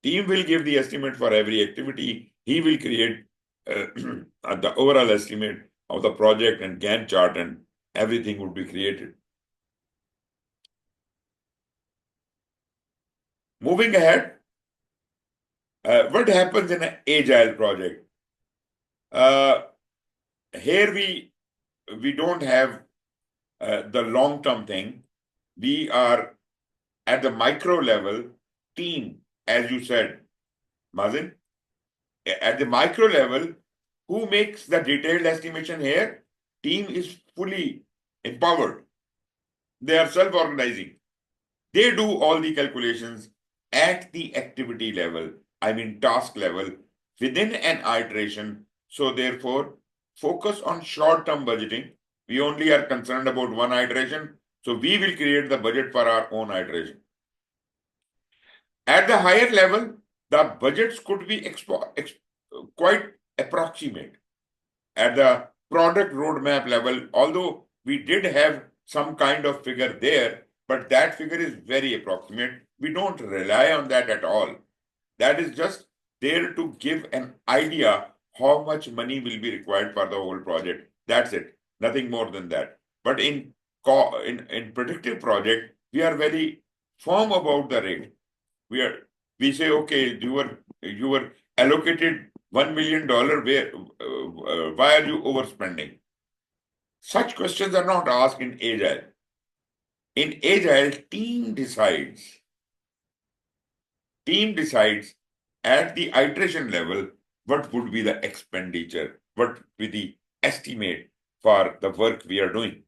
A: Team will give the estimate for every activity. He will create the overall estimate of the project and Gantt chart, and everything would be created. Moving ahead, what happens in an agile project? Here we don't have the long-term thing. We are at the micro level team, as you said, Mazin. At the micro level, who makes the detailed estimation here? Team is fully empowered. They are self-organizing. They do all the calculations at the activity level, I mean task level, within an iteration. So therefore, focus on short-term budgeting. We only are concerned about one iteration. So we will create the budget for our own iteration. At the higher level, the budgets could be quite approximate. At the product roadmap level, although we did have some kind of figure there, but that figure is very approximate. We don't rely on that at all. That is just there to give an idea how much money will be required for the whole project. That's it. Nothing more than that. But in predictive project, we are very firm about the rate. We say, okay, you were allocated $1 million. Why are you overspending? Such questions are not asked in Agile. In Agile, team decides. Team decides at the iteration level what would be the expenditure, what would be the estimate for the work we are doing.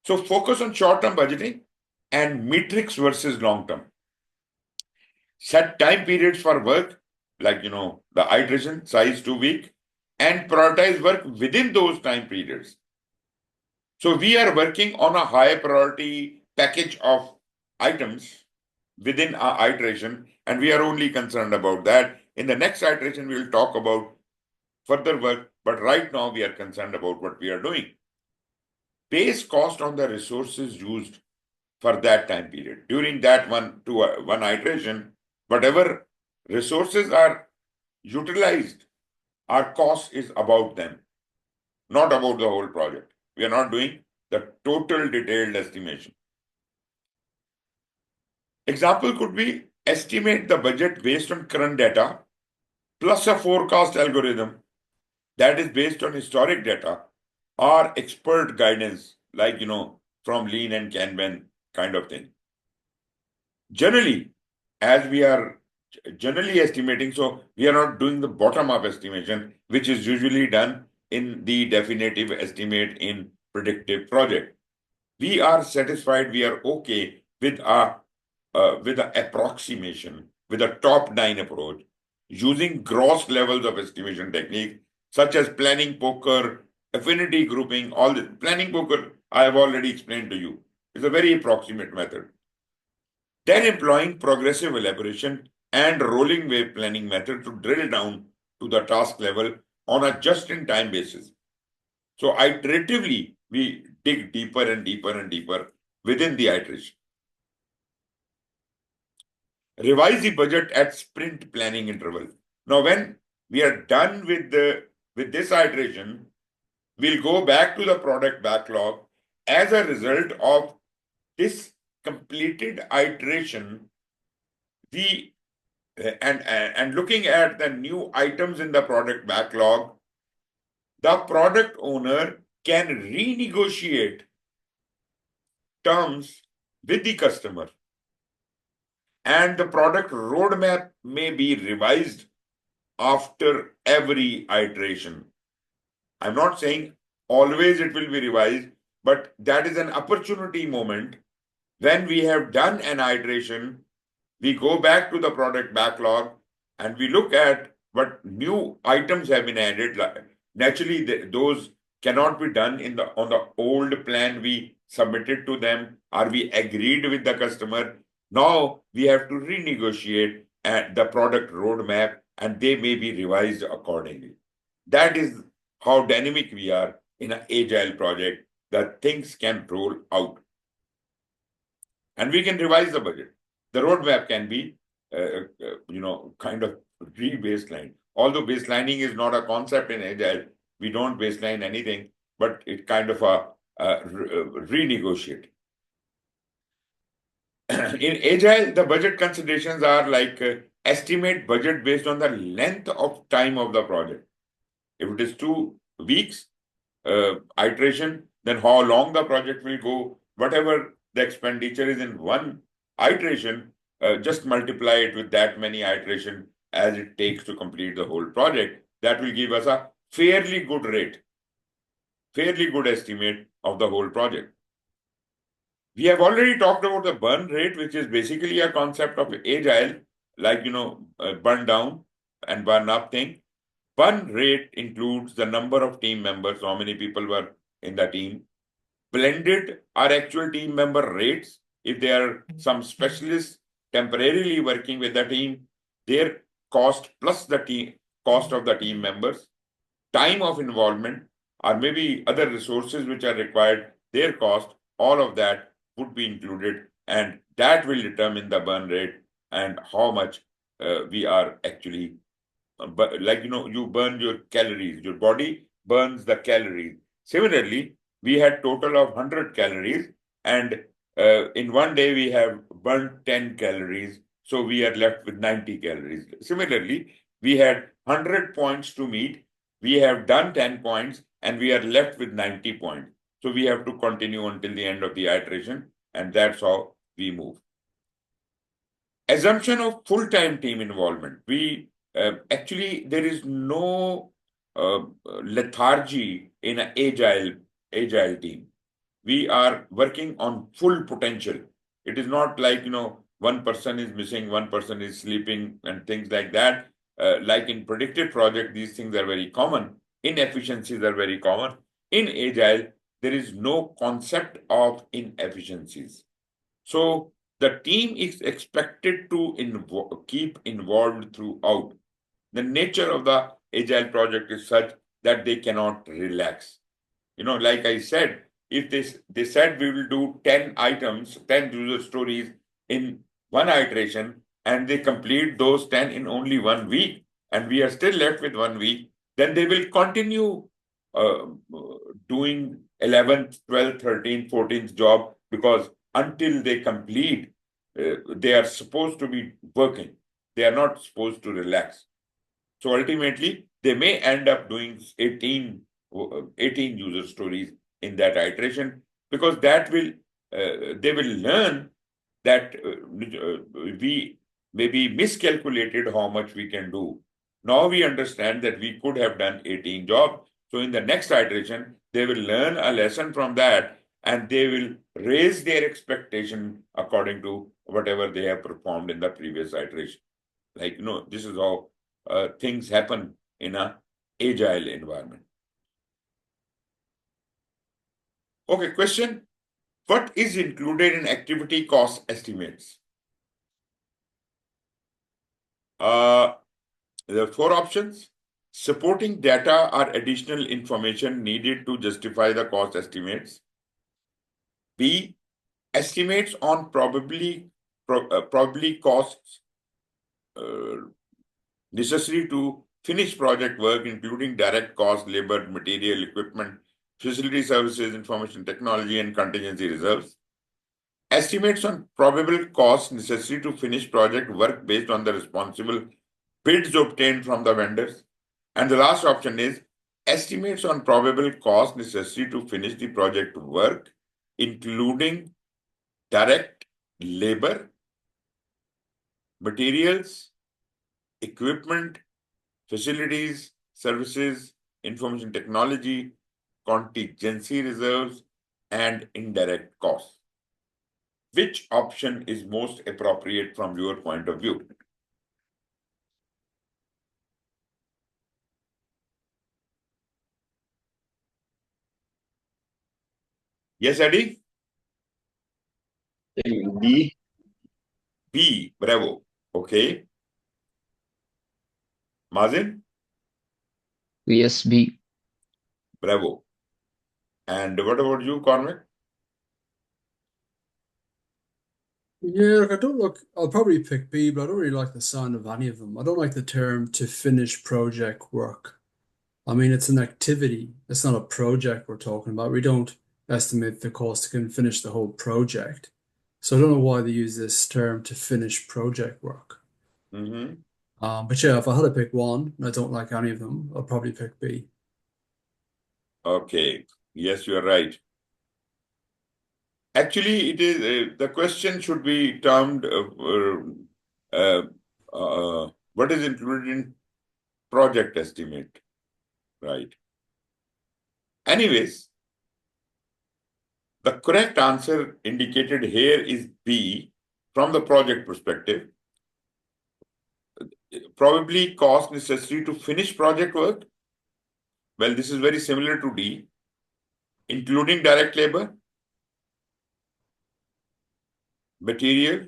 A: So focus on short-term budgeting and metrics versus long-term. Set time periods for work, like the iteration size 2 week, and prioritize work within those time periods. So we are working on a high priority package of items within our iteration, and we are only concerned about that. In the next iteration, we will talk about further work, but right now we are concerned about what we are doing. Base cost on the resources used for that time period. During that one iteration, whatever resources are utilized, our cost is about them, not about the whole project. We are not doing the total detailed estimation. Example could be estimate the budget based on current data plus a forecast algorithm that is based on historic data or expert guidance, like from Lean and Kanban kind of thing. Generally, as we are generally estimating, so we are not doing the bottom-up estimation, which is usually done in the definitive estimate in predictive project. We are satisfied, we are okay with the approximation, with a top-down approach, using gross levels of estimation technique, such as planning poker, affinity grouping, all this. Planning poker, I have already explained to you. It's a very approximate method. Then employing progressive elaboration and rolling wave planning method to drill down to the task level on a just-in-time basis. So iteratively, we dig deeper and deeper and deeper within the iteration. revise the budget at sprint planning interval. Now, when we are done with this iteration, we'll go back to the product backlog. As a result of this completed iteration, we and looking at the new items in the product backlog, the product owner can renegotiate terms with the customer, and the product roadmap may be revised after every iteration. I'm not saying always it will be revised, but that is an opportunity moment. When we have done an iteration, we go back to the product backlog and we look at what new items have been added. Naturally, those cannot be done on the old plan we submitted to them, or we agreed with the customer. Now we have to renegotiate the product roadmap, and they may be revised accordingly. That is how dynamic we are in an agile project, that things can roll out. And we can revise the budget. The roadmap can be, kind of re-baseline. Although baselining is not a concept in agile, we don't baseline anything, but it kind of renegotiate. In agile, the budget considerations are like estimate budget based on the length of time of the project. If it is 2 weeks iteration, then how long the project will go. Whatever the expenditure is in one iteration, just multiply it with that many iteration as it takes to complete the whole project. That will give us a fairly good rate, fairly good estimate of the whole project. We have already talked about the burn rate, which is basically a concept of agile, like, burn down and burn up thing. Burn rate includes the number of team members, how many people were in the team. Blended are actual team member rates. If there are some specialists temporarily working with the team, their cost plus the cost of the team members. Time of involvement, or maybe other resources which are required, their cost, all of that would be included, and that will determine the burn rate and how much we are actually, you burn your calories, your body burns the calories. Similarly, we had total of 100 calories, and in one day we have burned 10 calories, so we are left with 90 calories. Similarly, we had 100 points to meet, we have done 10 points, and we are left with 90 points. So we have to continue until the end of the iteration, and that's how we move. Assumption of full-time team involvement. Actually, there is no lethargy in an agile team. We are working on full potential. It is not like, one person is missing, one person is sleeping, and things like that. Like in predicted project, these things are very common. Inefficiencies are very common. In agile, there is no concept of inefficiencies. So the team is expected to keep involved throughout. The nature of the agile project is such that they cannot relax. Like I said, if they said we will do 10 items, 10 user stories in one iteration, and they complete those 10 in only 1 week, and we are still left with 1 week, then they will continue doing 11th, 12th, 13th, 14th job, because until they complete, they are supposed to be working. They are not supposed to relax. So ultimately, they may end up doing 18 user stories in that iteration, because that will they will learn that we maybe miscalculated how much we can do. Now we understand that we could have done 18 jobs. So in the next iteration, they will learn a lesson from that, and they will raise their expectation according to whatever they have performed in the previous iteration. This is how things happen in an agile environment. Okay, question. What is included in activity cost estimates? There are 4 options. Supporting data or additional information needed to justify the cost estimates. B, estimates on probably costs necessary to finish project work, including direct cost, labor, material, equipment, facility services, information technology, and contingency reserves. Estimates on probable costs necessary to finish project work based on the responsible bids obtained from the vendors. And the last option is estimates on probable costs necessary to finish the project work, including direct labor, materials, equipment, facilities, services, information technology, contingency reserves, and indirect costs. Which option is most appropriate from your point of view? Yes, Eddie?
B: I think B.
A: B, bravo. Okay. Mazin?
C: Yes, B.
A: Bravo. And what about you, Cormac?
D: Yeah, look, I'll probably pick B, but I don't really like the sound of any of them. I don't like the term to finish project work. I mean, it's an activity. It's not a project we're talking about. We don't estimate the cost to finish the whole project. So I don't know why they use this term to finish project work.
A: Mm-hmm.
D: But yeah, if I had to pick one, and I don't like any of them, I'll probably pick B.
A: Okay. Yes, you are right. Actually, it is the question should be termed what is included in project estimate, right? Anyways, the correct answer indicated here is B from the project perspective. Probably cost necessary to finish project work. Well, this is very similar to D, including direct labor, material.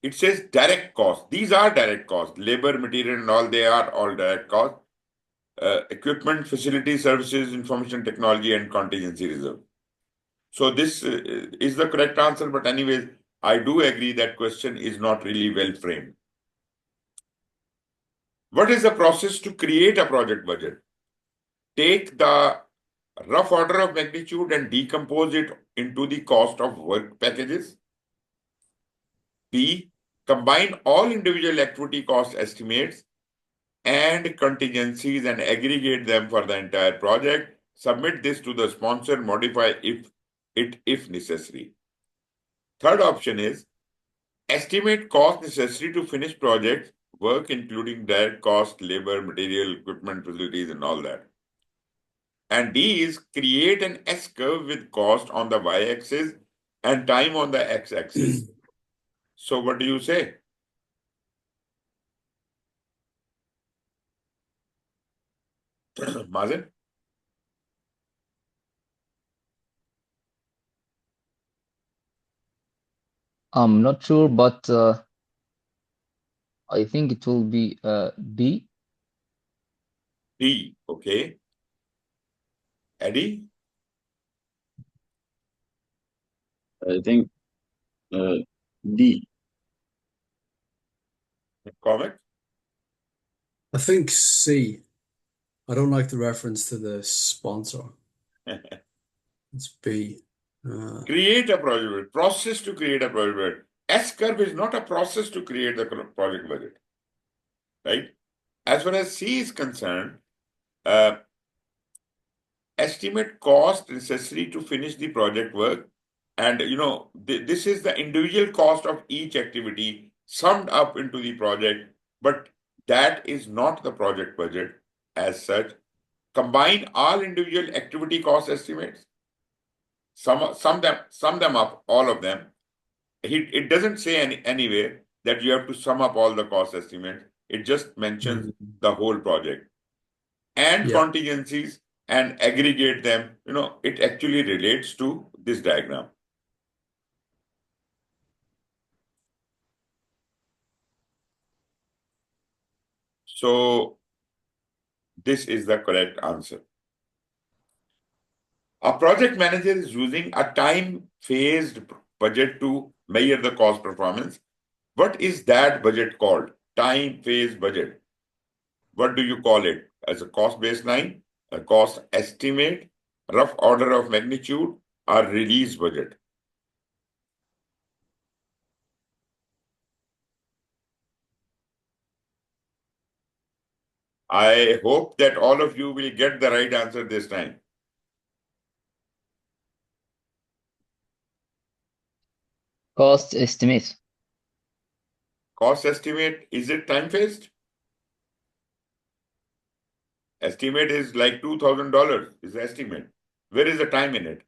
A: It says direct cost. These are direct costs. Labor, material, and all, they are all direct costs. Equipment, facility, services, information technology, and contingency reserve. So this is the correct answer. But anyways, I do agree that question is not really well framed. What is the process to create a project budget? Take the rough order of magnitude and decompose it into the cost of work packages. B, combine all individual activity cost estimates and contingencies and aggregate them for the entire project. Submit this to the sponsor, modify if necessary. Third option is estimate cost necessary to finish project work, including direct cost, labor, material, equipment, facilities, and all that. And D is create an S-curve with cost on the y-axis and time on the x-axis. So what do you say? Mazen?
C: I'm not sure, but I think it will be B.
A: D, okay. Eddie?
B: I think D.
A: Comment?
D: I think C. I don't like the reference to the sponsor. It's B.
A: Create a project budget. Process to create a project budget. S-curve is not a process to create the project budget, right? As far as C is concerned, estimate cost necessary to finish the project work. And, this is the individual cost of each activity summed up into the project, but that is not the project budget as such. Combine all individual activity cost estimates, sum them up, all of them. It doesn't say anywhere that you have to sum up all the cost estimates. It just mentions the whole project. And
D: Yeah.
A: contingencies and aggregate them. It actually relates to this diagram. So this is the correct answer. A project manager is using a time-phased budget to measure the cost performance. What is that budget called? Time phase budget. What do you call it? As a cost baseline, a cost estimate, rough order of magnitude, or release budget? I hope that all of you will get the right answer this time.
C: Cost estimate.
A: Cost estimate, is it time phased? Estimate is like $2,000 is the estimate. Where is the time in it?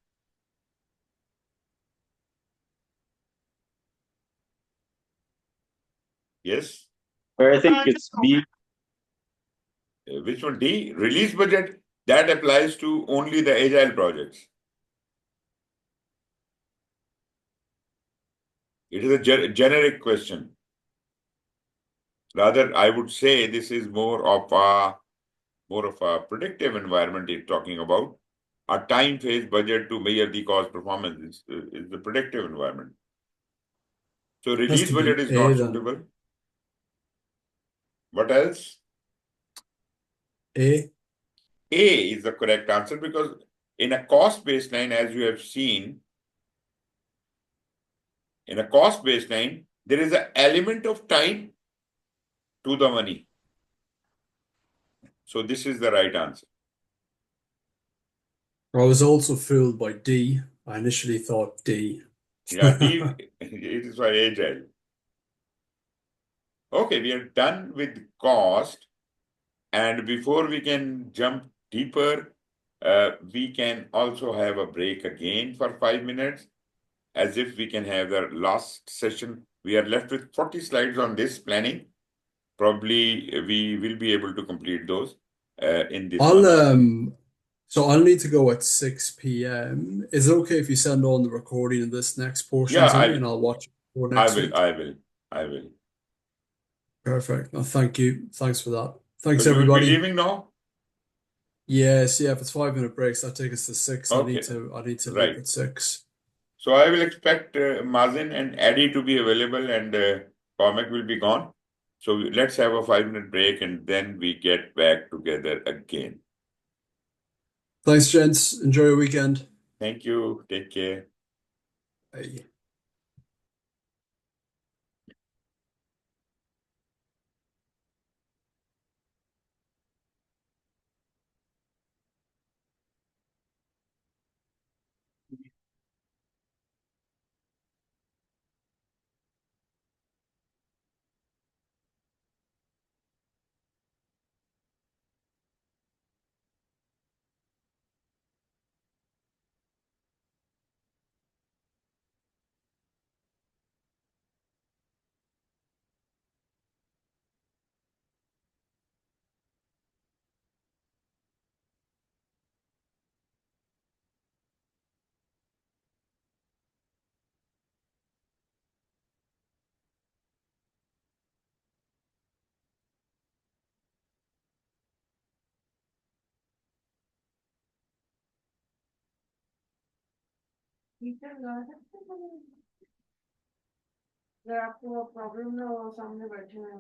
A: Yes.
B: I think it's B.
A: Which one? D? Release budget. That applies to only the agile projects. It is a generic question. Rather, I would say this is more of a predictive environment it's talking about. A time phase budget to measure the cost performance is the predictive environment. So
D: Has
A: release
D: to be
A: budget is
D: A
A: not
D: then.
A: suitable. What else?
D: A.
A: A is the correct answer because in a cost baseline, as you have seen, in a cost baseline, there is an element of time to the money. So this is the right answer.
D: I was also fooled by D. I initially thought D.
A: Yeah, D, it is for agile. Okay, we are done with cost. And before we can jump deeper, we can also have a break again for 5 minutes, as if we can have the last session. We are left with 40 slides on this planning. Probably we will be able to complete those in this one hour.
D: So I'll need to go at 6 p.m. Is it okay if you send on the recording of this next portion
A: Yeah,
D: to me and I'll watch it for
A: I
D: next
A: will,
D: week?
A: I will.
D: Perfect. Well, thank you. Thanks for that. Thanks,
A: So you will be
D: everybody.
A: leaving now?
D: Yes, yeah, if it's 5 minute breaks, that take us to 6. I need
A: Okay,
D: to leave
A: right.
D: at 6.
A: So I will expect Mazin and Addy to be available and Cormac will be gone. So let's have a 5 minute break and then we get back together again.
D: Thanks, gents. Enjoy your weekend.
A: Thank you. Take care.
D: Bye.
E: अगर आपको problem ना हो सामने बैठे हैं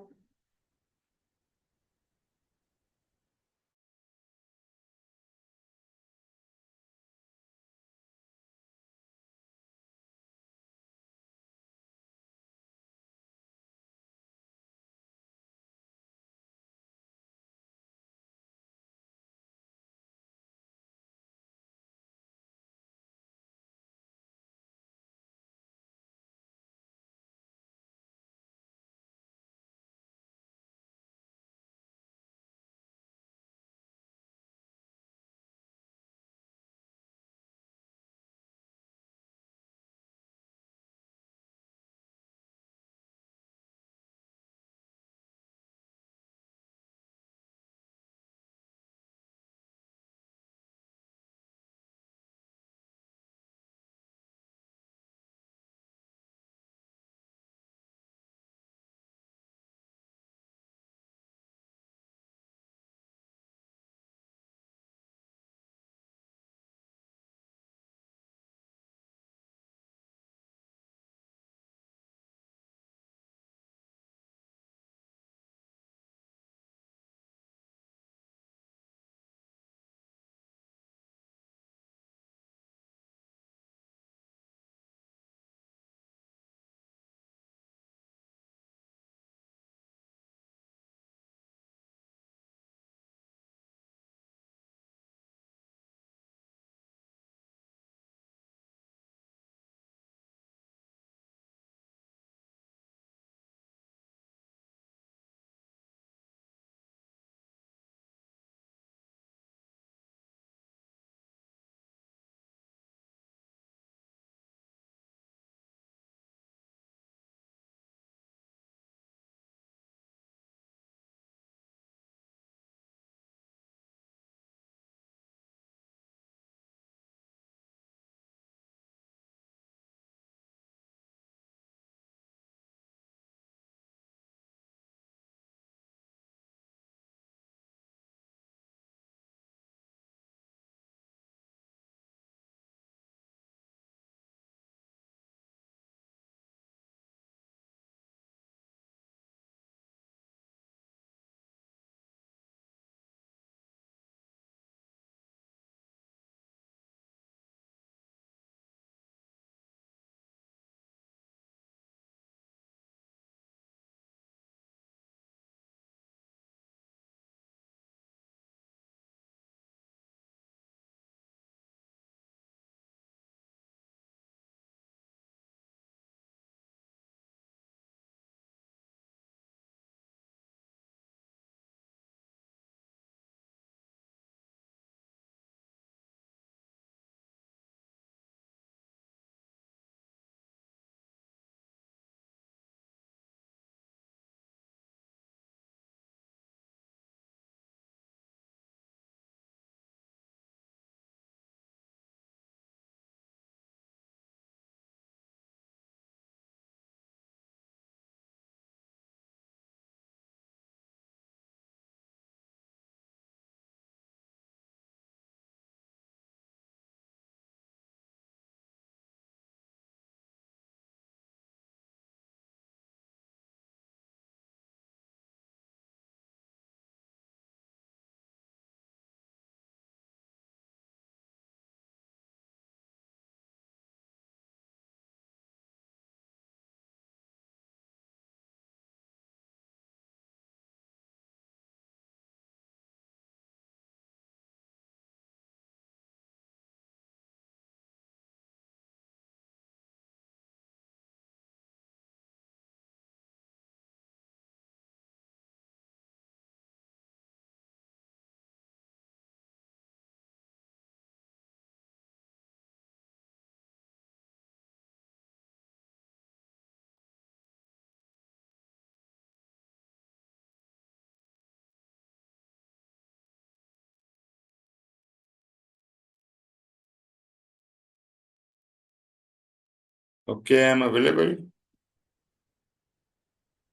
A: Okay, I'm available.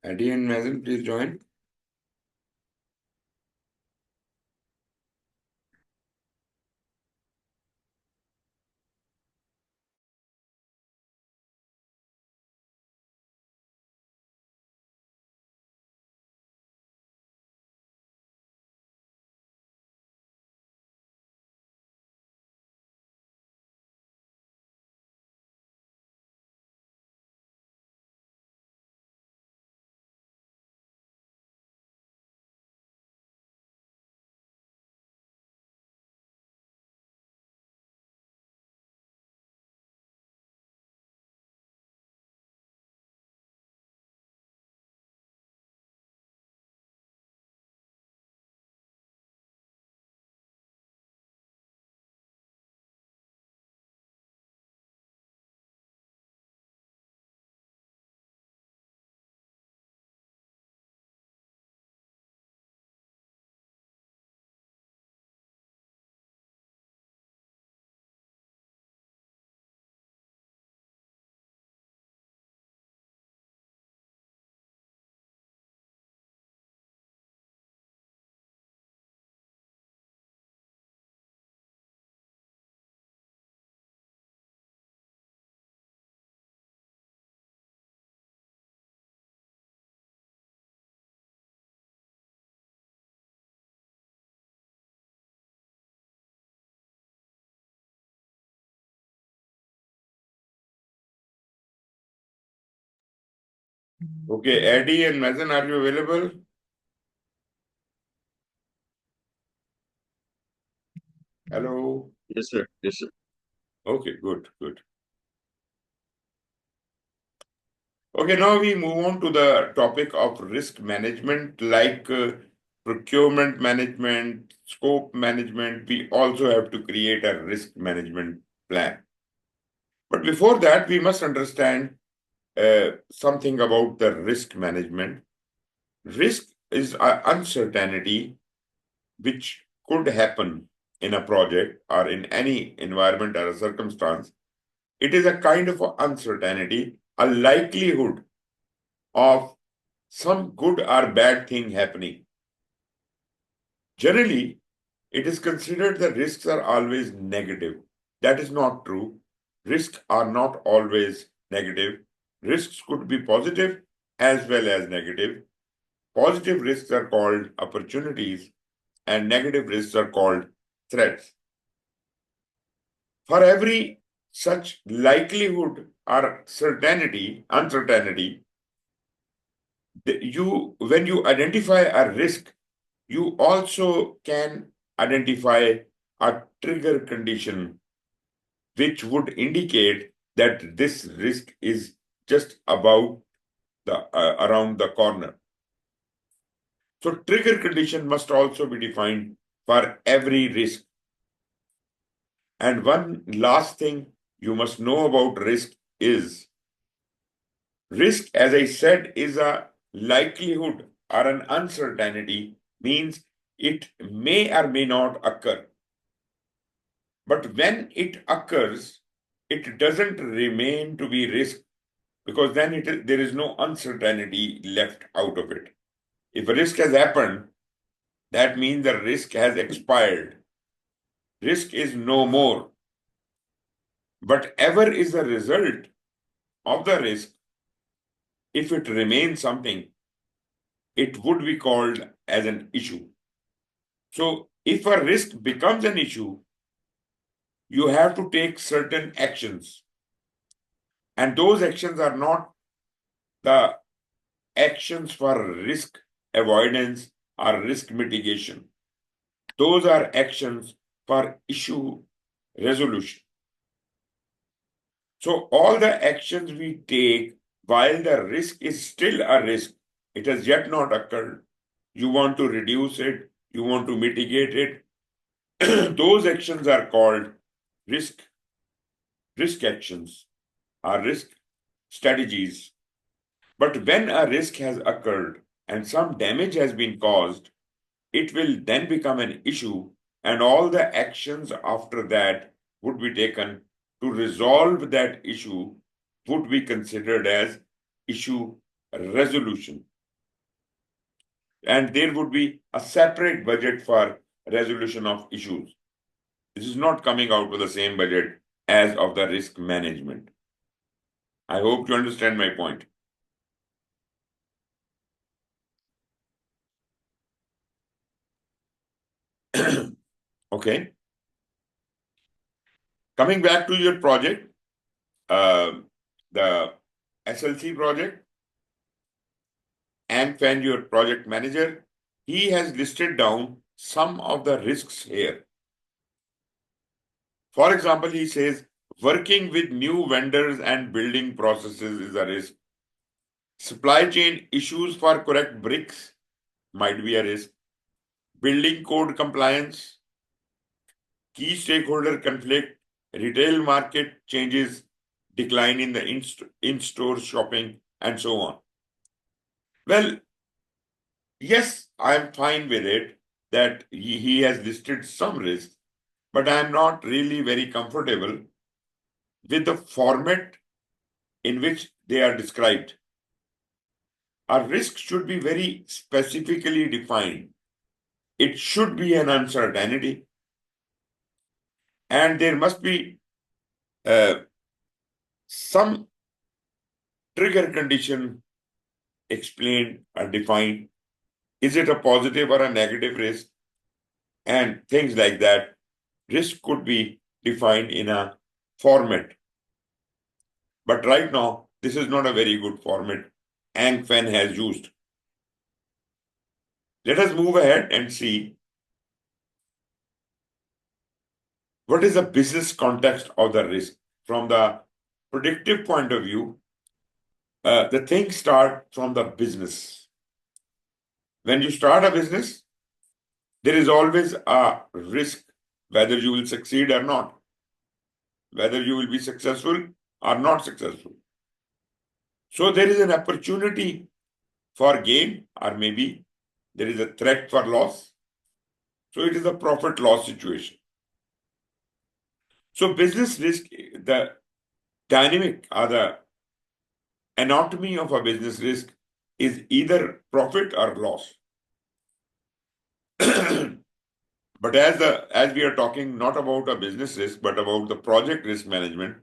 A: Adi and Mazen, please join. Okay, Adi and Mazen, are you available? Hello.
B: Yes, sir. Yes, sir.
A: Okay, good, good. Okay, now we move on to the topic of risk management, like procurement management, scope management. We also have to create a risk management plan. But before that, we must understand something about the risk management. Risk is an uncertainty which could happen in a project or in any environment or a circumstance. It is a kind of uncertainty, a likelihood of some good or bad thing happening. Generally, it is considered that risks are always negative. That is not true. Risks are not always negative. Risks could be positive as well as negative. Positive risks are called opportunities and negative risks are called threats. For every such likelihood or uncertainty, when you identify a risk, you also can identify a trigger condition which would indicate that this risk is just about around the corner. So trigger condition must also be defined for every risk. And one last thing you must know about risk is risk, as I said, is a likelihood or an uncertainty, means it may or may not occur. But when it occurs, it doesn't remain to be risk because then there is no uncertainty left out of it. If a risk has happened, that means the risk has expired. Risk is no more. Whatever is the result of the risk, if it remains something, it would be called as an issue. So if a risk becomes an issue, you have to take certain actions. And those actions are not the actions for risk avoidance or risk mitigation. Those are actions for issue resolution. So all the actions we take while the risk is still a risk, it has yet not occurred. You want to reduce it, you want to mitigate it. Those actions are called risk actions or risk strategies. But when a risk has occurred and some damage has been caused, it will then become an issue, and all the actions after that would be taken to resolve that issue would be considered as issue resolution. And there would be a separate budget for resolution of issues. This is not coming out of the same budget as of the risk management. I hope you understand my point. Okay. Coming back to your project, the SLC project, and Fan, your project manager, he has listed down some of the risks here. For example, he says, working with new vendors and building processes is a risk. Supply chain issues for correct bricks might be a risk. Building code compliance, key stakeholder conflict, retail market changes, decline in the in-store shopping, and so on. Well, yes, I'm fine with it that he has listed some risks, but I'm not really very comfortable with the format in which they are described. Our risk should be very specifically defined. It should be an uncertainty, and there must be some trigger condition explained or defined. Is it a positive or a negative risk? And things like that. Risk could be defined in a format. But right now, this is not a very good format Fan has used. Let us move ahead and see what is the business context of the risk. From the predictive point of view, the things start from the business. When you start a business, there is always a risk whether you will succeed or not, whether you will be successful or not successful. So there is an opportunity for gain, or maybe there is a threat for loss. So it is a profit-loss situation. So business risk, the dynamic or the anatomy of a business risk is either profit or loss. But as we are talking not about a business risk, but about the project risk management,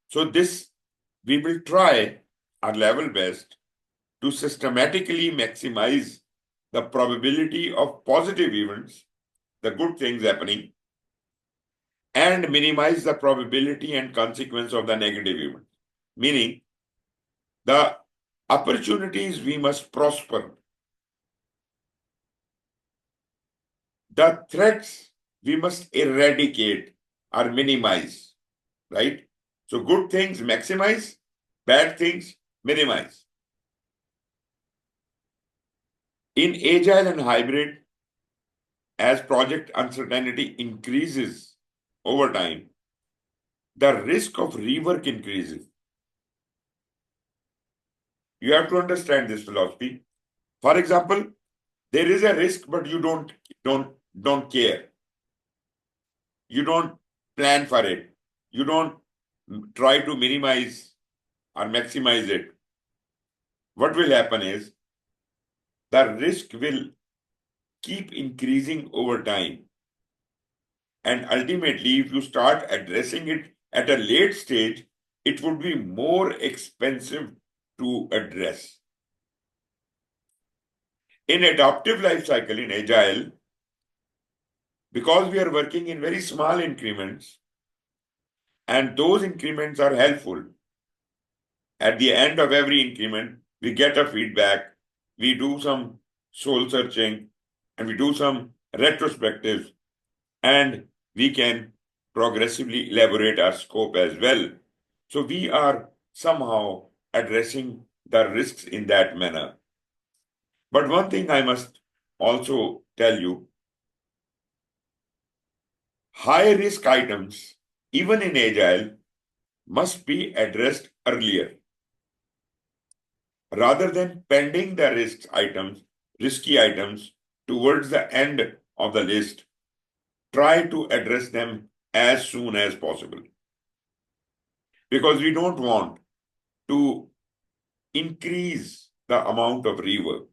A: so this we will try our level best to systematically maximize the probability of positive events, the good things happening, and minimize the probability and consequence of the negative events. Meaning, the opportunities we must prosper, the threats we must eradicate or minimize, right? So good things maximize, bad things minimize. In agile and hybrid, as project uncertainty increases over time, the risk of rework increases. You have to understand this philosophy. For example, there is a risk, but you don't care. You don't plan for it. You don't try to minimize or maximize it. What will happen is the risk will keep increasing over time. And ultimately, if you start addressing it at a late stage, it would be more expensive to address. In adaptive life cycle, in agile, because we are working in very small increments, and those increments are helpful. At the end of every increment, we get a feedback, we do some soul searching, and we do some retrospectives, and we can progressively elaborate our scope as well. So we are somehow addressing the risks in that manner. But one thing I must also tell you, high risk items, even in agile, must be addressed earlier. Rather than pending the risky items towards the end of the list, try to address them as soon as possible. Because we don't want to increase the amount of rework.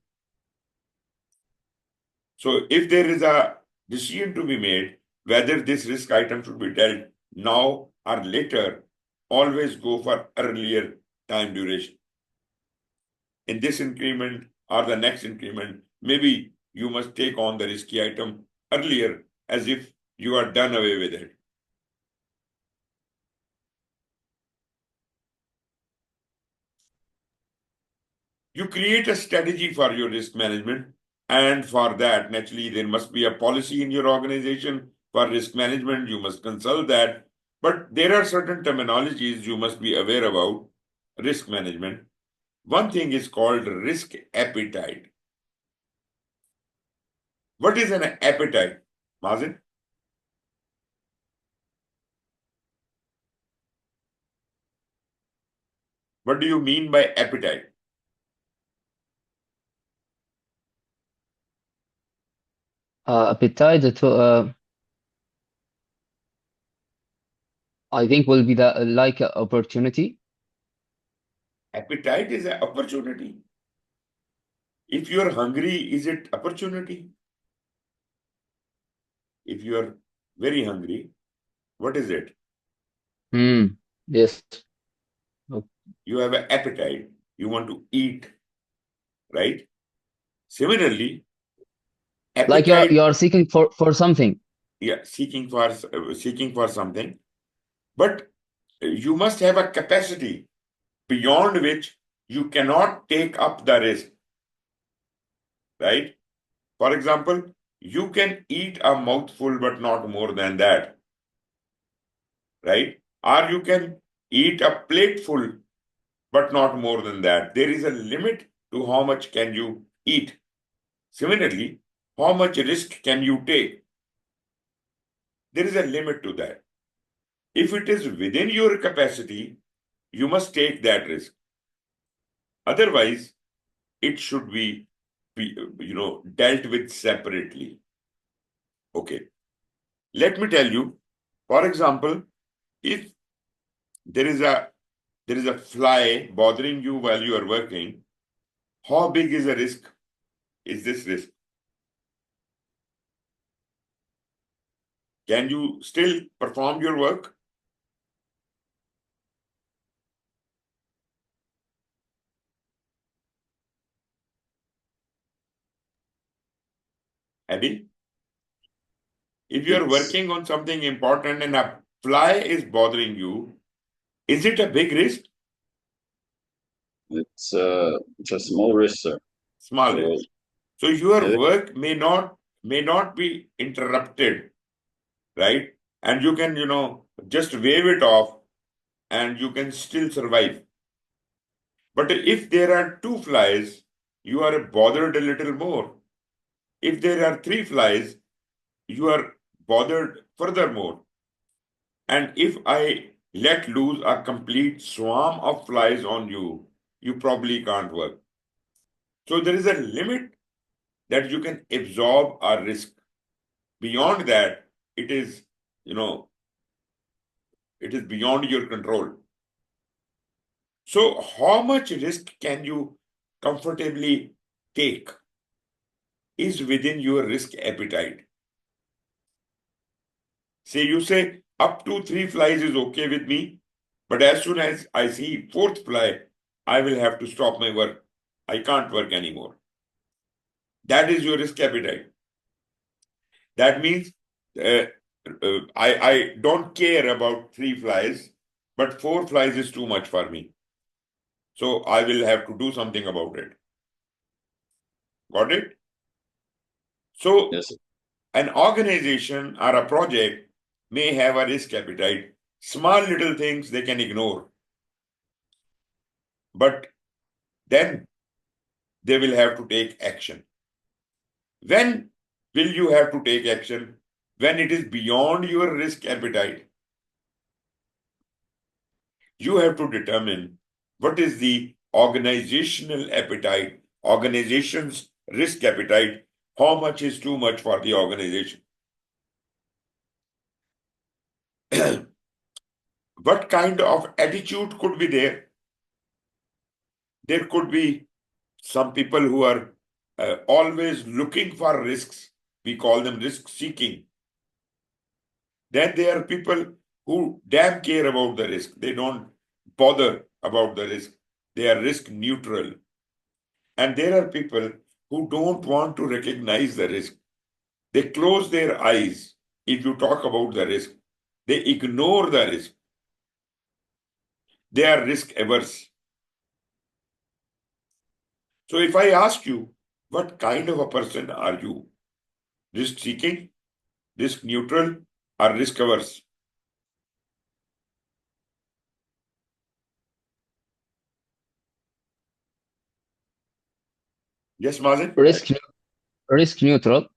A: So if there is a decision to be made whether this risk item should be dealt now or later, always go for earlier time duration. In this increment or the next increment, maybe you must take on the risky item earlier as if you are done away with it. You create a strategy for your risk management, and for that, naturally, there must be a policy in your organization for risk management. You must consult that. But there are certain terminologies you must be aware about risk management. One thing is called risk appetite. What is an appetite, Mazen? What do you mean by appetite?
C: Appetite, I think will be the like opportunity.
A: Appetite is an opportunity. If you are hungry, is it opportunity? If you are very hungry, what is it?
C: Yes.
A: You have an appetite. You want to eat, right? Similarly,
C: Like
A: appetite,
C: you're seeking for something.
A: yeah, seeking for something, but you must have a capacity beyond which you cannot take up the risk, right? For example, you can eat a mouthful, but not more than that, right? Or you can eat a plateful, but not more than that. There is a limit to how much can you eat. Similarly, how much risk can you take? There is a limit to that. If it is within your capacity, you must take that risk. Otherwise, it should be dealt with separately. Okay. Let me tell you, for example, if there is a fly bothering you while you are working, how big is the risk? Is this risk? Can you still perform your work? Abby? If you are
B: It's
A: working on something important and a fly is bothering you, is it a big risk?
B: it's a small risk, sir.
A: Small
B: So
A: risk. So your
B: yeah,
A: work may not be interrupted, right? And you can, just wave it off and you can still survive. But if there are two flies, you are bothered a little more. If there are three flies, you are bothered furthermore. And if I let loose a complete swarm of flies on you, you probably can't work. So there is a limit that you can absorb a risk. Beyond that, it is, it is beyond your control. So how much risk can you comfortably take is within your risk appetite. Say you say up to 3 flies is okay with me, but as soon as I see 4th fly, I will have to stop my work. I can't work anymore. That is your risk appetite. That means I don't care about 3 flies, but 4 flies is too much for me. So I will have to do something about it. Got it? So
B: yes,
A: an organization or a project may have a risk appetite. Small little things they can ignore. But then they will have to take action. When will you have to take action? When it is beyond your risk appetite. You have to determine what is the organizational appetite, organization's risk appetite, how much is too much for the organization. What kind of attitude could be there? There could be some people who are always looking for risks. We call them risk seeking. Then there are people who damn care about the risk. They don't bother about the risk. They are risk neutral. And there are people who don't want to recognize the risk. They close their eyes if you talk about the risk. They ignore the risk. They are risk averse. So if I ask you, what kind of a person are you? Risk seeking, risk neutral, or risk averse? Yes, Mazen?
C: Risk neutral,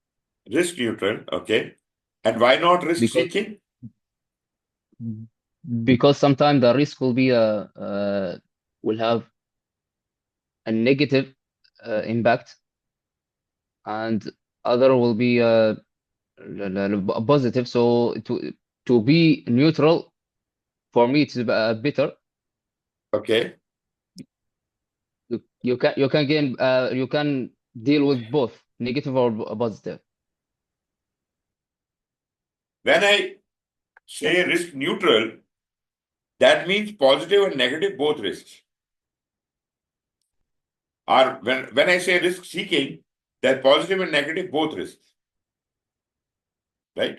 A: Risk neutral, okay. And why not risk
C: because
A: seeking?
C: sometimes the risk will be will have a negative impact, and other will be positive. So to be neutral, for me, it's better.
A: Okay.
C: You can deal with both negative or positive.
A: When I say risk neutral, that means positive and negative both risks. Or when I say risk seeking, that positive and negative both risks. Right?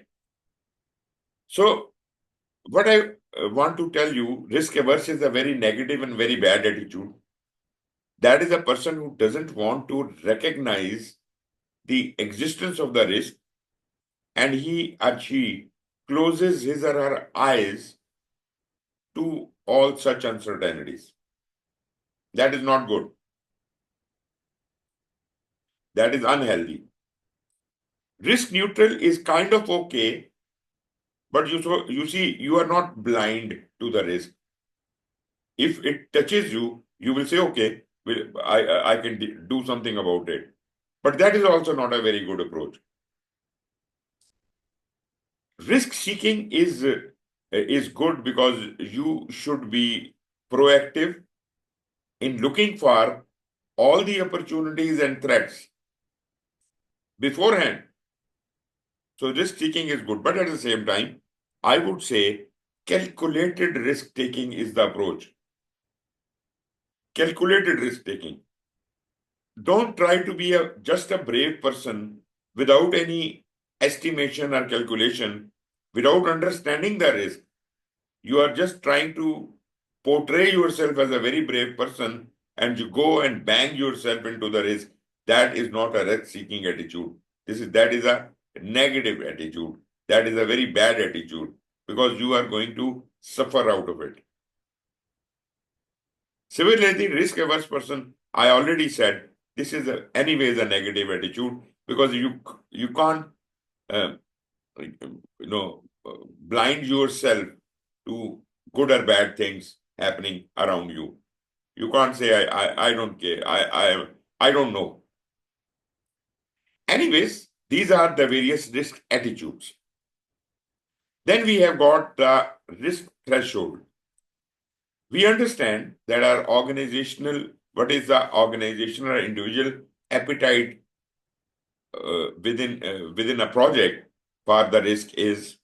A: So what I want to tell you, risk averse is a very negative and very bad attitude. That is a person who doesn't want to recognize the existence of the risk, and he or she closes his or her eyes to all such uncertainties. That is not good. That is unhealthy. Risk neutral is kind of okay, but you see, you are not blind to the risk. If it touches you, you will say, okay, I can do something about it. But that is also not a very good approach. Risk seeking is good because you should be proactive in looking for all the opportunities and threats beforehand. So risk taking is good, but at the same time, I would say calculated risk taking is the approach. Calculated risk taking. Don't try to be just a brave person without any estimation or calculation, without understanding the risk. You are just trying to portray yourself as a very brave person, and you go and bang yourself into the risk. That is not a risk-seeking attitude. That is a negative attitude. That is a very bad attitude because you are going to suffer out of it. Similarly, risk-averse person, I already said, this is anyways a negative attitude because you can't blind yourself to good or bad things happening around you. You can't say I don't care. I don't know. Anyways, these are the various risk attitudes. Then we have got the risk threshold. We understand that what is the organizational or individual appetite within a project for the risk is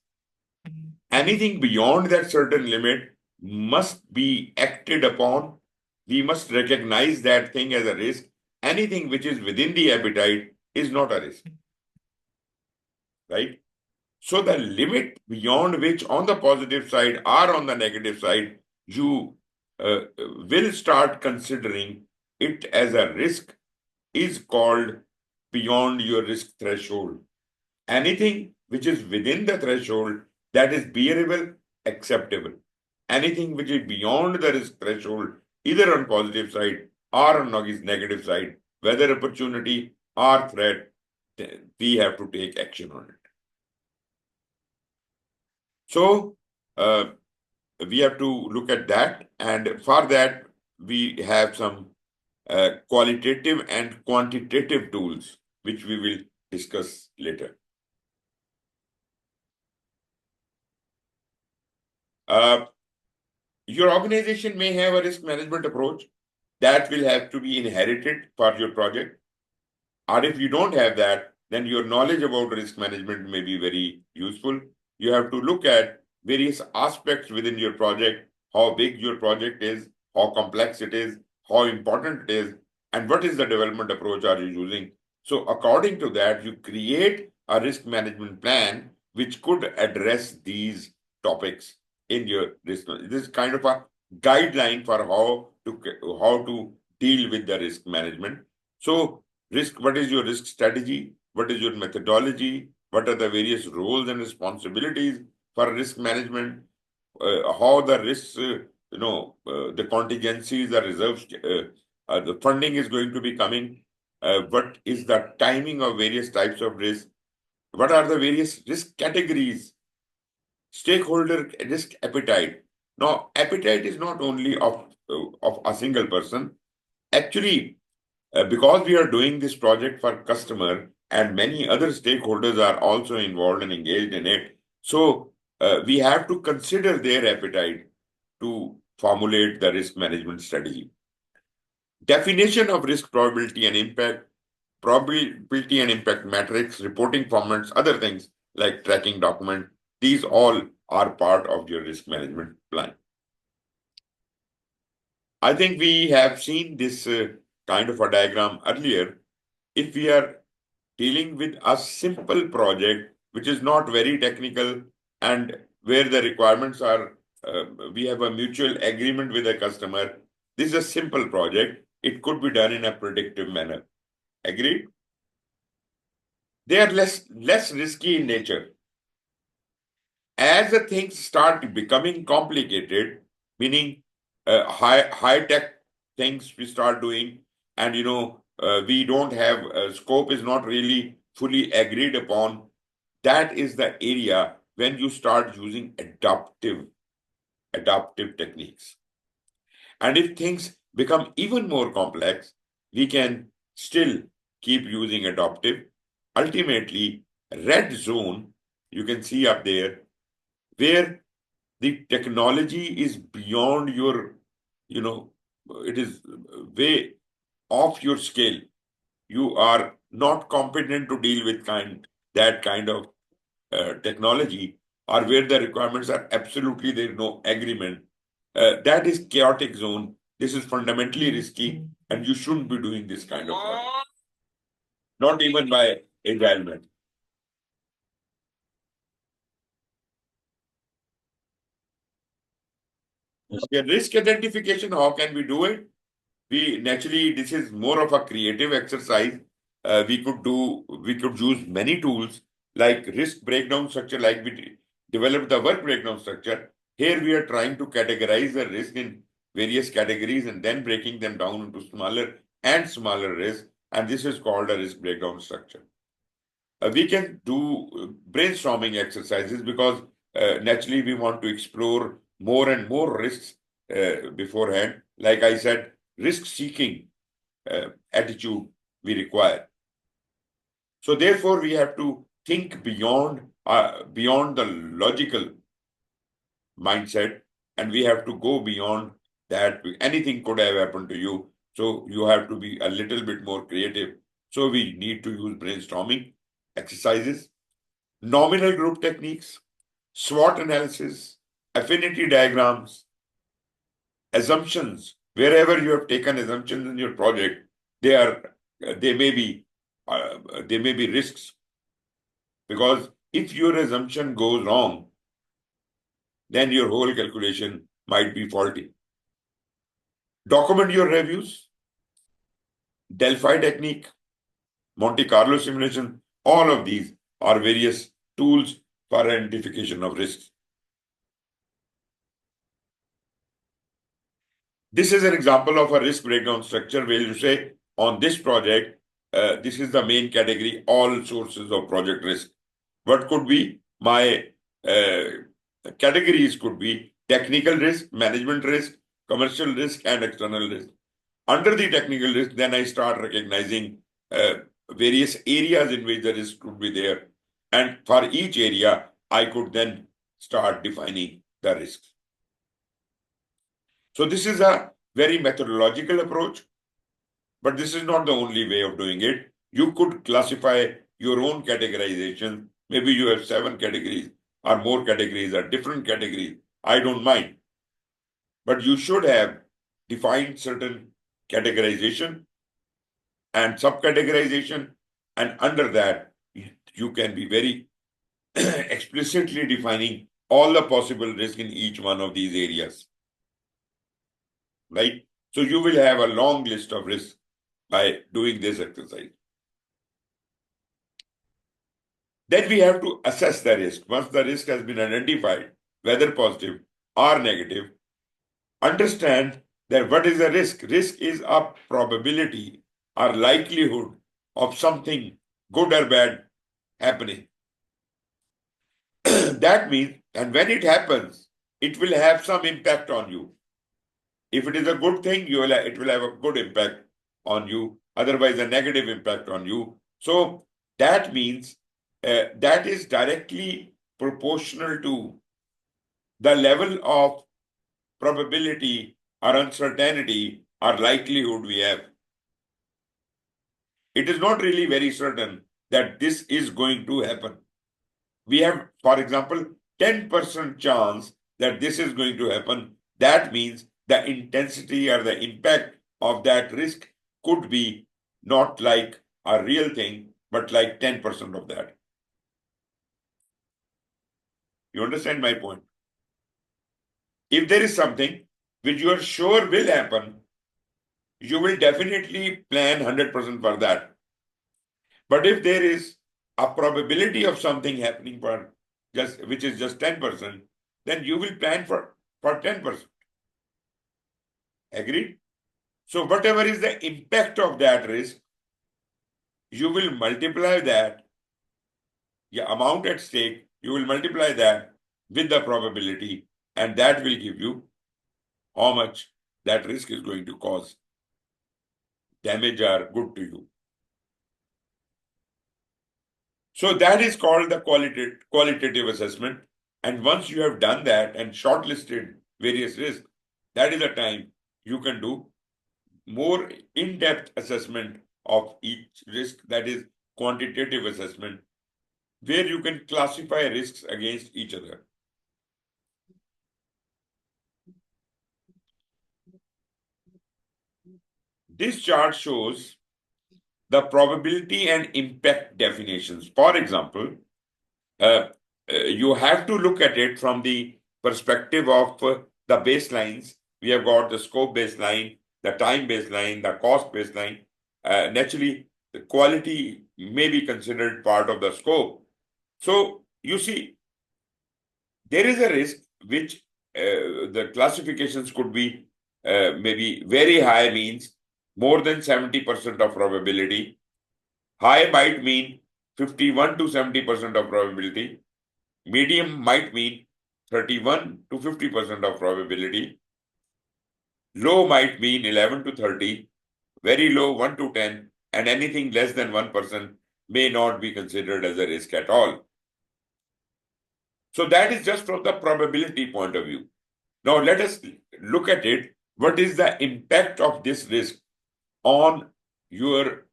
A: anything beyond that certain limit must be acted upon. We must recognize that thing as a risk. Anything which is within the appetite is not a risk. Right? So the limit beyond which on the positive side or on the negative side, you will start considering it as a risk is called beyond your risk threshold. Anything which is within the threshold that is bearable, acceptable. Anything which is beyond the risk threshold, either on positive side or on negative side, whether opportunity or threat, we have to take action on it. So we have to look at that, and for that we have some qualitative and quantitative tools which we will discuss later. Your organization may have a risk management approach. that will have to be inherited for your project. Or if you don't have that, then your knowledge about risk management may be very useful. You have to look at various aspects within your project, how big your project is, how complex it is, how important it is, and what is the development approach are you using. So according to that, you create a risk management plan which could address these topics in your risk. This is kind of a guideline for how to deal with the risk management. So risk, what is your risk strategy? What is your methodology? What are the various roles and responsibilities for risk management? How the risks, the contingencies, the reserves, the funding is going to be coming. What is the timing of various types of risk? What are the various risk categories? Stakeholder risk appetite. Now, appetite is not only of a single person. Actually, because we are doing this project for customer and many other stakeholders are also involved and engaged in it. So we have to consider their appetite to formulate the risk management strategy. Definition of risk probability and impact metrics, reporting formats, other things like tracking document, these all are part of your risk management plan. I think we have seen this kind of a diagram earlier. If we are dealing with a simple project, which is not very technical and where the requirements are, we have a mutual agreement with the customer. This is a simple project. It could be done in a predictive manner. Agreed? They are less risky in nature. As the things start becoming complicated, meaning high tech things we start doing, and we don't have scope is not really fully agreed upon. That is the area when you start using adaptive techniques. And if things become even more complex, we can still keep using adaptive. Ultimately, red zone, you can see up there, where the technology is beyond your, it is way off your scale. You are not competent to deal with that kind of technology, or where the requirements are absolutely there is no agreement. That is chaotic zone. This is fundamentally risky, and you shouldn't be doing this kind of work. Not even by agile method. Okay, risk identification, how can we do it? This is more of a creative exercise. We could use many tools like risk breakdown structure, like we developed the work breakdown structure. Here we are trying to categorize the risk in various categories and then breaking them down into smaller and smaller risks. And this is called a risk breakdown structure. We can do brainstorming exercises because naturally we want to explore more and more risks beforehand. Like I said, risk-seeking attitude we require. So therefore, we have to think beyond the logical mindset, and we have to go beyond that. Anything could have happened to you, so you have to be a little bit more creative. So we need to use brainstorming exercises, nominal group techniques, SWOT analysis, affinity diagrams, assumptions. Wherever you have taken assumptions in your project, they may be risks, because if your assumption goes wrong, then your whole calculation might be faulty. Document your reviews, Delphi technique, Monte Carlo simulation. All of these are various tools for identification of risks. This is an example of a risk breakdown structure where you say, on this project, this is the main category, all sources of project risk. What could be my categories? Could be technical risk, management risk, commercial risk, and external risk. Under the technical risk, then I start recognizing various areas in which the risk could be there. And for each area, I could then start defining the risks. So this is a very methodological approach, but this is not the only way of doing it. You could classify your own categorization. Maybe you have 7 categories or more categories or different categories. I don't mind. But you should have defined certain categorization and subcategorization, and under that, you can be very explicitly defining all the possible risk in each one of these areas. Right? So you will have a long list of risks by doing this exercise. Then we have to assess the risk. Once the risk has been identified, whether positive or negative, understand that what is the risk? Risk is a probability or likelihood of something good or bad happening. That means, and when it happens, it will have some impact on you. If it is a good thing, it will have a good impact on you. Otherwise, a negative impact on you. So that means that is directly proportional to the level of probability or uncertainty or likelihood we have. It is not really very certain that this is going to happen. We have, for example, 10% chance that this is going to happen. That means the intensity or the impact of that risk could be not like a real thing, but like 10% of that. You understand my point? If there is something which you are sure will happen, you will definitely plan 100% for that. But if there is a probability of something happening which is just 10%, then you will plan for 10%. Agreed? So whatever is the impact of that risk, you will multiply that, the amount at stake, you will multiply that with the probability, and that will give you how much that risk is going to cause damage or good to you. So that is called the qualitative assessment. And once you have done that and shortlisted various risks, that is the time you can do more in-depth assessment of each risk, that is quantitative assessment, where you can classify risks against each other. This chart shows the probability and impact definitions. For example, you have to look at it from the perspective of the baselines. We have got the scope baseline, the time baseline, the cost baseline. Naturally, the quality may be considered part of the scope. So you see, there is a risk which the classifications could be maybe very high, means more than 70% of probability. High might mean 51 to 70% of probability. Medium might mean 31 to 50% of probability. Low might mean 11 to 30. Very low, 1 to 10. And anything less than 1% may not be considered as a risk at all. So that is just from the probability point of view. Now let us look at it. What is the impact of this risk on your,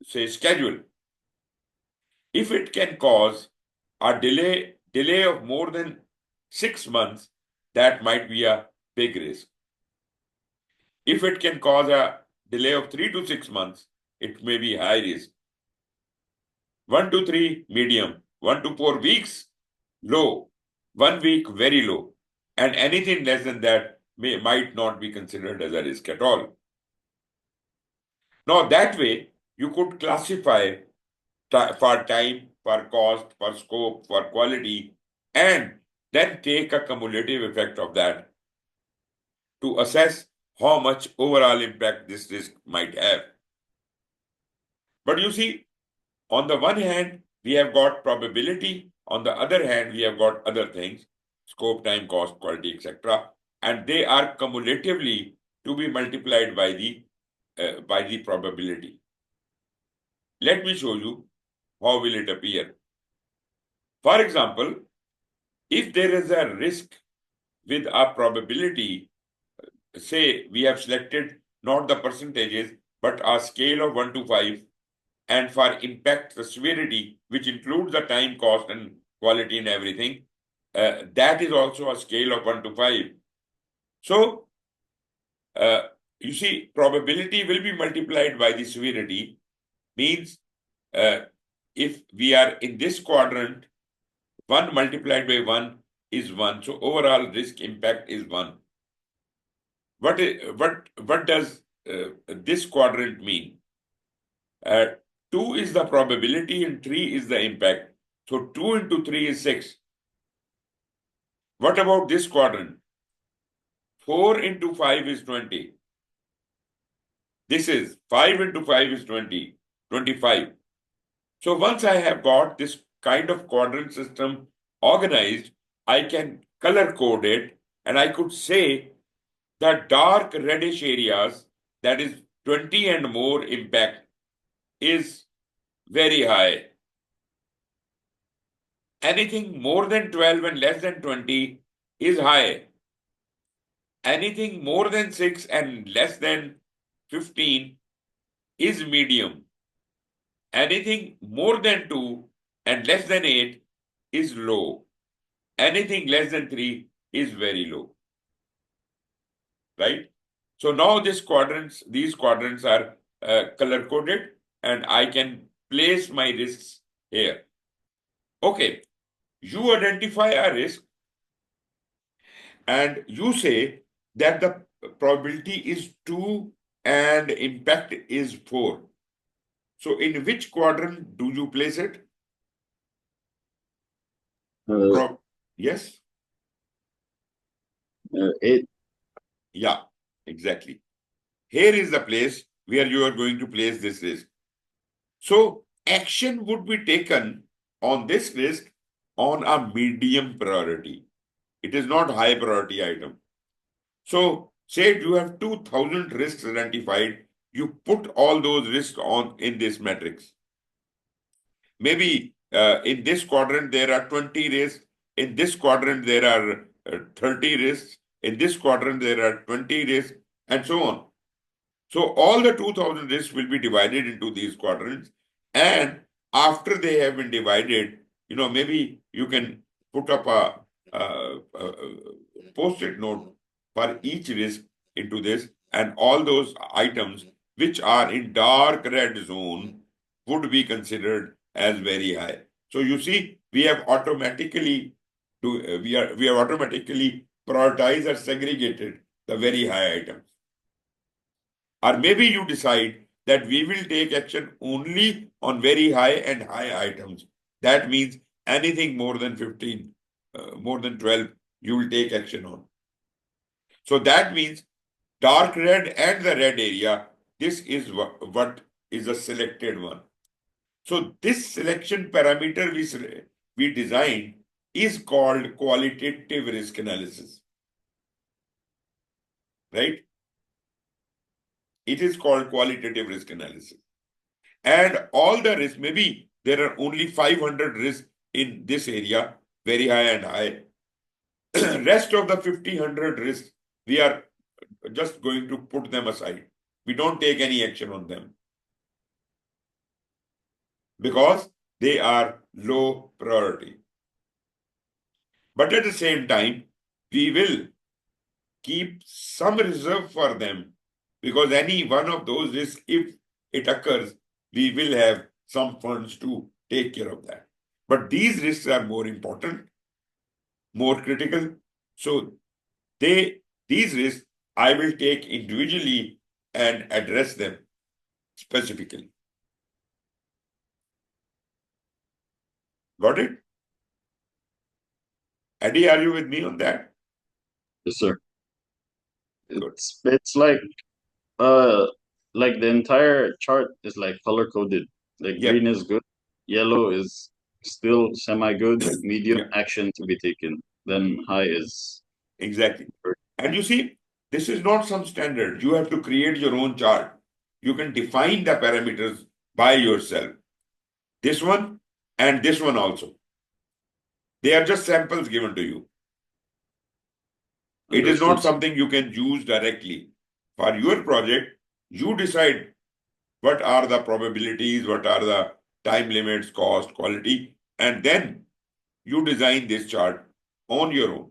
A: say, schedule? If it can cause a delay of more than 6 months, that might be a big risk. If it can cause a delay of 3 to 6 months, it may be high risk. 1 to 3, medium. 1 to 4 weeks, low. 1 week, very low. And anything less than that might not be considered as a risk at all. Now, that way, you could classify for time, for cost, for scope, for quality, and then take a cumulative effect of that to assess how much overall impact this risk might have. But you see, on the one hand, we have got probability. On the other hand, we have got other things, scope, time, cost, quality, etc. And they are cumulatively to be multiplied by the probability. Let me show you how will it appear. For example, if there is a risk with a probability say we have selected not the percentages, but a scale of 1 to 5, and for impact, the severity, which includes the time, cost, and quality and everything, that is also a scale of 1 to 5. So, you see, probability will be multiplied by the severity, means if we are in this quadrant, 1 multiplied by 1 is 1. So overall risk impact is 1. What does this quadrant mean? 2 is the probability and 3 is the impact. So 2 into 3 is 6. What about this quadrant? 4 into 5 is 20. This is 5 into 5 is 20, 25. So once I have got this kind of quadrant system organized, I can color code it, and I could say the dark reddish areas, that is 20 and more impact, is very high. Anything more than 12 and less than 20 is high. Anything more than 6 and less than 15 is medium. Anything more than 2 and less than 8 is low. Anything less than 3 is very low. Right? So now these quadrants are color coded, and I can place my risks here. Okay, you identify a risk and you say that the probability is 2 and impact is 4. So in which quadrant do you place it? Yes?
B: 8.
A: Yeah, exactly. Here is the place where you are going to place this risk. So action would be taken on this risk on a medium priority. It is not high priority item. So say you have 2,000 risks identified, you put all those risks on in this matrix. Maybe in this quadrant there are 20 risks, in this quadrant there are 30 risks, in this quadrant there are 20 risks, and so on. So all the 2,000 risks will be divided into these quadrants, and after they have been divided, maybe you can put up a post-it note for each risk into this, and all those items which are in dark red zone would be considered as very high. So you see, we have automatically prioritized or segregated the very high items. Or maybe you decide that we will take action only on very high and high items. That means anything more than 15, more than 12, you will take action on. So that means dark red and the red area, this is what is a selected one. So this selection parameter we designed is called qualitative risk analysis. Right? It is called qualitative risk analysis. And all the risks, maybe there are only 500 risks in this area, very high and high. Rest of the 1,500 risks, we are just going to put them aside. We don't take any action on them because they are low priority. But at the same time, we will keep some reserve for them, because any one of those risks, if it occurs, we will have some funds to take care of that. But these risks are more important, more critical. So these risks I will take individually and address them specifically. Got it? Eddie, are you with me on that?
B: Yes, sir.
A: Good.
B: It's like the entire chart is like color coded. Like
A: Yep.
B: green is good, yellow is still semi-good, medium
A: Yep.
B: action to be taken, then high is
A: Exactly. And you see, this is not some standard. You have to create your own chart. You can define the parameters by yourself. This one and this one also. They are just samples given to you. It is not
B: Understood.
A: something you can use directly. For your project, you decide what are the probabilities, what are the time limits, cost, quality, and then you design this chart on your own.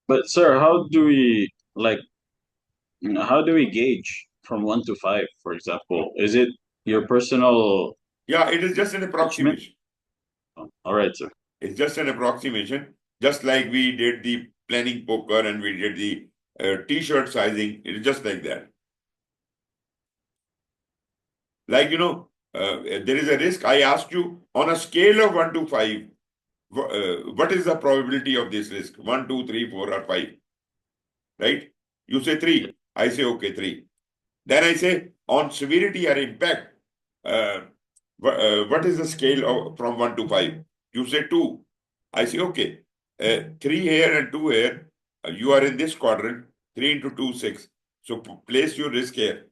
B: But sir, how do we gauge from 1 to 5, for example? Is it your personal
A: Yeah, it is just an
B: judgment?
A: approximation.
B: All right, sir.
A: It's just an approximation, just like we did the planning poker and we did the t-shirt sizing. It is just like that. Like, there is a risk. I asked you on a scale of 1 to 5, what is the probability of this risk? 1, 2, 3, 4, or 5, right? You say 3. I say, okay, 3. Then I say, on severity or impact, what is the scale from 1 to 5? You say 2. I say, okay, 3 here and 2 here. You are in this quadrant. 3 into 2, 6. So place your risk here.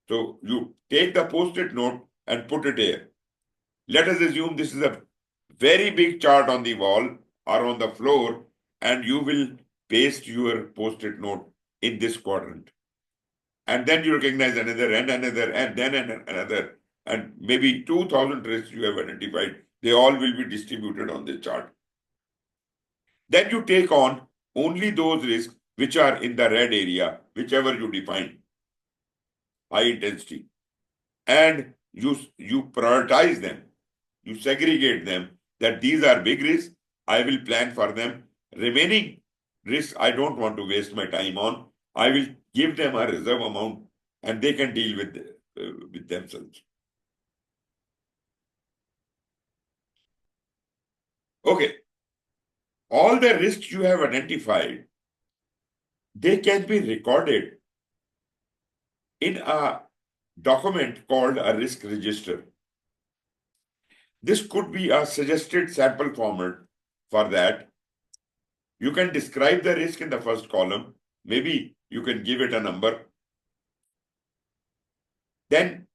A: So you take the post-it note and put it here. Let us assume this is a very big chart on the wall or on the floor, and you will paste your post-it note in this quadrant. And then you recognize another and another and then another, and maybe 2,000 risks you have identified. They all will be distributed on the chart. Then you take on only those risks which are in the red area, whichever you define, high intensity. And you prioritize them. You segregate them, that these are big risks. I will plan for them. Remaining risks, I don't want to waste my time on. I will give them a reserve amount and they can deal with themselves. Okay. All the risks you have identified, they can be recorded in a document called a risk register. This could be a suggested sample format for that. You can describe the risk in the first column. Maybe you can give it a number. Then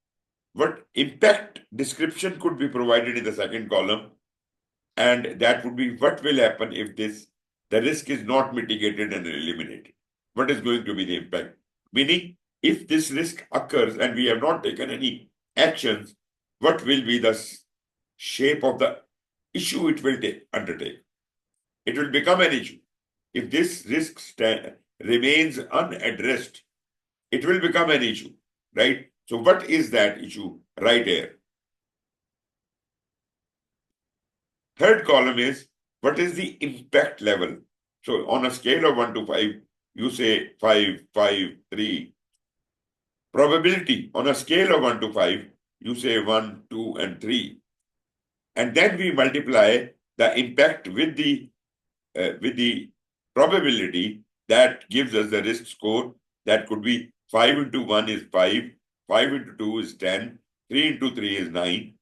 A: what impact description could be provided in the second column. And that would be what will happen if the risk is not mitigated and eliminated. What is going to be the impact? Meaning, if this risk occurs and we have not taken any actions, what will be the shape of the issue it will undertake? It will become an issue. If this risk remains unaddressed, it will become an issue, right? So what is that issue right here? Third column is, what is the impact level? So on a scale of 1 to 5, you say 5, 5, 3. Probability, on a scale of 1 to 5, you say 1, 2, and 3. And then we multiply the impact with the probability. That gives us the risk score. That could be 5 into 1 is 5, 5 into 2 is 10, 3 into 3 is 9.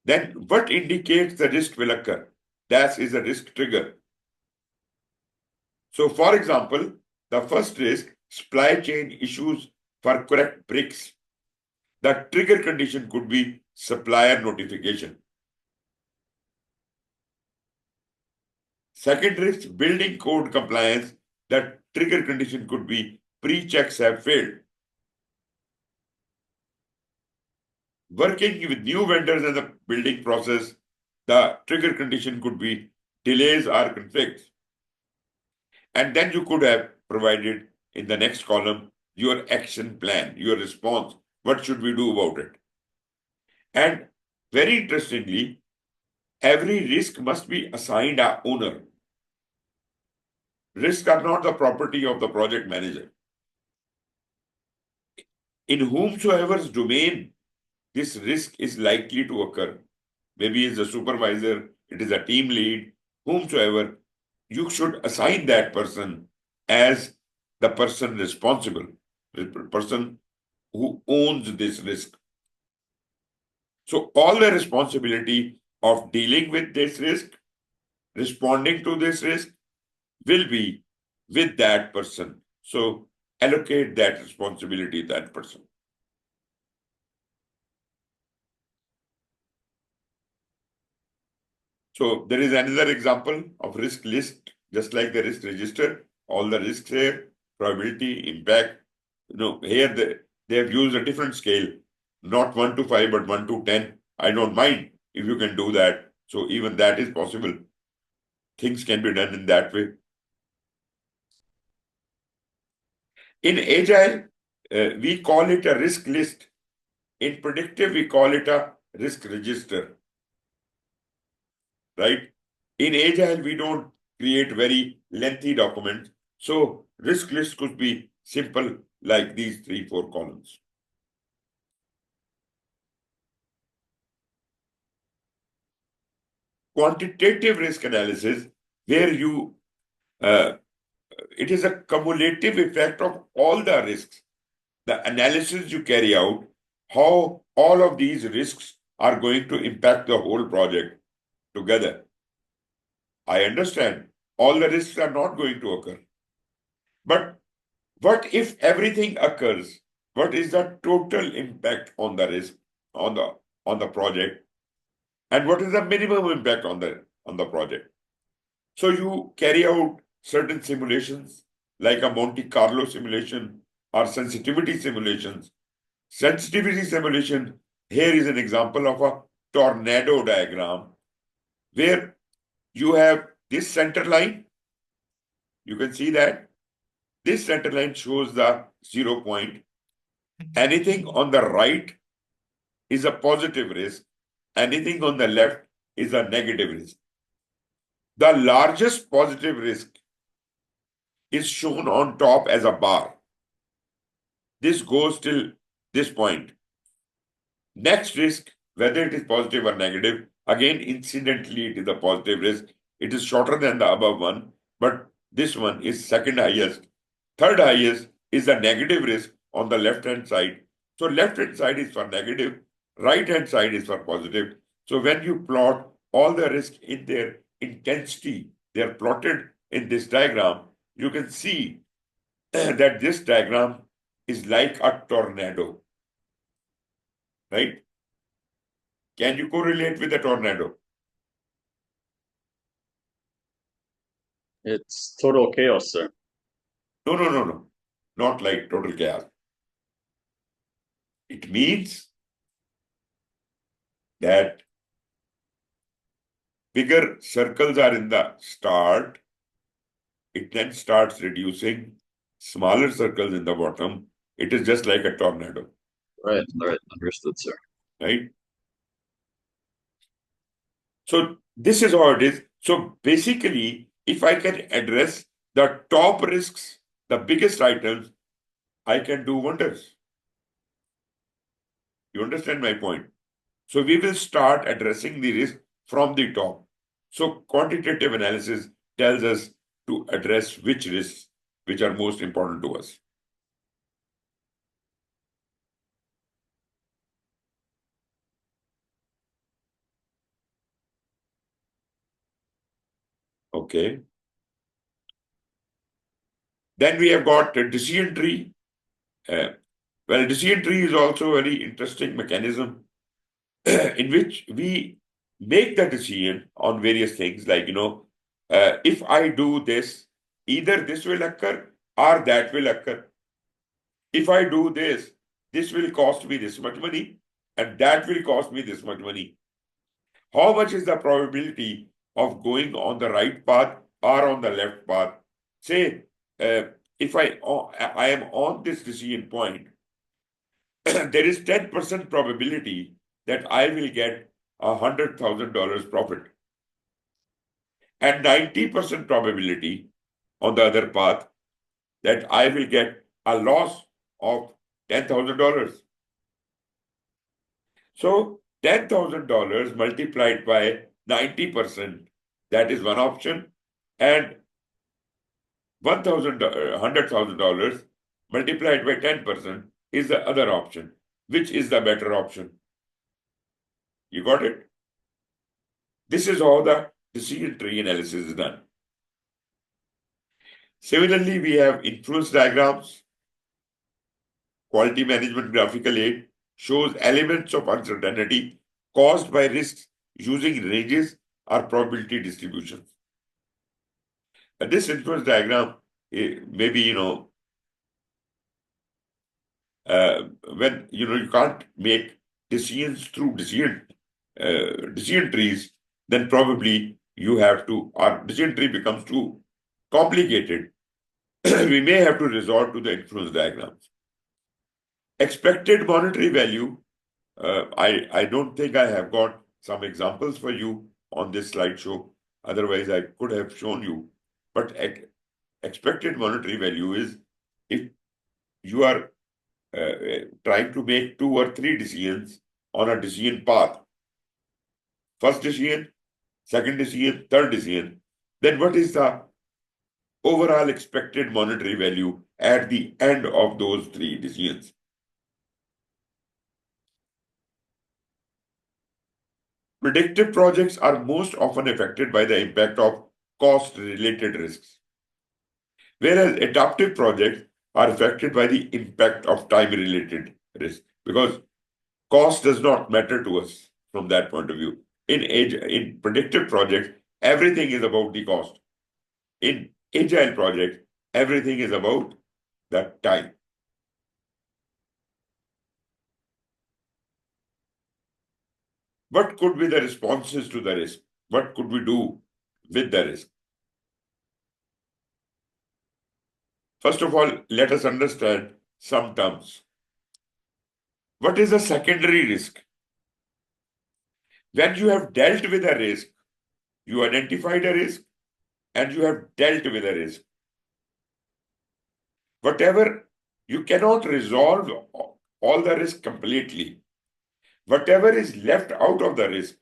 A: Then what indicates the risk will occur? That is a risk trigger. So for example, the first risk, supply chain issues for correct bricks. The trigger condition could be supplier notification. Second risk, building code compliance. The trigger condition could be pre-checks have failed. Working with new vendors in the building process, the trigger condition could be delays or conflicts. And then you could have provided in the next column your action plan, your response. What should we do about it? And very interestingly, every risk must be assigned an owner. Risks are not the property of the project manager. In whomsoever's domain this risk is likely to occur, maybe it's a supervisor, it is a team lead, whomsoever, you should assign that person as the person responsible, the person who owns this risk. So all the responsibility of dealing with this risk, responding to this risk, will be with that person. So allocate that responsibility to that person. So there is another example of risk list. just like the risk register, all the risks here, probability, impact. Here they have used a different scale, not 1 to 5, but 1 to 10. I don't mind if you can do that. So even that is possible. Things can be done in that way. In Agile, we call it a risk list. In predictive, we call it a risk register. Right? In Agile, we don't create very lengthy documents. So risk list could be simple, like these 3-4 columns. Quantitative risk analysis, where it is a cumulative effect of all the risks. The analysis you carry out, how all of these risks are going to impact the whole project together. I understand all the risks are not going to occur. But what if everything occurs? What is the total impact on the risk on the project? And what is the minimum impact on the project? So you carry out certain simulations like a Monte Carlo simulation or sensitivity simulations. Sensitivity simulation, here is an example of a tornado diagram where you have this center line. You can see that this center line shows the 0 point. Anything on the right is a positive risk. Anything on the left is a negative risk. The largest positive risk is shown on top as a bar. This goes till this point. Next risk, whether it is positive or negative, again, incidentally, it is a positive risk. It is shorter than the above one, but this one is second highest. Third highest is the negative risk on the left-hand side. So left-hand side is for negative, right-hand side is for positive. So when you plot all the risk in their intensity, they are plotted in this diagram, you can see that this diagram is like a tornado, right? Can you correlate with a tornado?
B: It's total chaos, sir.
A: No. Not like total chaos. It means that bigger circles are in the start. It then starts reducing, smaller circles in the bottom. It is just like a tornado,
B: Right, understood, sir.
A: right? So this is how it is. So basically, if I can address the top risks, the biggest items, I can do wonders. You understand my point? So we will start addressing the risk from the top. So quantitative analysis tells us to address which risks which are most important to us. Okay. Then we have got a decision tree. Well, decision tree is also a very interesting mechanism in which we make the decision on various things like, if I do this, either this will occur or that will occur. If I do this, this will cost me this much money and that will cost me this much money. How much is the probability of going on the right path or on the left path? Say, if I am on this decision point, there is 10% probability that I will get $100,000 profit, and 90% probability on the other path that I will get a loss of $10,000. So $10,000 multiplied by 90%, that is one option, and $100,000 multiplied by 10% is the other option. Which is the better option? You got it? This is how the decision tree analysis is done. Similarly, we have influence diagrams. Quality management graphical aid shows elements of uncertainty caused by risks using ranges or probability distributions. this influence diagram, maybe, when, you can't make decisions through decision trees, then probably our decision tree becomes too complicated. We may have to resort to the influence diagrams. Expected monetary value, I don't think I have got some examples for you on this slideshow. Otherwise, I could have shown you. But expected monetary value is if you are trying to make 2 or 3 decisions on a decision path. First decision, second decision, third decision. Then what is the overall expected monetary value at the end of those 3 decisions? Predictive projects are most often affected by the impact of cost-related risks, whereas adaptive projects are affected by the impact of time-related risk, because cost does not matter to us from that point of view. In predictive projects, everything is about the cost. In agile projects, everything is about the time. What could be the responses to the risk? What could we do with the risk? First of all, let us understand some terms. What is a secondary risk? When you have dealt with a risk, you identified a risk and you have dealt with a risk. Whatever, you cannot resolve all the risk completely. Whatever is left out of the risk,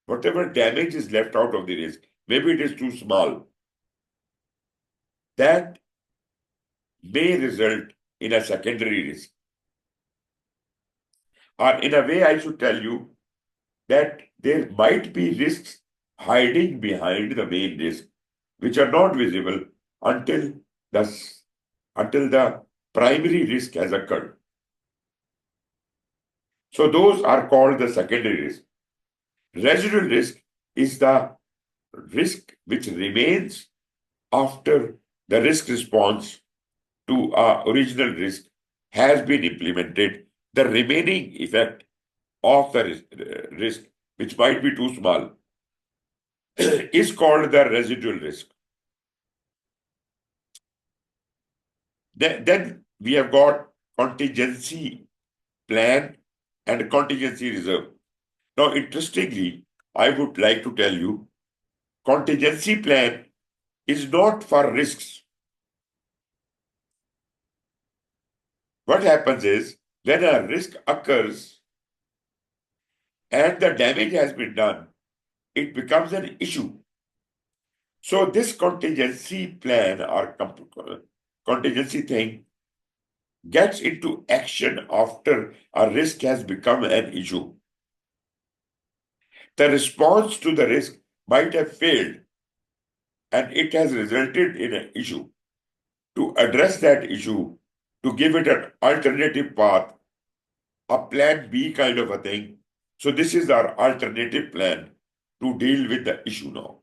A: whatever damage is left out of the risk, maybe it is too small, that may result in a secondary risk. Or in a way, I should tell you that there might be risks hiding behind the main risk, which are not visible until the primary risk has occurred. So those are called the secondary risk. Residual risk is the risk which remains after the risk response to our original risk has been implemented. The remaining effect of the risk, which might be too small, is called the residual risk. Then we have got contingency plan and contingency reserve. Now, interestingly, I would like to tell you, contingency plan is not for risks. What happens is, when a risk occurs and the damage has been done, it becomes an issue. So this contingency plan or contingency thing gets into action after a risk has become an issue. The response to the risk might have failed and it has resulted in an issue. To address that issue, to give it an alternative path, a plan B kind of a thing. So this is our alternative plan to deal with the issue now.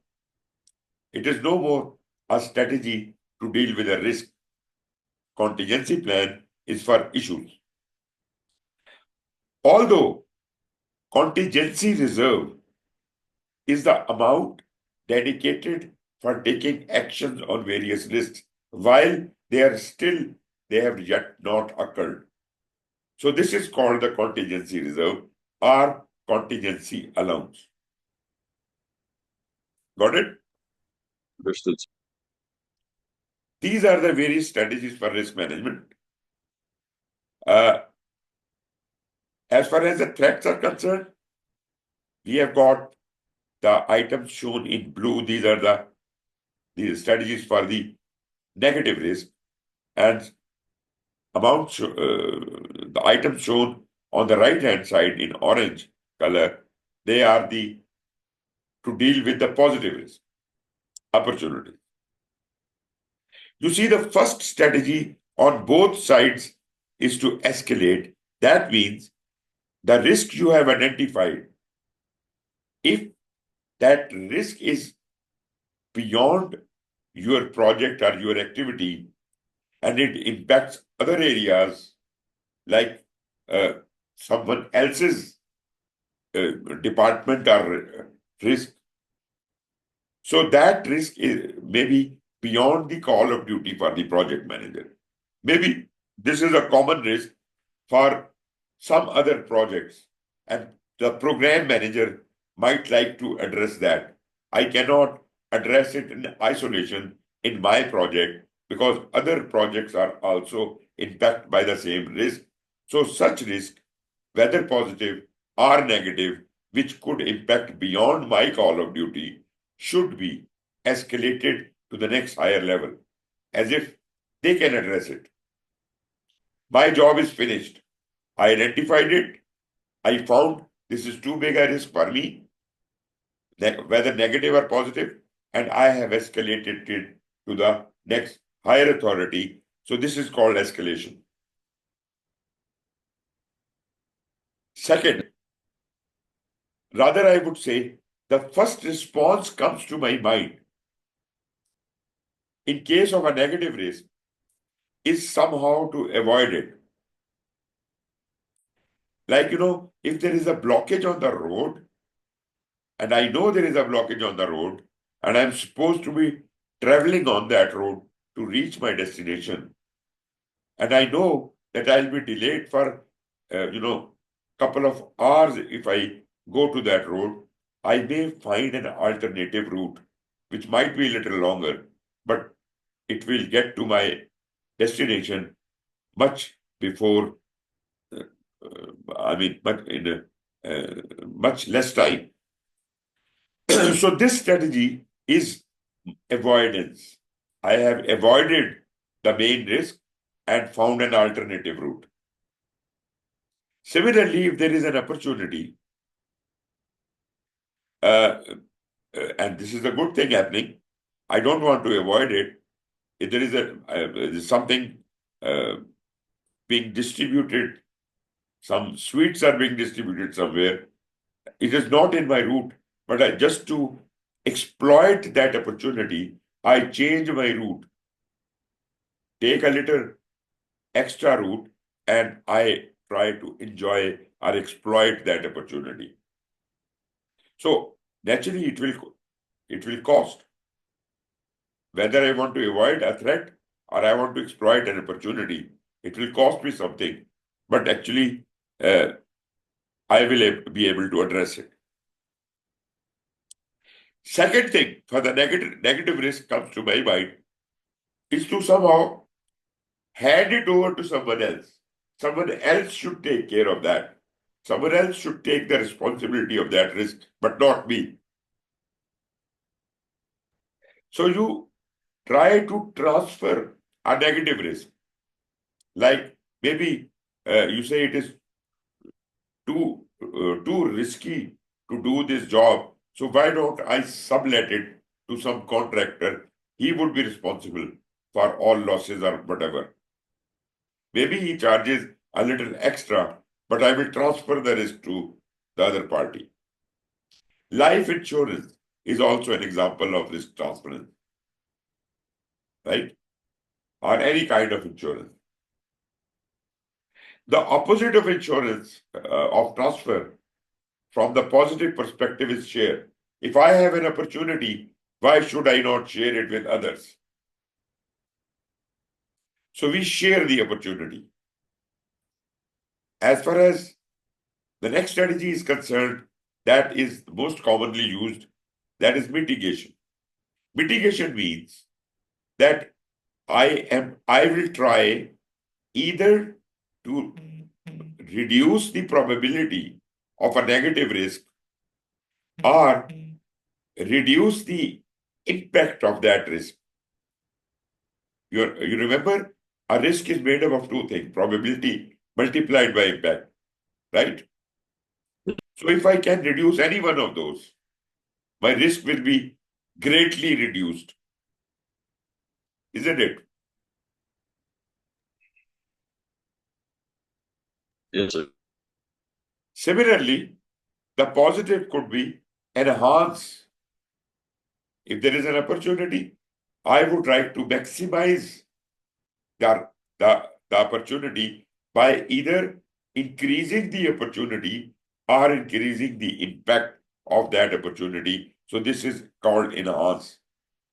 A: It is no more a strategy to deal with a risk. Contingency plan is for issues. Although contingency reserve is the amount dedicated for taking actions on various risks while they have yet not occurred. So this is called the contingency reserve or contingency allowance. Got it?
B: Understood.
A: These are the various strategies for risk management. As far as the threats are concerned, we have got the items shown in blue. These are the strategies for the negative risk, and the items shown on the right hand side in orange color, they are to deal with the positive risk, opportunity. You see, the first strategy on both sides is to escalate. That means the risk you have identified, if that risk is beyond your project or your activity and it impacts other areas like someone else's department or risk. So that risk is maybe beyond the call of duty for the project manager. Maybe this is a common risk for some other projects, and the program manager might like to address that. I cannot address it in isolation in my project because other projects are also impacted by the same risk. So such risk, whether positive or negative, which could impact beyond my call of duty, should be escalated to the next higher level, as if they can address it. My job is finished. I identified it. I found this is too big a risk for me, whether negative or positive, and I have escalated it to the next higher authority. So this is called escalation. Second, rather I would say the first response comes to my mind in case of a negative risk is somehow to avoid it. Like, if there is a blockage on the road, and I know there is a blockage on the road, and I'm supposed to be traveling on that road to reach my destination, and I know that I'll be delayed for, couple of hours if I go to that road, I may find an alternative route, which might be a little longer, but it will get to my destination much before, but in much less time. So this strategy is avoidance. I have avoided the main risk and found an alternative route. Similarly, if there is an opportunity, and this is a good thing happening, I don't want to avoid it. If there is something being distributed, some sweets are being distributed somewhere, it is not in my route, but just to exploit that opportunity, I change my route, take a little extra route, and I try to enjoy or exploit that opportunity. So naturally, it will cost. Whether I want to avoid a threat or I want to exploit an opportunity, it will cost me something, but actually, I will be able to address it. Second thing, for the negative risk comes to my mind, is to somehow hand it over to someone else. Someone else should take care of that. Someone else should take the responsibility of that risk, but not me. So you try to transfer a negative risk. Like maybe you say it is too risky to do this job. So why don't I sublet it to some contractor? He would be responsible for all losses or whatever. Maybe he charges a little extra, but I will transfer the risk to the other party. Life insurance is also an example of risk transference, right? Or any kind of insurance. The opposite of insurance, of transfer, from the positive perspective is share. If I have an opportunity, why should I not share it with others? So we share the opportunity. As far as the next strategy is concerned, that is most commonly used, that is mitigation. Mitigation means that I will try either to reduce the probability of a negative risk or reduce the impact of that risk. You remember, a risk is made up of two things, probability multiplied by impact, right? So if I can reduce any one of those, my risk will be greatly reduced. Isn't it?
B: Yes, sir.
A: Similarly, the positive could be enhance. If there is an opportunity, I would like to maximize the, the opportunity by either increasing the opportunity or increasing the impact of that opportunity. So this is called enhance.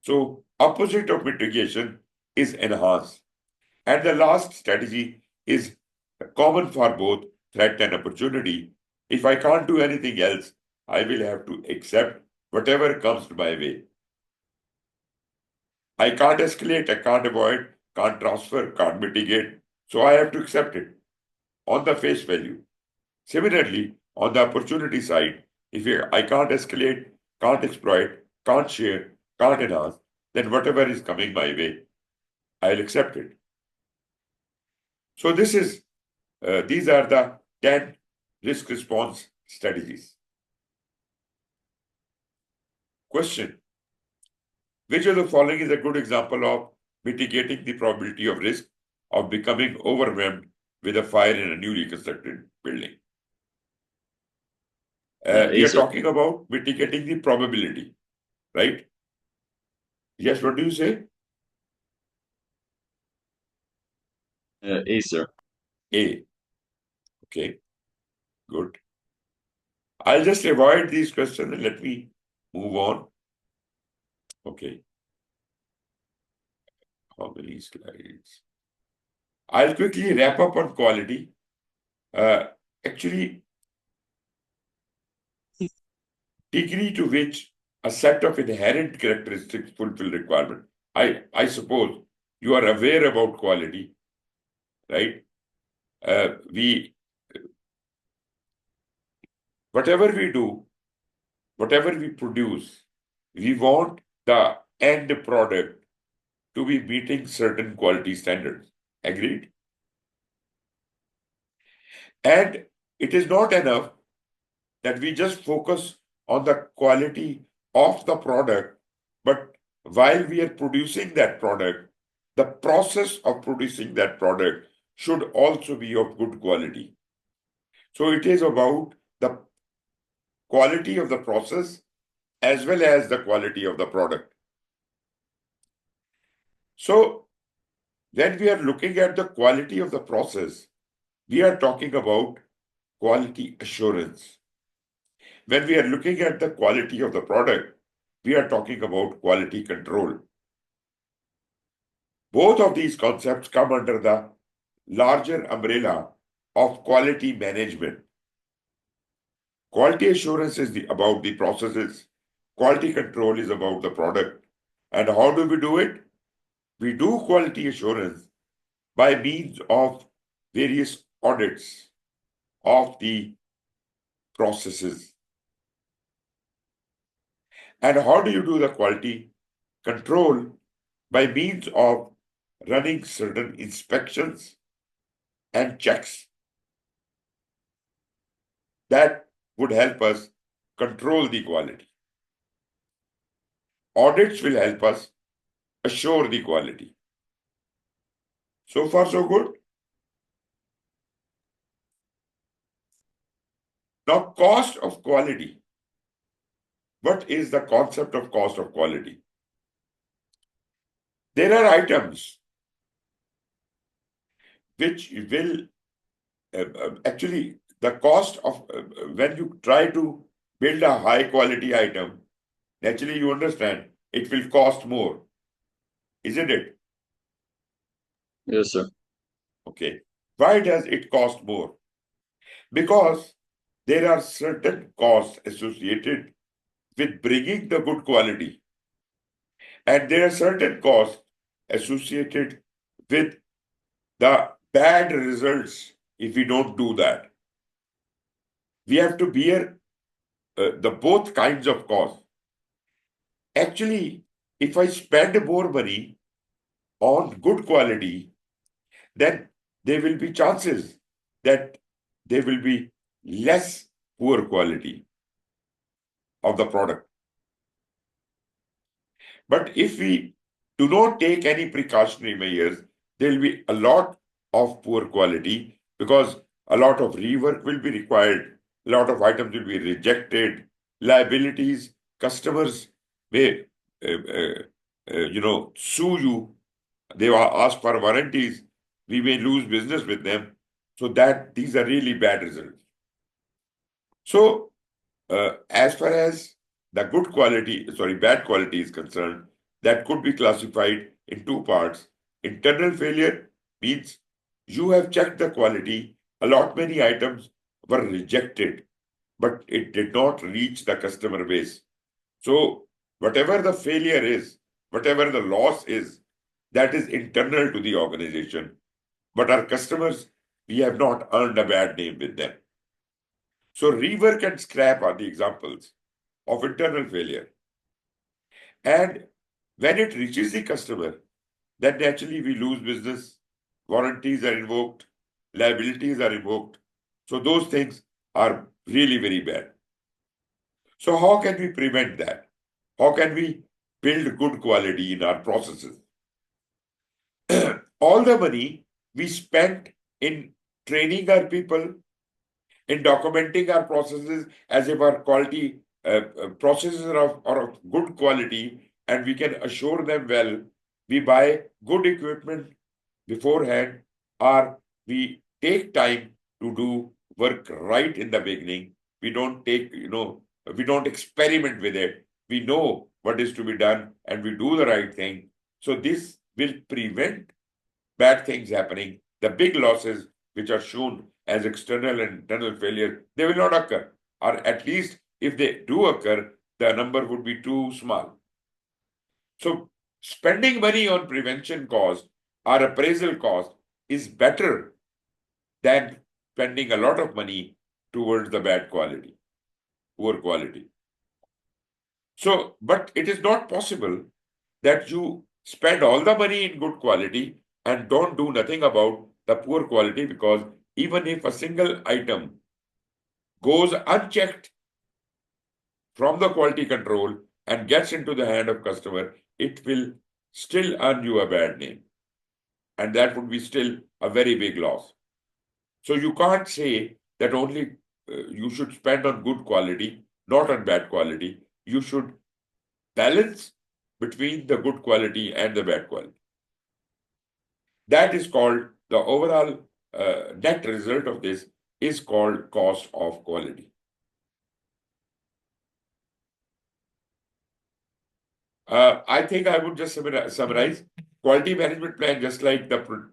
A: So opposite of mitigation is enhance. And the last strategy is common for both threat and opportunity. If I can't do anything else, I will have to accept whatever comes my way. I can't escalate, I can't avoid, can't transfer, can't mitigate. So I have to accept it on the face value. Similarly, on the opportunity side, if I can't escalate, can't exploit, can't share, can't enhance, then whatever is coming my way, I'll accept it. So these are the 10 risk response strategies. Question: which of the following is a good example of mitigating the probability of risk of becoming overwhelmed with a fire in a newly constructed building? We are
B: sir.
A: talking about mitigating the probability, right? Yes, what do you say?
B: A, sir.
A: A. Okay, good. I'll just avoid these questions and let me move on. Okay. How many slides? I'll quickly wrap up on quality. Actually, degree to which a set of inherent characteristics fulfill requirement. I suppose you are aware about quality, right? Whatever we do, whatever we produce, we want the end product to be meeting certain quality standards. Agreed? And it is not enough that we just focus on the quality of the product, but while we are producing that product, the process of producing that product should also be of good quality. So it is about the quality of the process as well as the quality of the product. So when we are looking at the quality of the process, we are talking about quality assurance. When we are looking at the quality of the product, we are talking about quality control. Both of these concepts come under the larger umbrella of quality management. Quality assurance is about the processes. Quality control is about the product. And how do we do it? We do quality assurance by means of various audits of the processes. And how do you do the quality control? By means of running certain inspections and checks that would help us control the quality. Audits will help us assure the quality. So far, so good. Now, cost of quality. What is the concept of cost of quality? There are items which will actually, the cost of when you try to build a high quality item, naturally you understand it will cost more, isn't it?
B: Yes, sir.
A: Okay. Why does it cost more? Because there are certain costs associated with bringing the good quality, and there are certain costs associated with the bad results if we don't do that. We have to bear the both kinds of costs. Actually, if I spend more money on good quality, then there will be chances that there will be less poor quality of the product. But if we do not take any precautionary measures, there will be a lot of poor quality because a lot of rework will be required, a lot of items will be rejected, liabilities, customers may sue you. They ask for warranties. We may lose business with them. So that these are really bad results. So as far as the bad quality is concerned, that could be classified in two parts. Internal failure means you have checked the quality. A lot many items were rejected, but it did not reach the customer base. So whatever the failure is, whatever the loss is, that is internal to the organization. But our customers, we have not earned a bad name with them. So rework and scrap are the examples of internal failure. And when it reaches the customer, then naturally we lose business, warranties are invoked, liabilities are invoked. So those things are really very bad. So how can we prevent that? How can we build good quality in our processes? All the money we spent in training our people, in documenting our processes as if our quality processes are of good quality and we can assure them well. We buy good equipment beforehand, or we take time to do work right in the beginning. We don't we don't experiment with it. We know what is to be done and we do the right thing. So this will prevent bad things happening. The big losses which are shown as external and internal failure, they will not occur. Or at least if they do occur, the number would be too small. So spending money on prevention cost or appraisal cost is better than spending a lot of money towards the bad quality, poor quality. So, but it is not possible that you spend all the money in good quality and don't do nothing about the poor quality, because even if a single item goes unchecked from the quality control and gets into the hand of customer, it will still earn you a bad name. And that would be still a very big loss. So you can't say that only you should spend on good quality, not on bad quality. You should balance between the good quality and the bad quality. That is called the overall net result of this is called cost of quality. I think I would just summarize quality management plan, just like the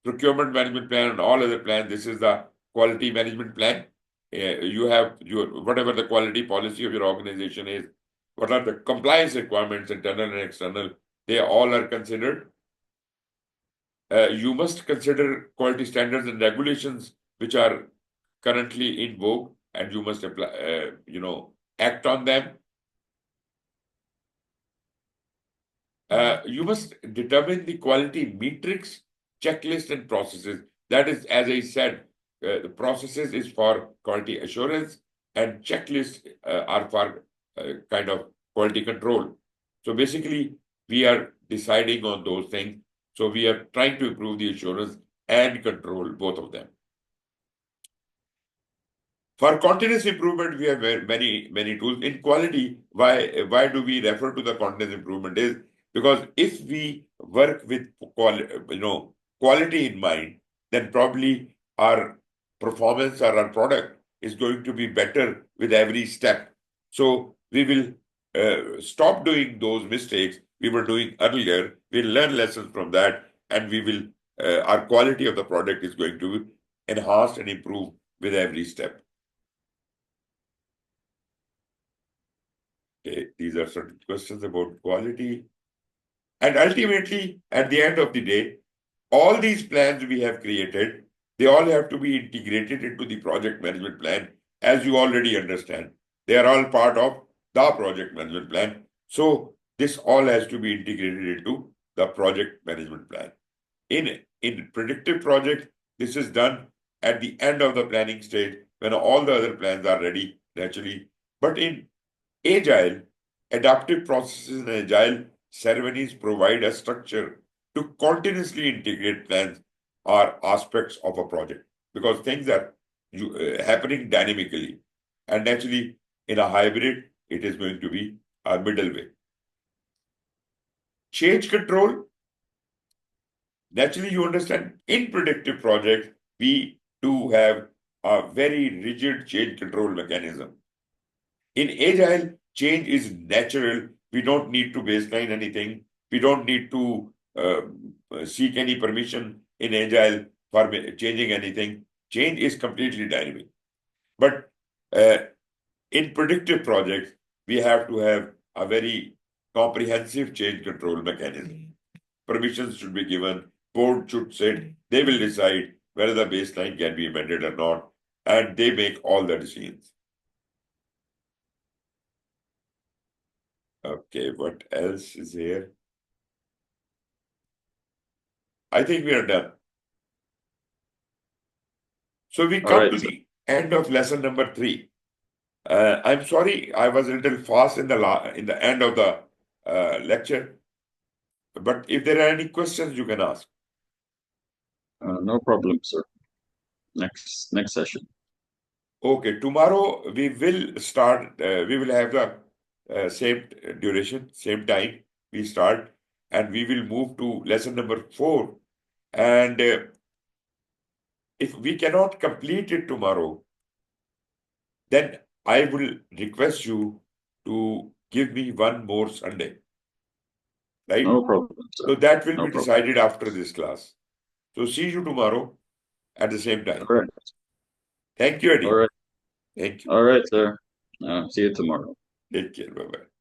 A: procurement management plan and all other plans. This is the quality management plan. You have whatever the quality policy of your organization is, what are the compliance requirements, internal and external, they all are considered. You must consider quality standards and regulations which are currently in vogue, and you must apply, act on them. You must determine the quality metrics, checklist, and processes. That is, as I said, the processes is for quality assurance, and checklists are for kind of quality control. So basically, we are deciding on those things. So we are trying to improve the assurance and control, both of them. For continuous improvement, we have many tools. In quality, why do we refer to the continuous improvement is because if we work with quality in mind, then probably our performance or our product is going to be better with every step. So we will stop doing those mistakes we were doing earlier. We'll learn lessons from that, and we will our quality of the product is going to enhance and improve with every step. Okay, these are certain questions about quality. And ultimately, at the end of the day, all these plans we have created, they all have to be integrated into the project management plan, as you already understand. They are all part of the project management plan. So this all has to be integrated into the project management plan. In predictive projects, this is done at the end of the planning stage when all the other plans are ready, naturally. But in Agile, adaptive processes and agile ceremonies provide a structure to continuously integrate plans or aspects of a project, because things are happening dynamically. And naturally, in a hybrid, it is going to be a middle way. change control. Naturally, you understand, in predictive projects, we do have a very rigid change control mechanism. In agile, change is natural. We don't need to baseline anything. We don't need to seek any permission in agile for changing anything. Change is completely dynamic. But in predictive projects, we have to have a very comprehensive change control mechanism. Permissions should be given. Board should sit. They will decide whether the baseline can be amended or not, and they make all the decisions. Okay, what else is here? I think we are done. So we come to the end of lesson number 3. I'm sorry, I was a little fast in the end of the lecture. But if there are any questions, you can ask.
B: No problem, sir. Next session.
A: Okay, tomorrow we will start. We will have the same duration, same time. We start, and we will move to lesson number 4. And if we cannot complete it tomorrow, then I will request you to give me one more Sunday. Right?
B: No problem, sir.
A: So that will
B: No
A: be
B: problem.
A: decided after this class. So see you tomorrow at the same time.
B: All right.
A: Thank you, Eddie.
B: All right.
A: Thank you.
B: All right, sir. See you tomorrow.
A: Take care. Bye-bye.